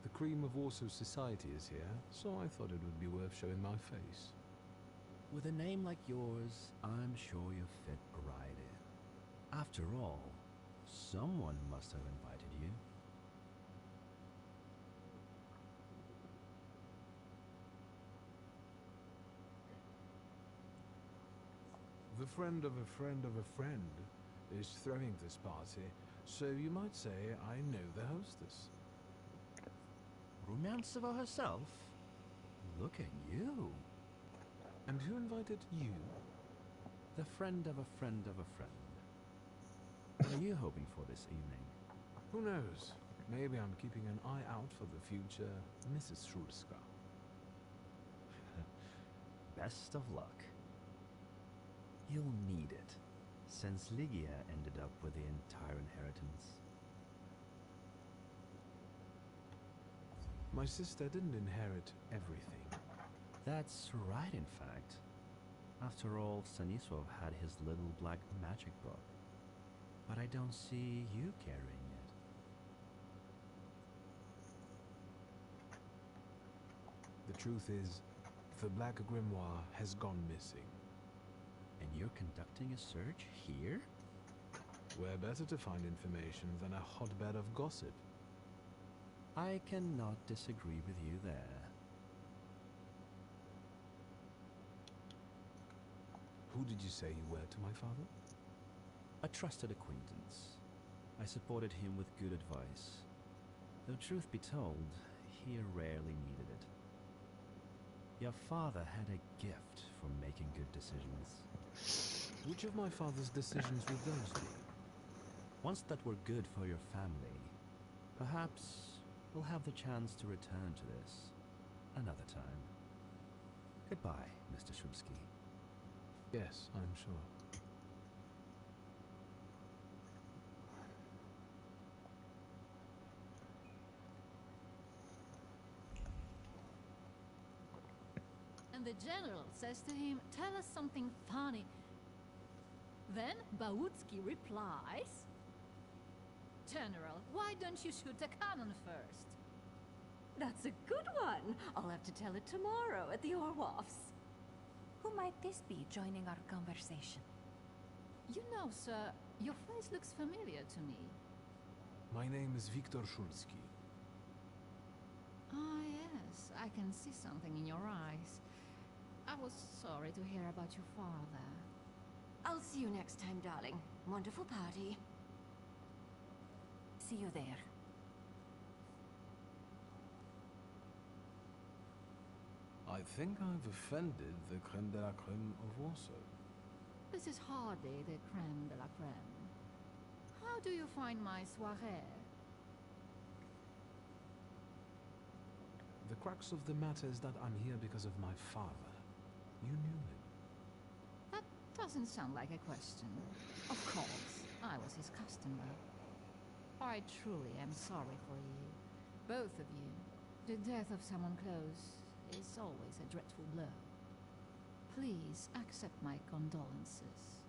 The cream of Warsaw society is here, so I thought it would be worth showing my face. With a name like yours, I'm sure you fit right in. After all, someone must have invited you. The friend of a friend of a friend is throwing this party, so you might say I know the hostess. Rumiantseva herself? Look at you. And who invited you? The friend of a friend of a friend. What are you hoping for this evening? Who knows? Maybe I'm keeping an eye out for the future Mrs. Shulska. Best of luck. You'll need it, since Ligia ended up with the entire inheritance. My sister didn't inherit everything. That's right, in fact. After all, Stanisław had his little black magic book. But I don't see you carrying it. The truth is, the Black Grimoire has gone missing. And you're conducting a search here? Where better to find information than a hotbed of gossip? I cannot disagree with you there. Who did you say you were to my father? A trusted acquaintance. I supported him with good advice. Though truth be told, he rarely needed it. Your father had a gift for making good decisions. Which of my father's decisions would those be? Ones that were good for your family. Perhaps we'll have the chance to return to this another time. Goodbye, Mr. Shulski. Yes, I'm sure. And the general says to him, "Tell us something funny." Then Bautski replies, "General, why don't you shoot a cannon first?" That's a good one. I'll have to tell it tomorrow at the Orloffs. Who might this be joining our conversation? You know, sir, your face looks familiar to me. My name is Viktor Shulski. Ah, yes, I can see something in your eyes. I was sorry to hear about your father. I'll see you next time, darling. Wonderful party. See you there. I think I've offended the creme de la creme of Warsaw. This is hardly the creme de la creme. How do you find my soirée? The crux of the matter is that I'm here because of my father. You knew him. That doesn't sound like a question. Of course, I was his customer. I truly am sorry for you. Both of you. The death of someone close is always a dreadful blow. Please accept my condolences.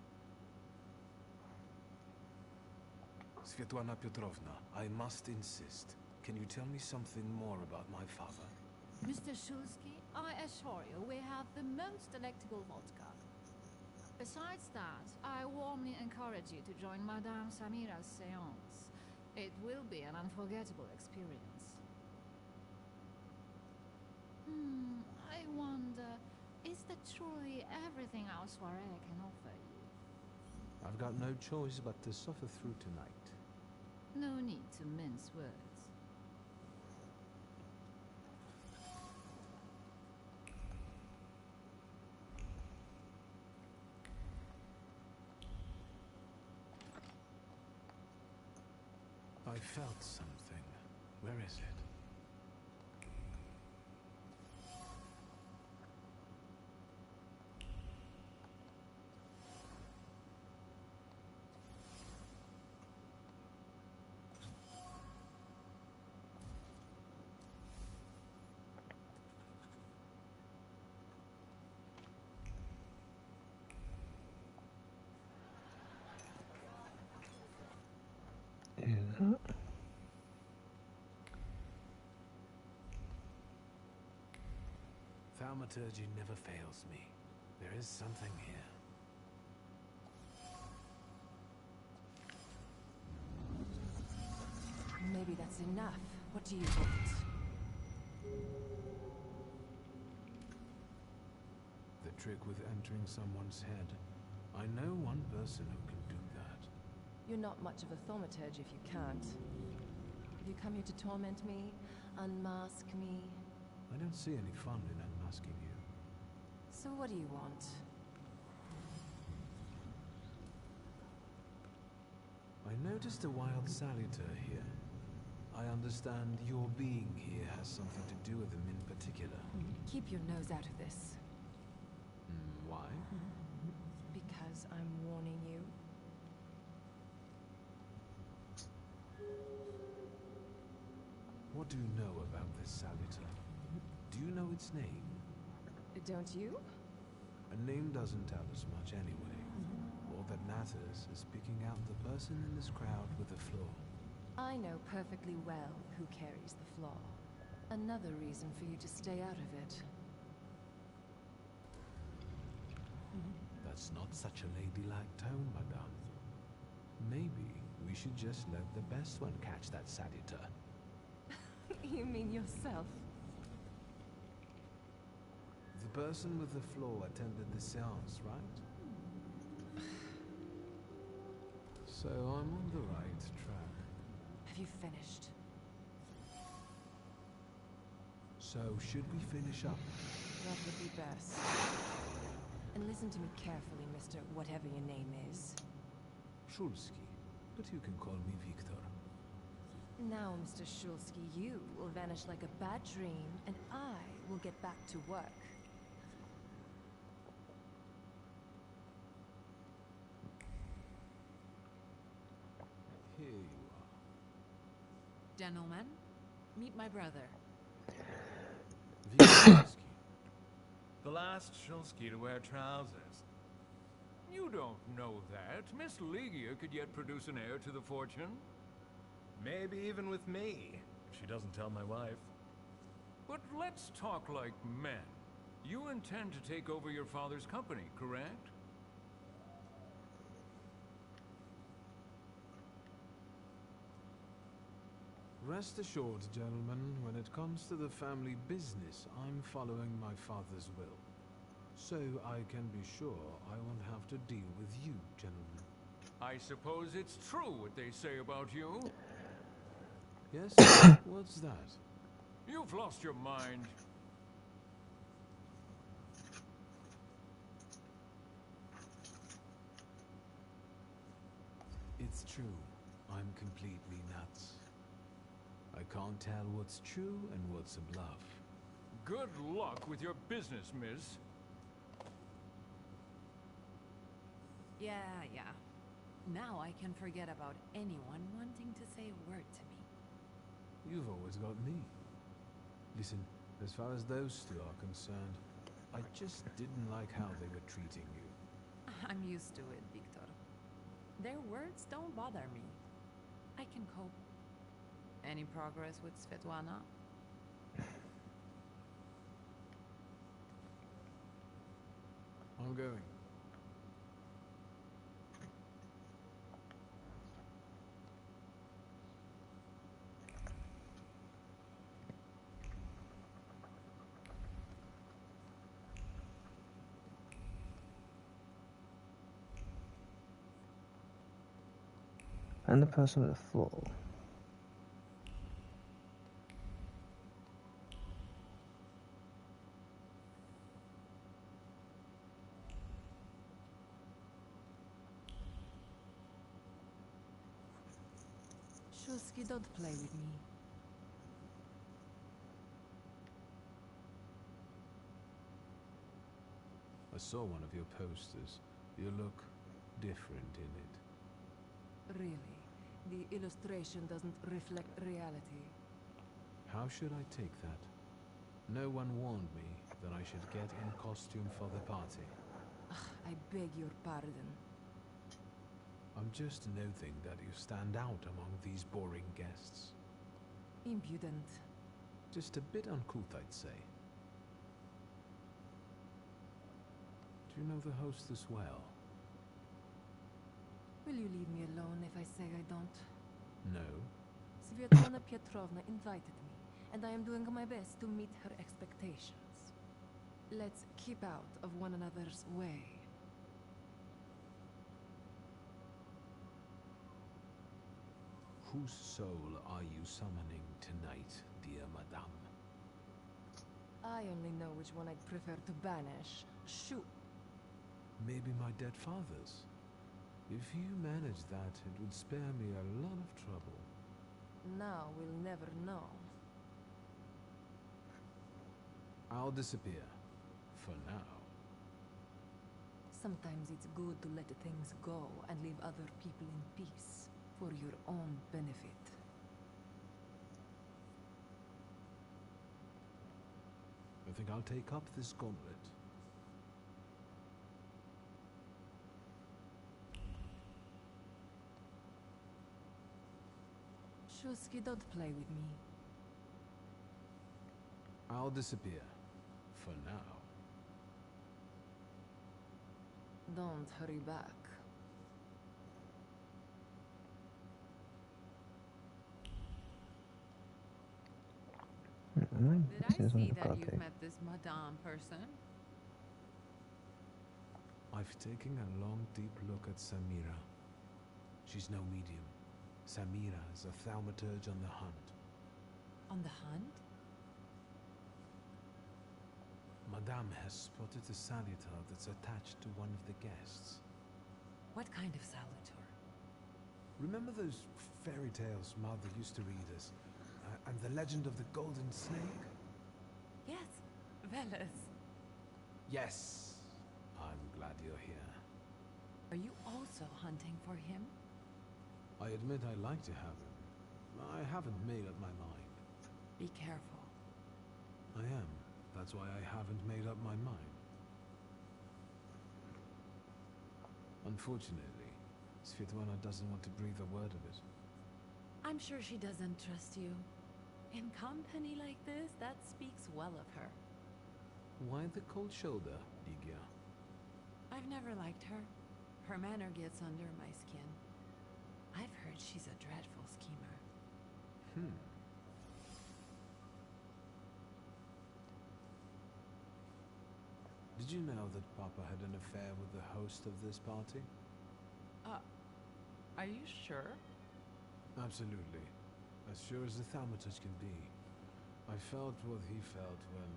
Svetlana Petrovna, I must insist. Can you tell me something more about my father? Mr. Shulski, I assure you we have the most delectable vodka. Besides that, I warmly encourage you to join Madame Samira's seance. It will be an unforgettable experience. I wonder, is that truly everything our soirée can offer you? I've got no choice but to suffer through tonight. No need to mince words. I felt something. Where is it? Thaumaturge never fails me. There is something here. Maybe that's enough. What do you want? The trick with entering someone's head. I know one person who can do that. You're not much of a thaumaturge if you can't. Have you come here to torment me? Unmask me? I don't see any fun in unmasking you. So what do you want? I noticed a wild saluter here. I understand your being here has something to do with them in particular. Keep your nose out of this. Why? Because I'm warning you. What do you know about this saluter? Do you know its name? Don't you? A name doesn't tell us much anyway. All that matters is picking out the person in this crowd with the flaw. I know perfectly well who carries the flaw. Another reason for you to stay out of it. That's not such a ladylike tone, madame. Maybe we should just let the best one catch that saluter. You mean yourself? The person with the flaw attended the seance, right? So I'm on the right track. Have you finished? So should we finish up? That would be best. And listen to me carefully, Mr. Whatever your name is. Shulsky, but you can call me Victor. Now, Mr. Shulsky, you will vanish like a bad dream, and I will get back to work. Here you are. Gentlemen, meet my brother. Shulsky. The last Shulsky to wear trousers. You don't know that. Miss Ligia could yet produce an heir to the fortune. Maybe even with me, if she doesn't tell my wife. But let's talk like men. You intend to take over your father's company, correct? Rest assured, gentlemen, when it comes to the family business, I'm following my father's will. So I can be sure I won't have to deal with you, gentlemen. I suppose it's true what they say about you? Yes? What's that? You've lost your mind. It's true. I'm completely nuts. I can't tell what's true and what's a bluff. Good luck with your business, miss. Yeah. Now I can forget about anyone wanting to say a word to me. You've always got me. Listen, as far as those two are concerned, I just didn't like how they were treating you. I'm used to it, Victor. Their words don't bother me. I can cope. Any progress with Svetlana? I'm going. And the person with the flaw. Shulsky, don't play with me. I saw one of your posters. You look different in it. Really? The illustration doesn't reflect reality. How should I take that? No one warned me that I should get in costume for the party. I beg your pardon. I'm just noting that you stand out among these boring guests. Impudent. Just a bit uncouth, I'd say. Do you know the hostess well? Will you leave me alone if I say I don't? No. Svetlana Petrovna invited me, and I am doing my best to meet her expectations. Let's keep out of one another's way. Whose soul are you summoning tonight, dear madame? I only know which one I'd prefer to banish. Shoot. Maybe my dead father's. If you manage that, it would spare me a lot of trouble. Now we'll never know. I'll disappear. For now. Sometimes it's good to let things go and leave other people in peace for your own benefit. I think I'll take up this gauntlet. Shulsky, don't play with me. I'll disappear. For now. Don't hurry back. Did I see that you've met this Madame person? I've taken a long, deep look at Samira. She's no medium. Samira is a thaumaturge on the hunt. On the hunt? Madame has spotted a salutar that's attached to one of the guests. What kind of salutar? Remember those fairy tales Mother used to read us? And the legend of the golden snake? Yes, Veles. Yes. I'm glad you're here. Are you also hunting for him? I admit I like to have him. I haven't made up my mind. Be careful. I am. That's why I haven't made up my mind. Unfortunately, Svetlana doesn't want to breathe a word of it. I'm sure she doesn't trust you. In company like this, that speaks well of her. Why the cold shoulder, Ligia? I've never liked her. Her manner gets under my skin. I've heard she's a dreadful schemer. Did you know that Papa had an affair with the host of this party? Are you sure? Absolutely. As sure as the thaumaturge can be. I felt what he felt when,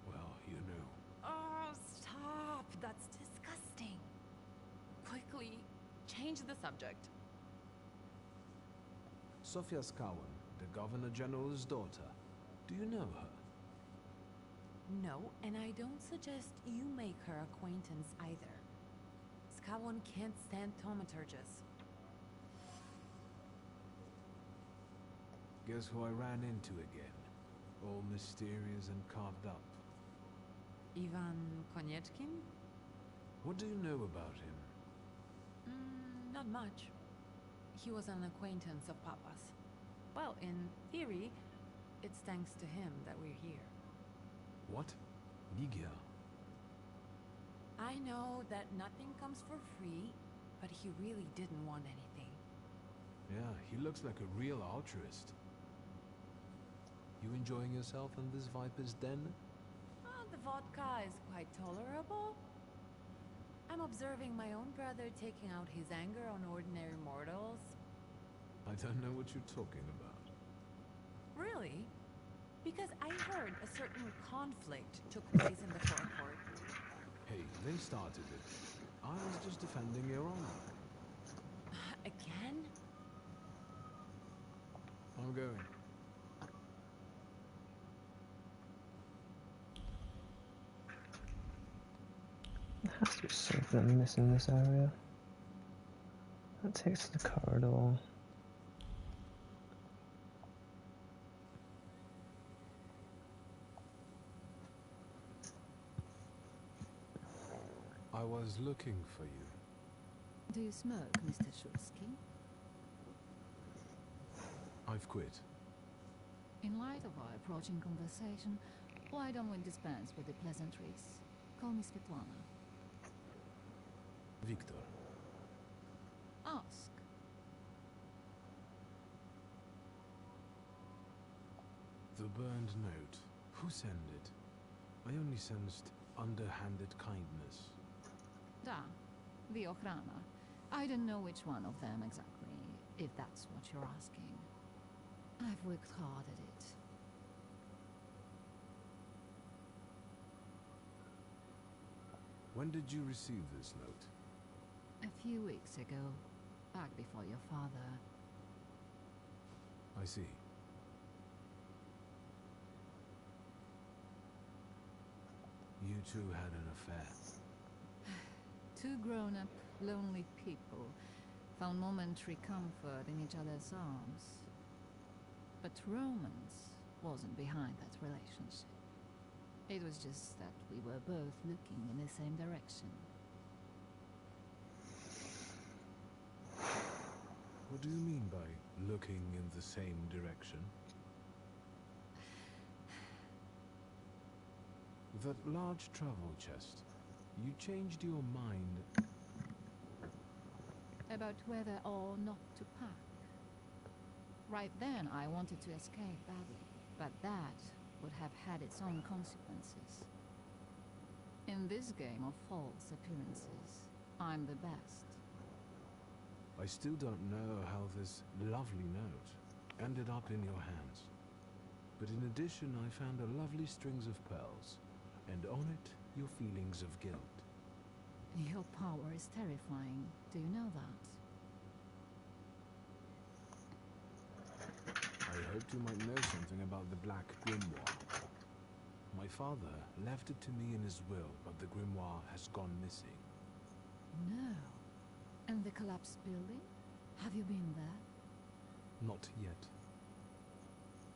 well, you knew. Oh, stop! That's disgusting. Quickly, change the subject. Sofia Skawan, the Governor General's daughter. Do you know her? No, and I don't suggest you make her acquaintance either. Skawon can't stand thaumaturges. Guess who I ran into again? All mysterious and carved up. Ivan Konieczkin? What do you know about him? Not much. He was an acquaintance of Papa's. Well, in theory, it's thanks to him that we're here. What? Ligia? I know that nothing comes for free, but he really didn't want anything. Yeah, he looks like a real altruist. You enjoying yourself in this Viper's den? The vodka is quite tolerable. I'm observing my own brother taking out his anger on ordinary mortals. I don't know what you're talking about. Really? Because I heard a certain conflict took place in the forecourt. Hey, they started it. I was just defending your honor. Again? I'm going. There has to be something missing in this area. That takes to the corridor. I was looking for you. Do you smoke, Mr. Shulsky? I've quit. In light of our approaching conversation, why don't we dispense with the pleasantries? Call me Svetlana. Victor. Ask. The burned note. Who sent it? I only sensed underhanded kindness. Da, the Ochrana. I don't know which one of them exactly, if that's what you're asking. I've worked hard at it. When did you receive this note? A few weeks ago, back before your father. I see. You two had an affair. Two grown-up, lonely people found momentary comfort in each other's arms. But romance wasn't behind that relationship. It was just that we were both looking in the same direction. What do you mean by looking in the same direction? That large travel chest. You changed your mind About whether or not to pack. Right then, I wanted to escape badly, but that would have had its own consequences. In this game of false appearances, I'm the best. I still don't know how this lovely note ended up in your hands. But in addition, I found a lovely strings of pearls, and on it, your feelings of guilt. Your power is terrifying. Do you know that? I hoped you might know something about the Black Grimoire. My father left it to me in his will, but the grimoire has gone missing. No. And the collapsed building? Have you been there? Not yet.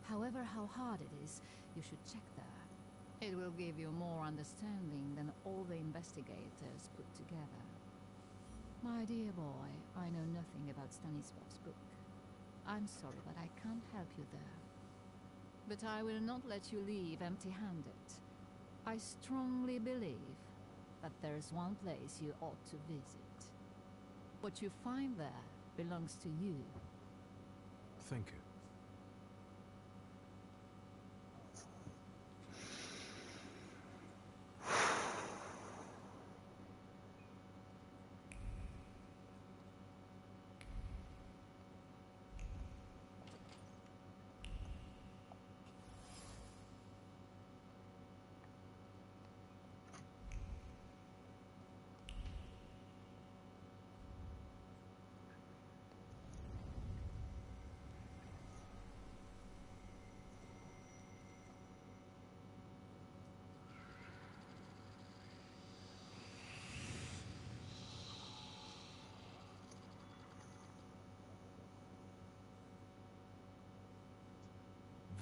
However, how hard it is, you should check there. It will give you more understanding than all the investigators put together. My dear boy, I know nothing about Stanislav's book. I'm sorry, but I can't help you there. But I will not let you leave empty-handed. I strongly believe that there is one place you ought to visit. What you find there belongs to you. Thank you.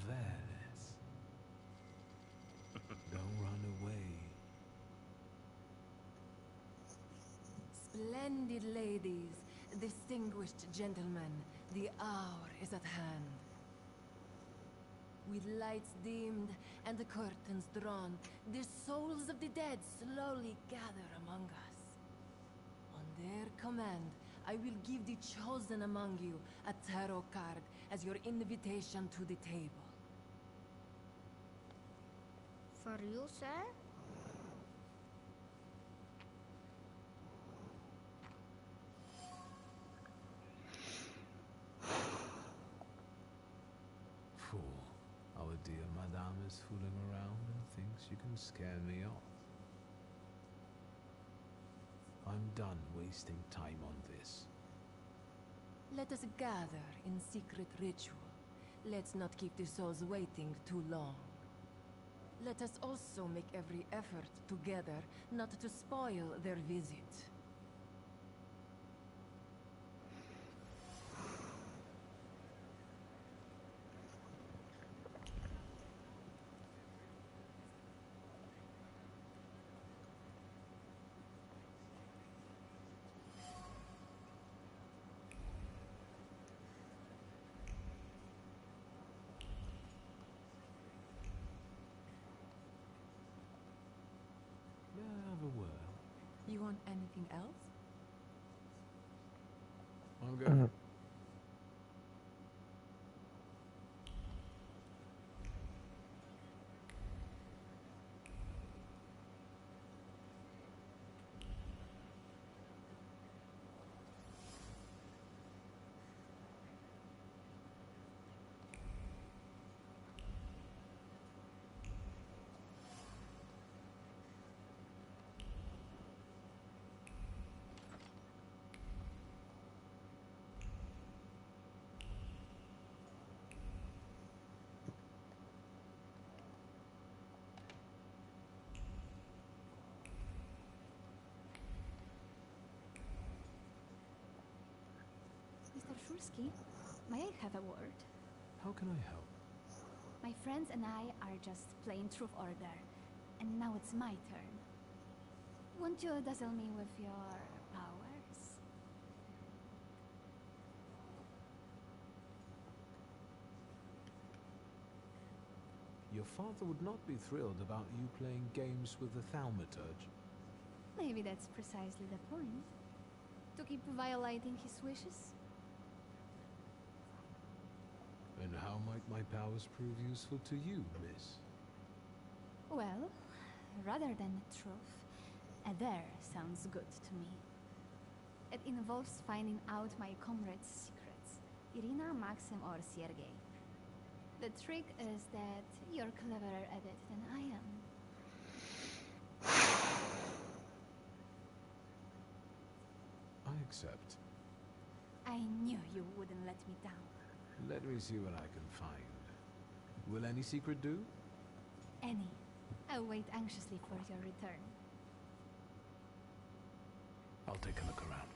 Veles. Don't run away. Splendid ladies, distinguished gentlemen, the hour is at hand. With lights dimmed and the curtains drawn, the souls of the dead slowly gather among us. On their command, I will give the chosen among you a tarot card as your invitation to the table. For you, sir? Fool. Our dear madame is fooling around and thinks you can scare me off. I'm done wasting time on this. Let us gather in secret ritual. Let's not keep the souls waiting too long. Let us also make every effort together not to spoil their visit. May I have a word? You want anything else? I'm good. Shulsky, may I have a word? How can I help? My friends and I are just playing Truth Order, and now it's my turn. Won't you dazzle me with your powers? Your father would not be thrilled about you playing games with the thaumaturge. Maybe that's precisely the point. To keep violating his wishes? And how might my powers prove useful to you, miss? Well, rather than the truth, a dare sounds good to me. It involves finding out my comrades' secrets, Irina, Maxim, or Sergei. The trick is that you're cleverer at it than I am. I accept. I knew you wouldn't let me down. Let me see what I can find. Will any secret do? Any. I'll wait anxiously for your return. I'll take a look around.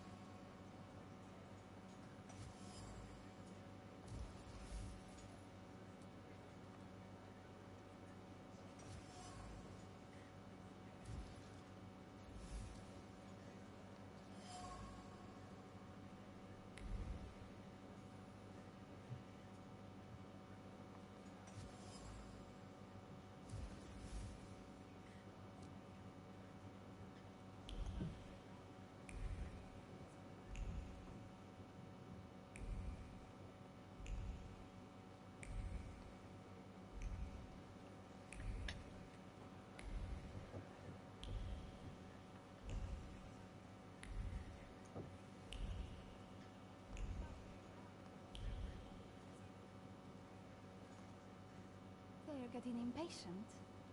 They're getting impatient.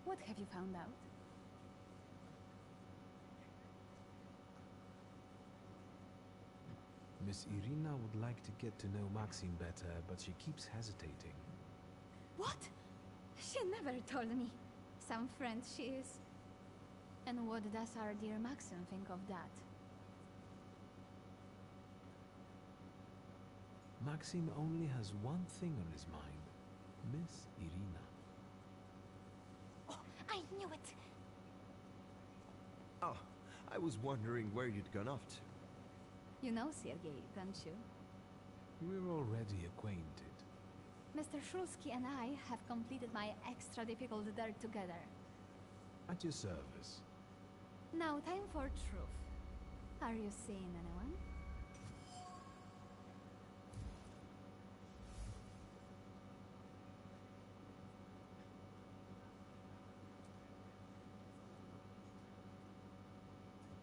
What have you found out? Miss Irina would like to get to know Maxim better, but she keeps hesitating. What? She never told me. Some friend she is. And what does our dear Maxim think of that? Maxim only has one thing on his mind. Miss Irina. Oh, I knew it! Oh, I was wondering where you'd gone off to. You know Sergei, don't you? We're already acquainted. Mr. Shulsky and I have completed my extra difficult dare together. At your service. Now time for truth. Are you seeing anyone?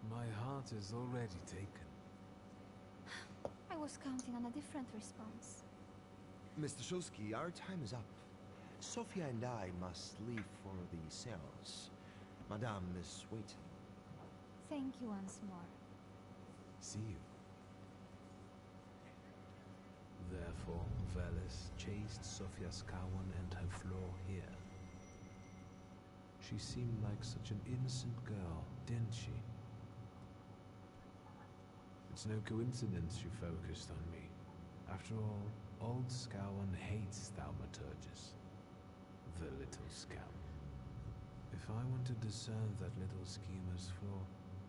My heart is already taken. I was counting on a different response. Mr. Shulsky, our time is up. Sophia and I must leave for the seance. Madame is waiting. Thank you once more. See you. Therefore, Velis chased Sofia Skawan and her floor here. She seemed like such an innocent girl, didn't she? It's no coincidence she focused on me. After all, old Skawan hates thaumaturges. The little scamp. If I want to discern that little schemer's flaw,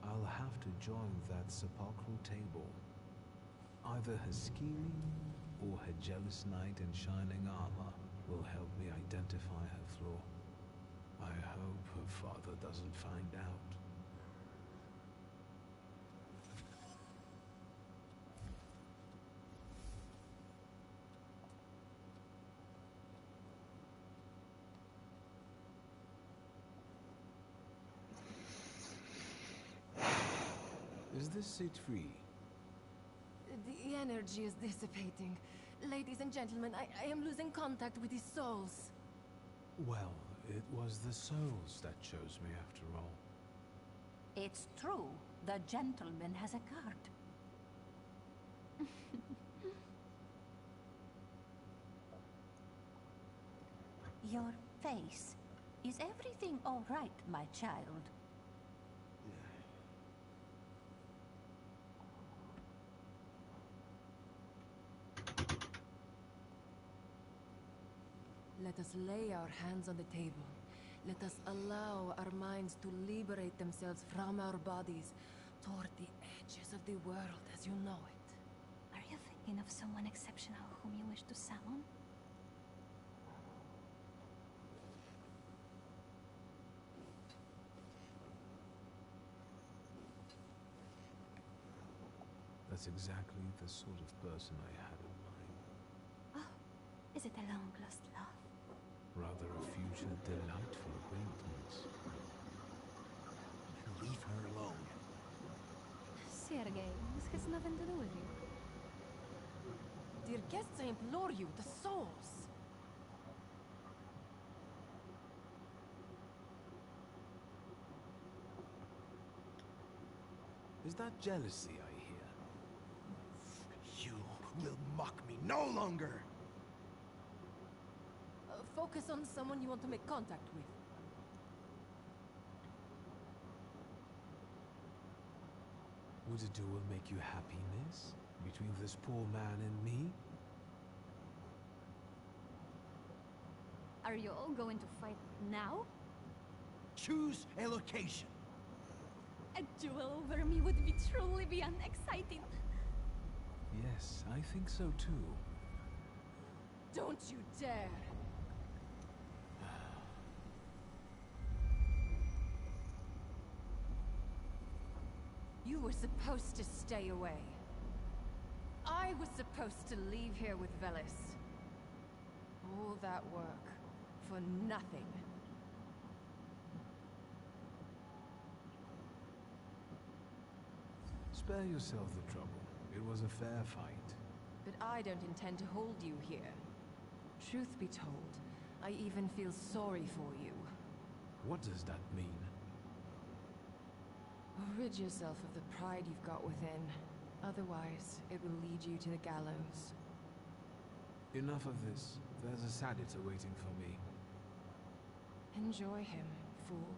I'll have to join that sepulchral table. Either her scheming or her jealous knight in shining armor will help me identify her flaw. I hope her father doesn't find out. Is this seat free? The energy is dissipating. Ladies and gentlemen, I am losing contact with his souls. Well, it was the souls that chose me after all. It's true. The gentleman has a card. Your face. Is everything all right, my child? Let us lay our hands on the table. Let us allow our minds to liberate themselves from our bodies toward the edges of the world as you know it. Are you thinking of someone exceptional whom you wish to summon? That's exactly the sort of person I had in mind. Oh, is it a long-lost love? Rather a future delightful acquaintance. Leave her alone. Sergei, this has nothing to do with you. Dear guests, I implore you, the souls! Is that jealousy I hear? You will mock me no longer! Focus on someone you want to make contact with. Would a duel make you happy, miss? Between this poor man and me? Are you all going to fight now? Choose a location. A duel over me would be truly beyond exciting. Yes, I think so too. Don't you dare! You were supposed to stay away. I was supposed to leave here with Velis. All that work for nothing. Spare yourself the trouble. It was a fair fight. But I don't intend to hold you here. Truth be told, I even feel sorry for you. What does that mean? Rid yourself of the pride you've got within. Otherwise, it will lead you to the gallows. Enough of this. There's a sedator waiting for me. Enjoy him, fool.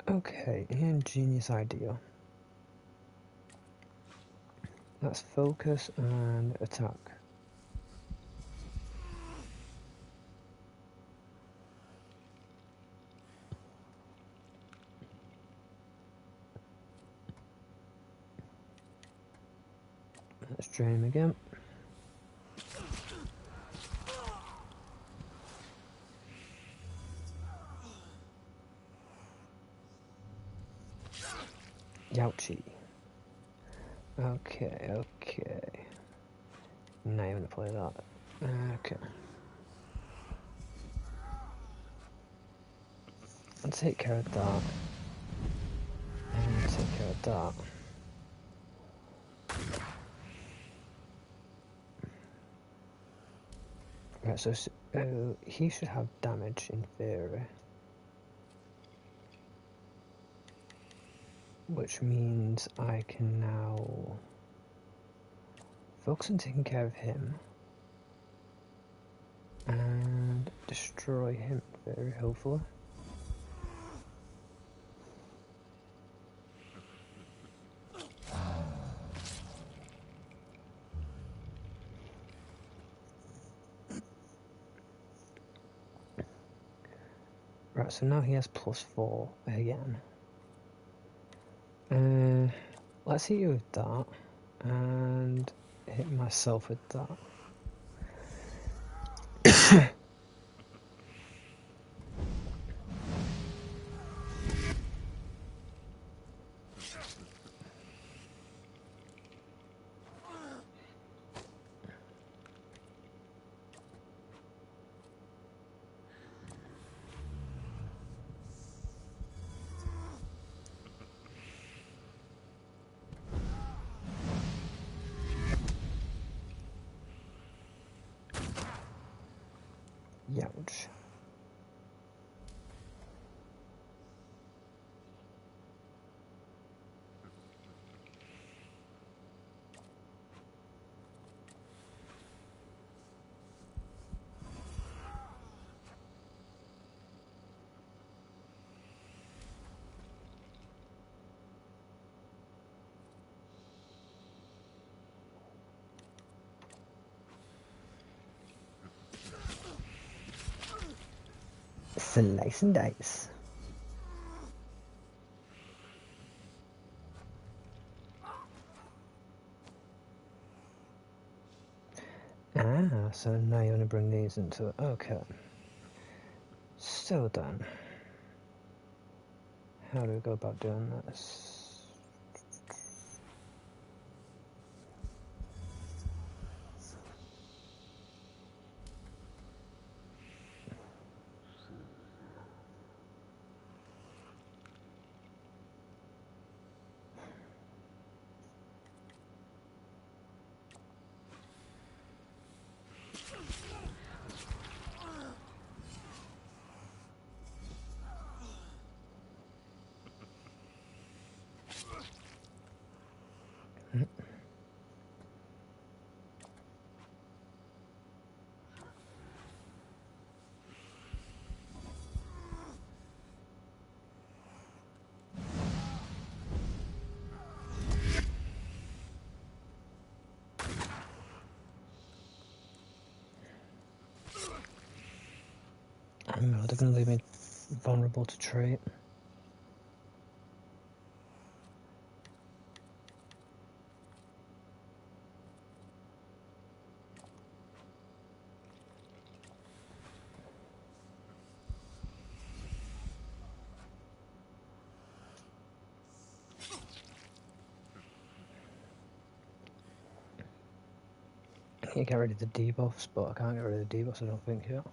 Okay, ingenious idea. Let's focus and attack. Let's drain him again. Youchie. Okay. Now you're gonna play that. Okay. I'll take care of that. And take care of that. Right, so he should have damage in theory. Which means I can now focus on taking care of him and destroy him very hopefully. Right, so now he has +4 again. Let's hit you with that, and hit myself with that. Ouch. Slice and dice. Ah, so now you want to bring these into it. Okay. So then, how do we go about doing this? They're going to leave me vulnerable to trait. I can get rid of the debuffs, but I can't get rid of the debuffs, I don't think, yet.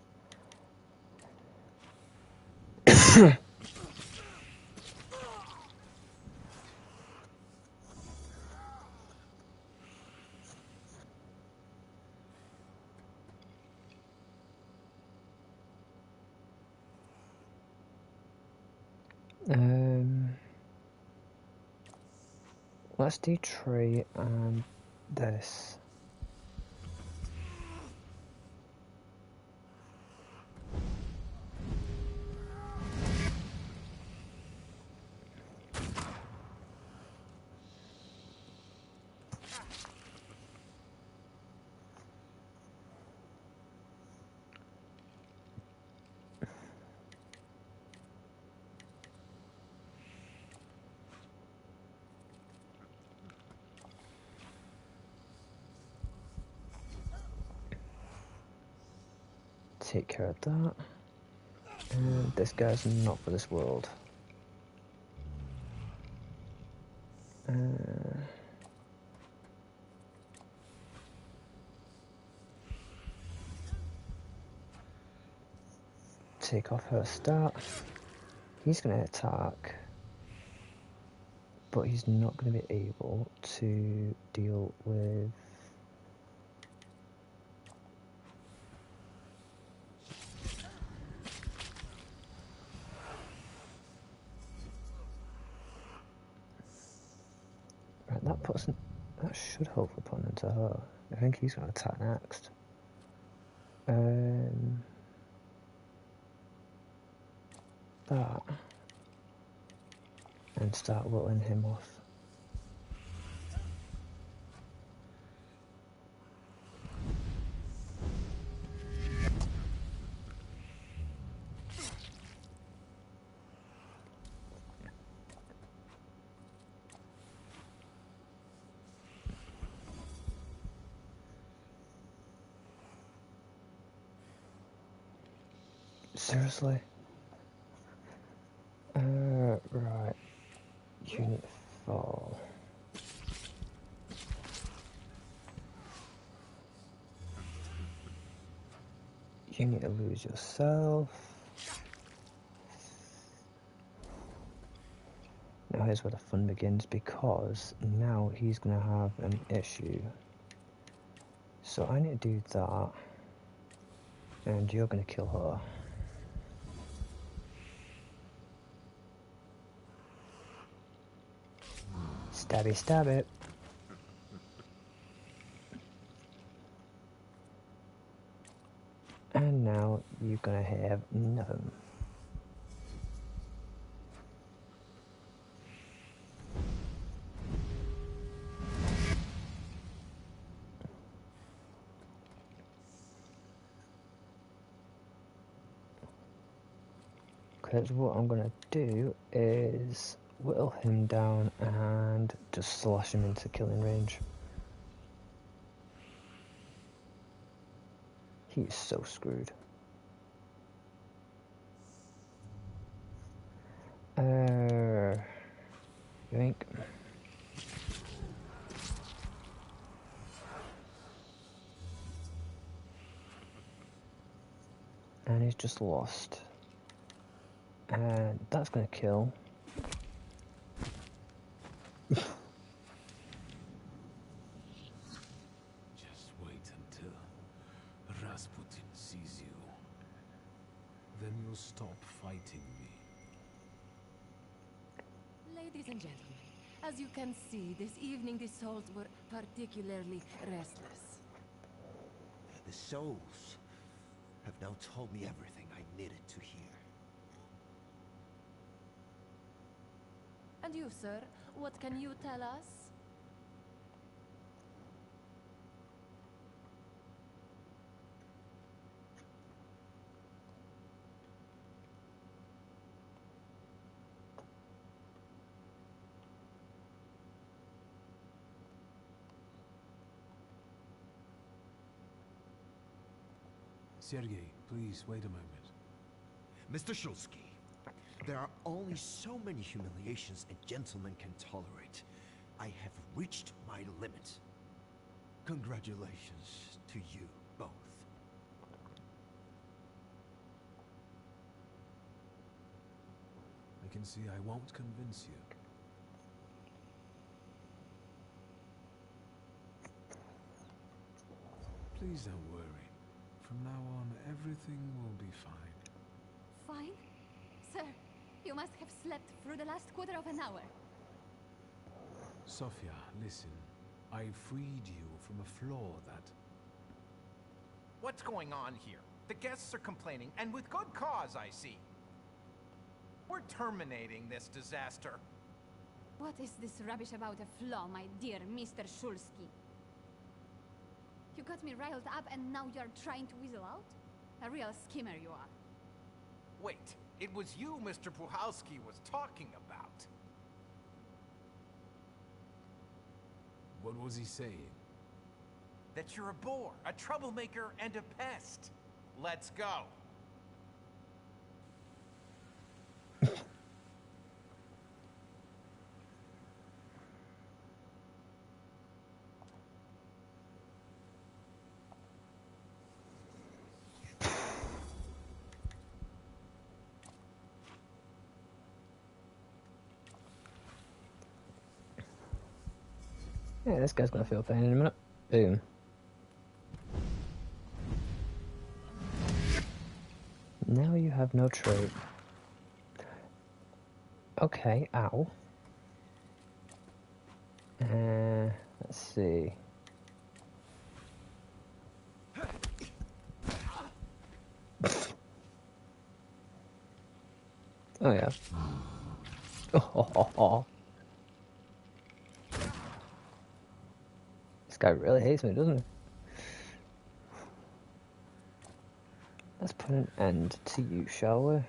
Let's do tree and this. Take care of that. And this guy's not for this world. Take off her stat. He's going to attack, but he's not going to be able to deal with right, that should hopefully put an end to her. I think he's going to attack next. That and start whittling him off. Seriously? Right. Unit fall. You need to lose yourself. Now here's where the fun begins, because now he's going to have an issue. So I need to do that. And you're gonna kill her. Stabby stab it. And now you're gonna have nothing. Because what I'm gonna do is whittle him down and just slash him into killing range. He's so screwed. Yoink. And he's just lost. And that's gonna kill. Just wait until Rasputin sees you. Then you'll stop fighting me. Ladies and gentlemen, as you can see, this evening the souls were particularly restless. The souls have now told me everything I needed to hear. And you, sir, what can you tell us? Sergei, please wait a moment. Mr. Shulsky, there are only so many humiliations a gentleman can tolerate. I have reached my limit. Congratulations to you both. I can see I won't convince you. Please don't worry. From now on, everything will be fine. Fine? Sir, you must have slept through the last quarter of an hour. Sophia, listen. I freed you from a flaw that... What's going on here? The guests are complaining, and with good cause, I see. We're terminating this disaster. What is this rubbish about a flaw, my dear Mr. Shulsky? You got me riled up and now you're trying to weasel out? A real schemer you are. Wait, it was you Mr. Puhalski was talking about. What was he saying? That you're a bore, a troublemaker, and a pest. Let's go. Yeah, this guy's gonna feel pain in a minute. Boom. Now you have no trait. Okay, ow. Let's see. Oh yeah. Oh. This guy really hates me, doesn't he? Let's put an end to you, shall we?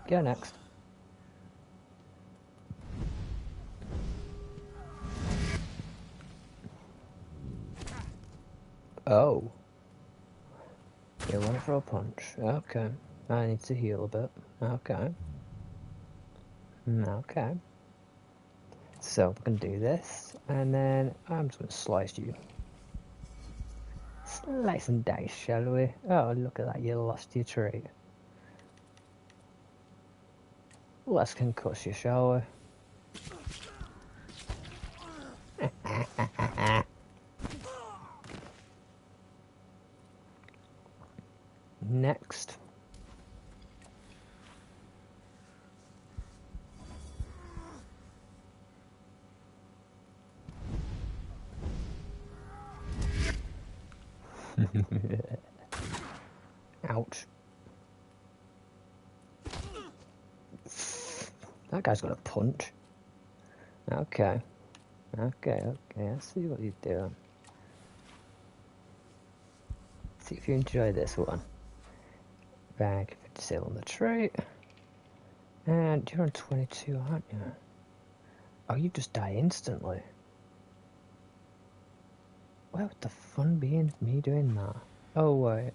Go next. Oh. You went for a punch. Okay. I need to heal a bit. Okay. Okay. So we can do this, and then I'm just going to slice you. Slice and dice, shall we? Oh, look at that, you lost your trait. Let's concuss you, shall we? Ouch. That guy's got a punch. Okay. Okay, I see what you're doing. See if you enjoy this one. Thank you for disabling the trait. And you're on 22, aren't you? Oh, you just die instantly. Where would the fun be in me doing that? Oh, wait.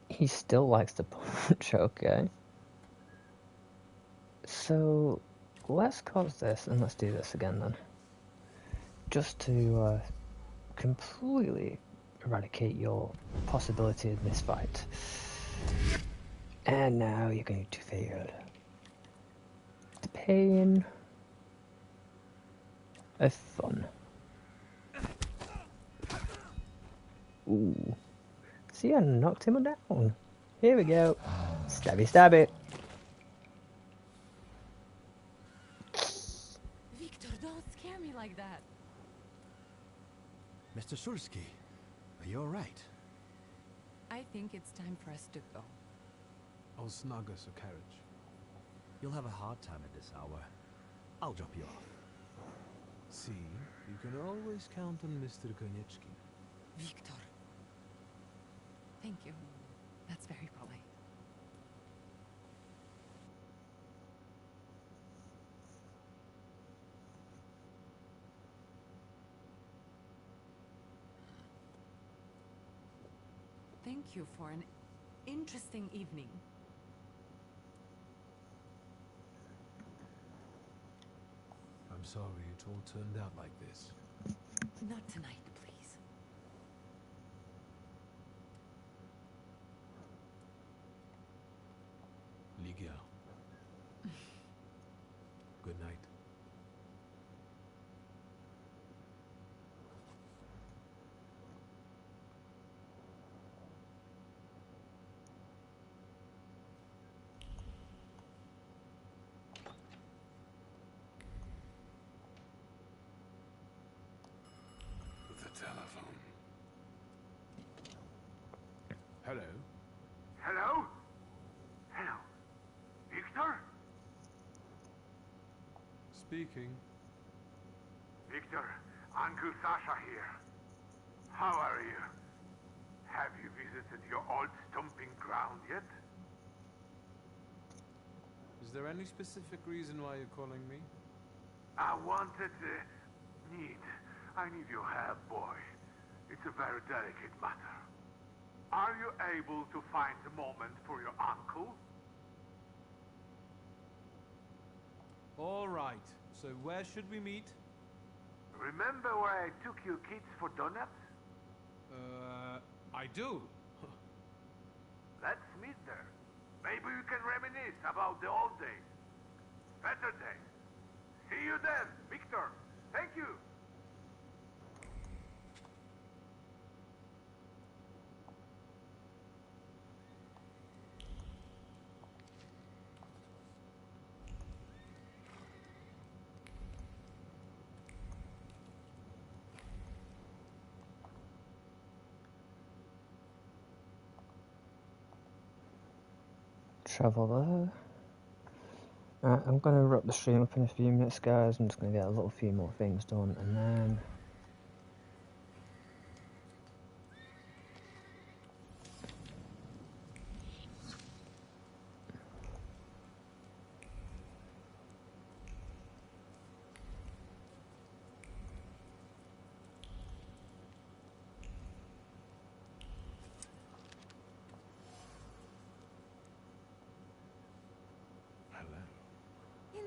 He still likes to punch, okay. So, let's cause this, and let's do this again then. Just to completely eradicate your possibility in this fight. And now you're going to fail. The pain of fun. Ooh. See, I knocked him down. Here we go. Stabby, stabby. Victor, don't scare me like that. Mr. Sulski, are you alright? I think it's time for us to go. I'll snug us a carriage. You'll have a hard time at this hour. I'll drop you off. See, you can always count on Mr. Konieczki. Victor. Thank you. That's very polite. Thank you for an interesting evening. I'm sorry it all turned out like this. Not tonight, please. Ligia. Good night. The telephone. Hello? Hello? Hello? Victor? Speaking. Victor, Uncle Sasha here. How are you? Have you visited your old stomping ground yet? Is there any specific reason why you're calling me? I wanted I need your help, boy. It's a very delicate matter. Are you able to find a moment for your uncle? All right. So where should we meet? Remember where I took you kids for donuts? I do. Let's meet there. Maybe we can reminisce about the old days. Better days. See you then, Victor. Thank you. Travel there. Right, I'm going to wrap the stream up in a few minutes, guys. I'm just going to get a little few more things done, and then...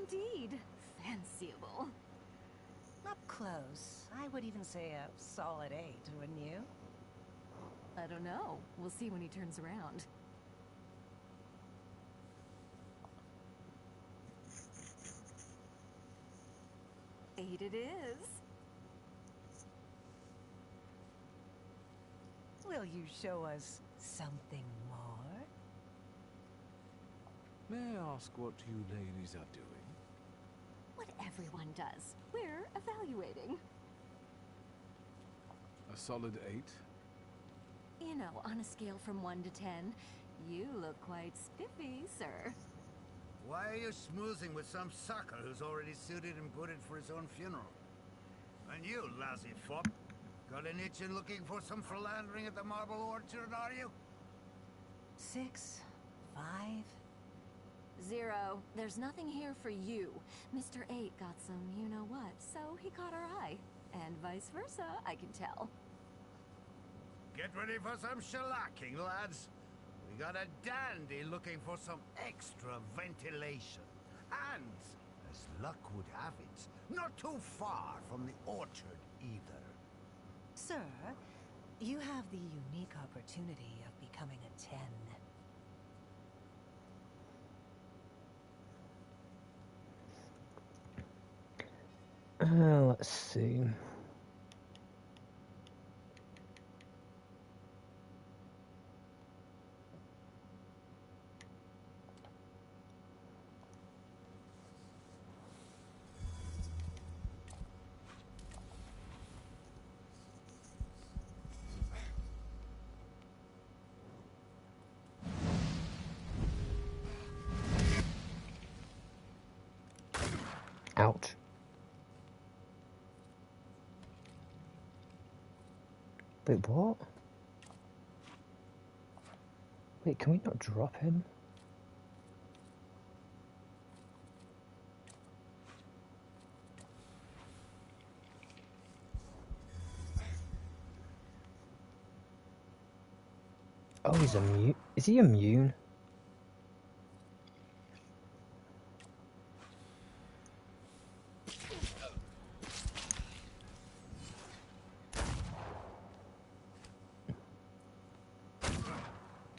Indeed. Fanciable. Up close, I would even say a solid 8, wouldn't you? I don't know. We'll see when he turns around. 8 it is. Will you show us something more? May I ask what you ladies are doing? What everyone does. We're evaluating. A solid 8? You know, on a scale from 1 to 10, you look quite spiffy, sir. Why are you smoozing with some sucker who's already suited and booted for his own funeral? And you, lousy fop, got an itch in looking for some philandering at the Marble Orchard, are you? 6, 5. 0. There's nothing here for you. Mr. 8 got some you-know-what, so he caught our eye. And vice versa, I can tell. Get ready for some shellacking, lads. We got a dandy looking for some extra ventilation. And, as luck would have it, not too far from the orchard either. Sir, you have the unique opportunity of becoming a 10. Let's see. Ouch. Wait, what? Wait, can we not drop him? Oh, he's immune. Is he immune?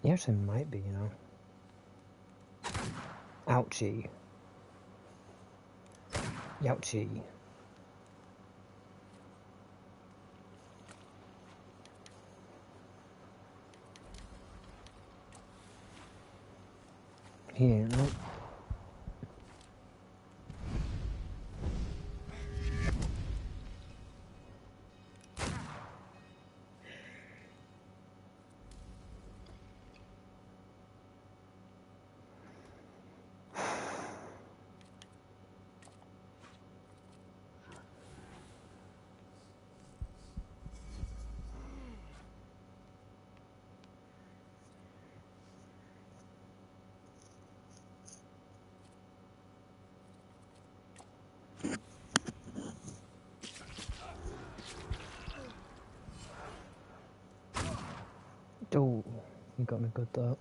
He actually might be, you know. Ouchie. Youchie. He ain't, nope. Oh, you got me good though.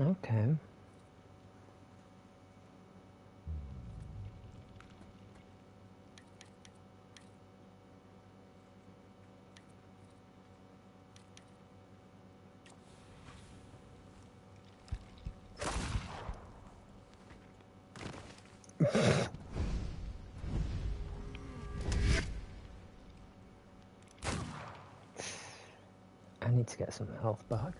Okay. I need to get some health back.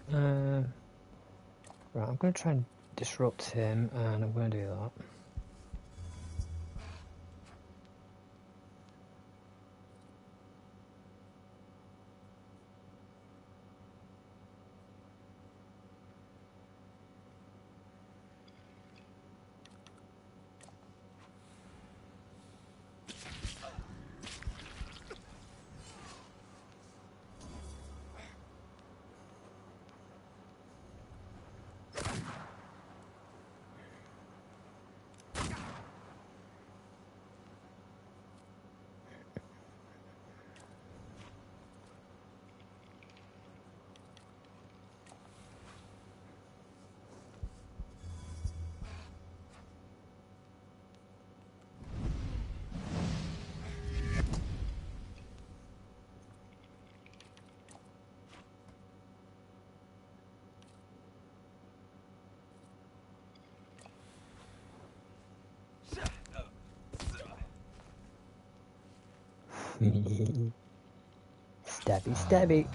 Right, I'm going to try and disrupt him, and I'm going to do that. Stabby, stabby.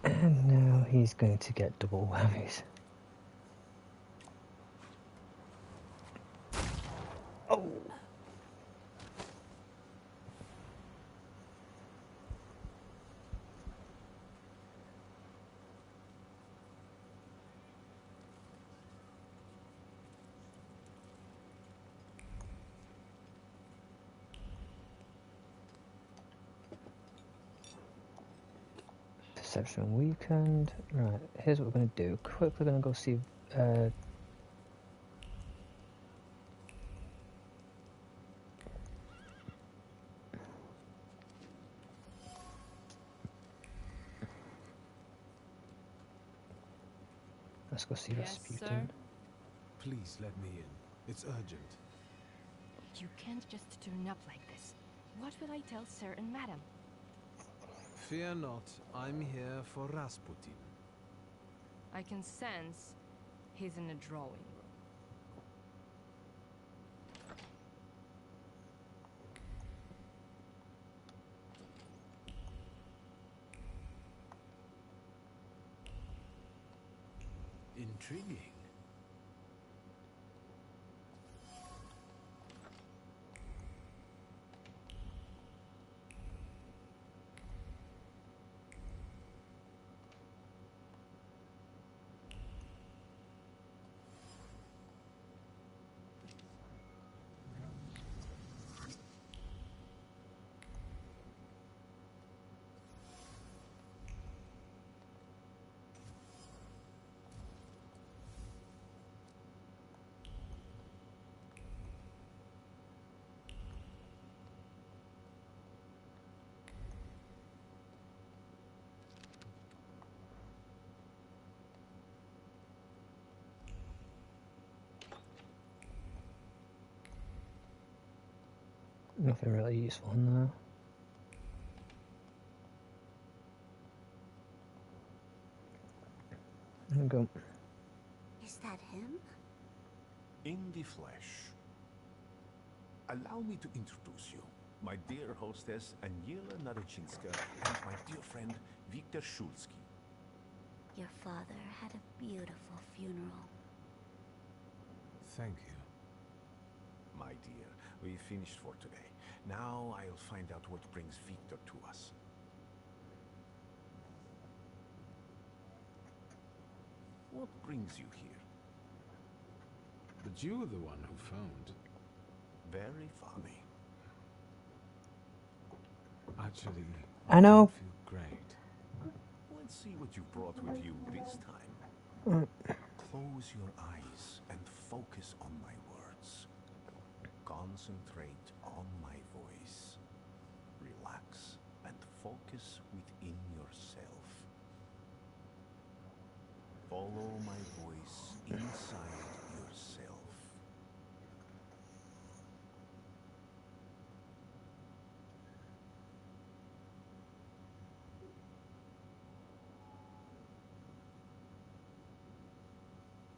And now he's going to get double whammies. Oh! Perception weakened. Right, here's what we're going to do. Quickly going to go see... let's go see Rasputin. Please let me in. It's urgent. You can't just turn up like this. What will I tell Sir and Madam? Fear not, I'm here for Rasputin. I can sense he's in a drawing room. Intriguing. Nothing really useful in there. There we go. Is that him? In the flesh. Allow me to introduce you. My dear hostess, Aniela Naryczynska, and my dear friend, Viktor Szulski. Your father had a beautiful funeral. Thank you. My dear, we finished for today. Now I'll find out what brings Viktor to us. What brings you here? But you were the one who phoned. Very funny. Actually, I know. don't feel great. Let's see what you brought with you this time. Close your eyes and focus on my words. Concentrate on my voice. Relax and focus within yourself. Follow my voice inside yourself.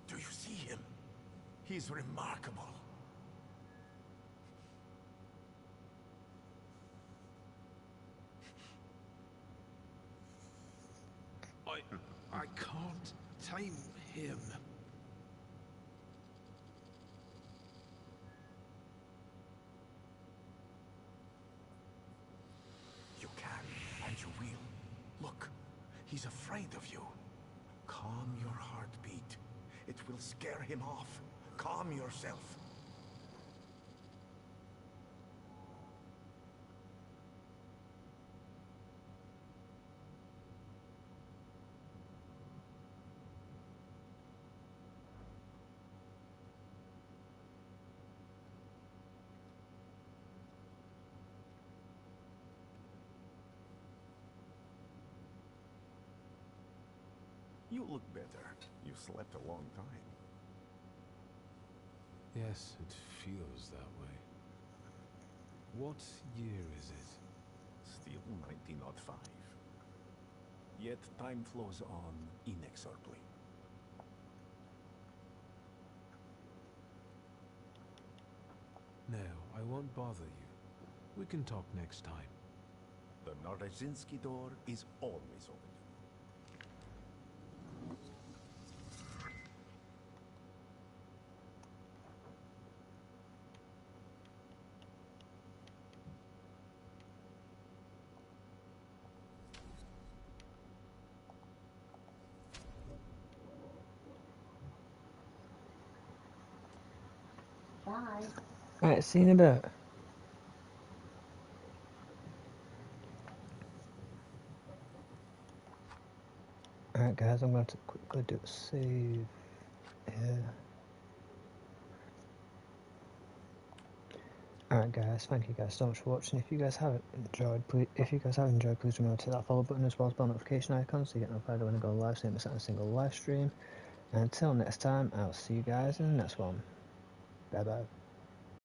Do you see him? He's remarkable. I can't tame him. You can, and you will. Look, he's afraid of you. Calm your heartbeat. It will scare him off. Calm yourself. You look better. You slept a long time. Yes, it feels that way. What year is it? Still 1905. Yet time flows on inexorably. No, I won't bother you. We can talk next time. The Narazinski door is always open. Bye. Alright, see you in a bit. Alright guys, I'm going to quickly do a save here. Alright guys, thank you guys so much for watching. If you guys have enjoyed, please remember to hit that follow button as well as bell notification icon so you get notified when I go live, so you don't miss out on a single live stream. And until next time, I'll see you guys in the next one. Bye bye.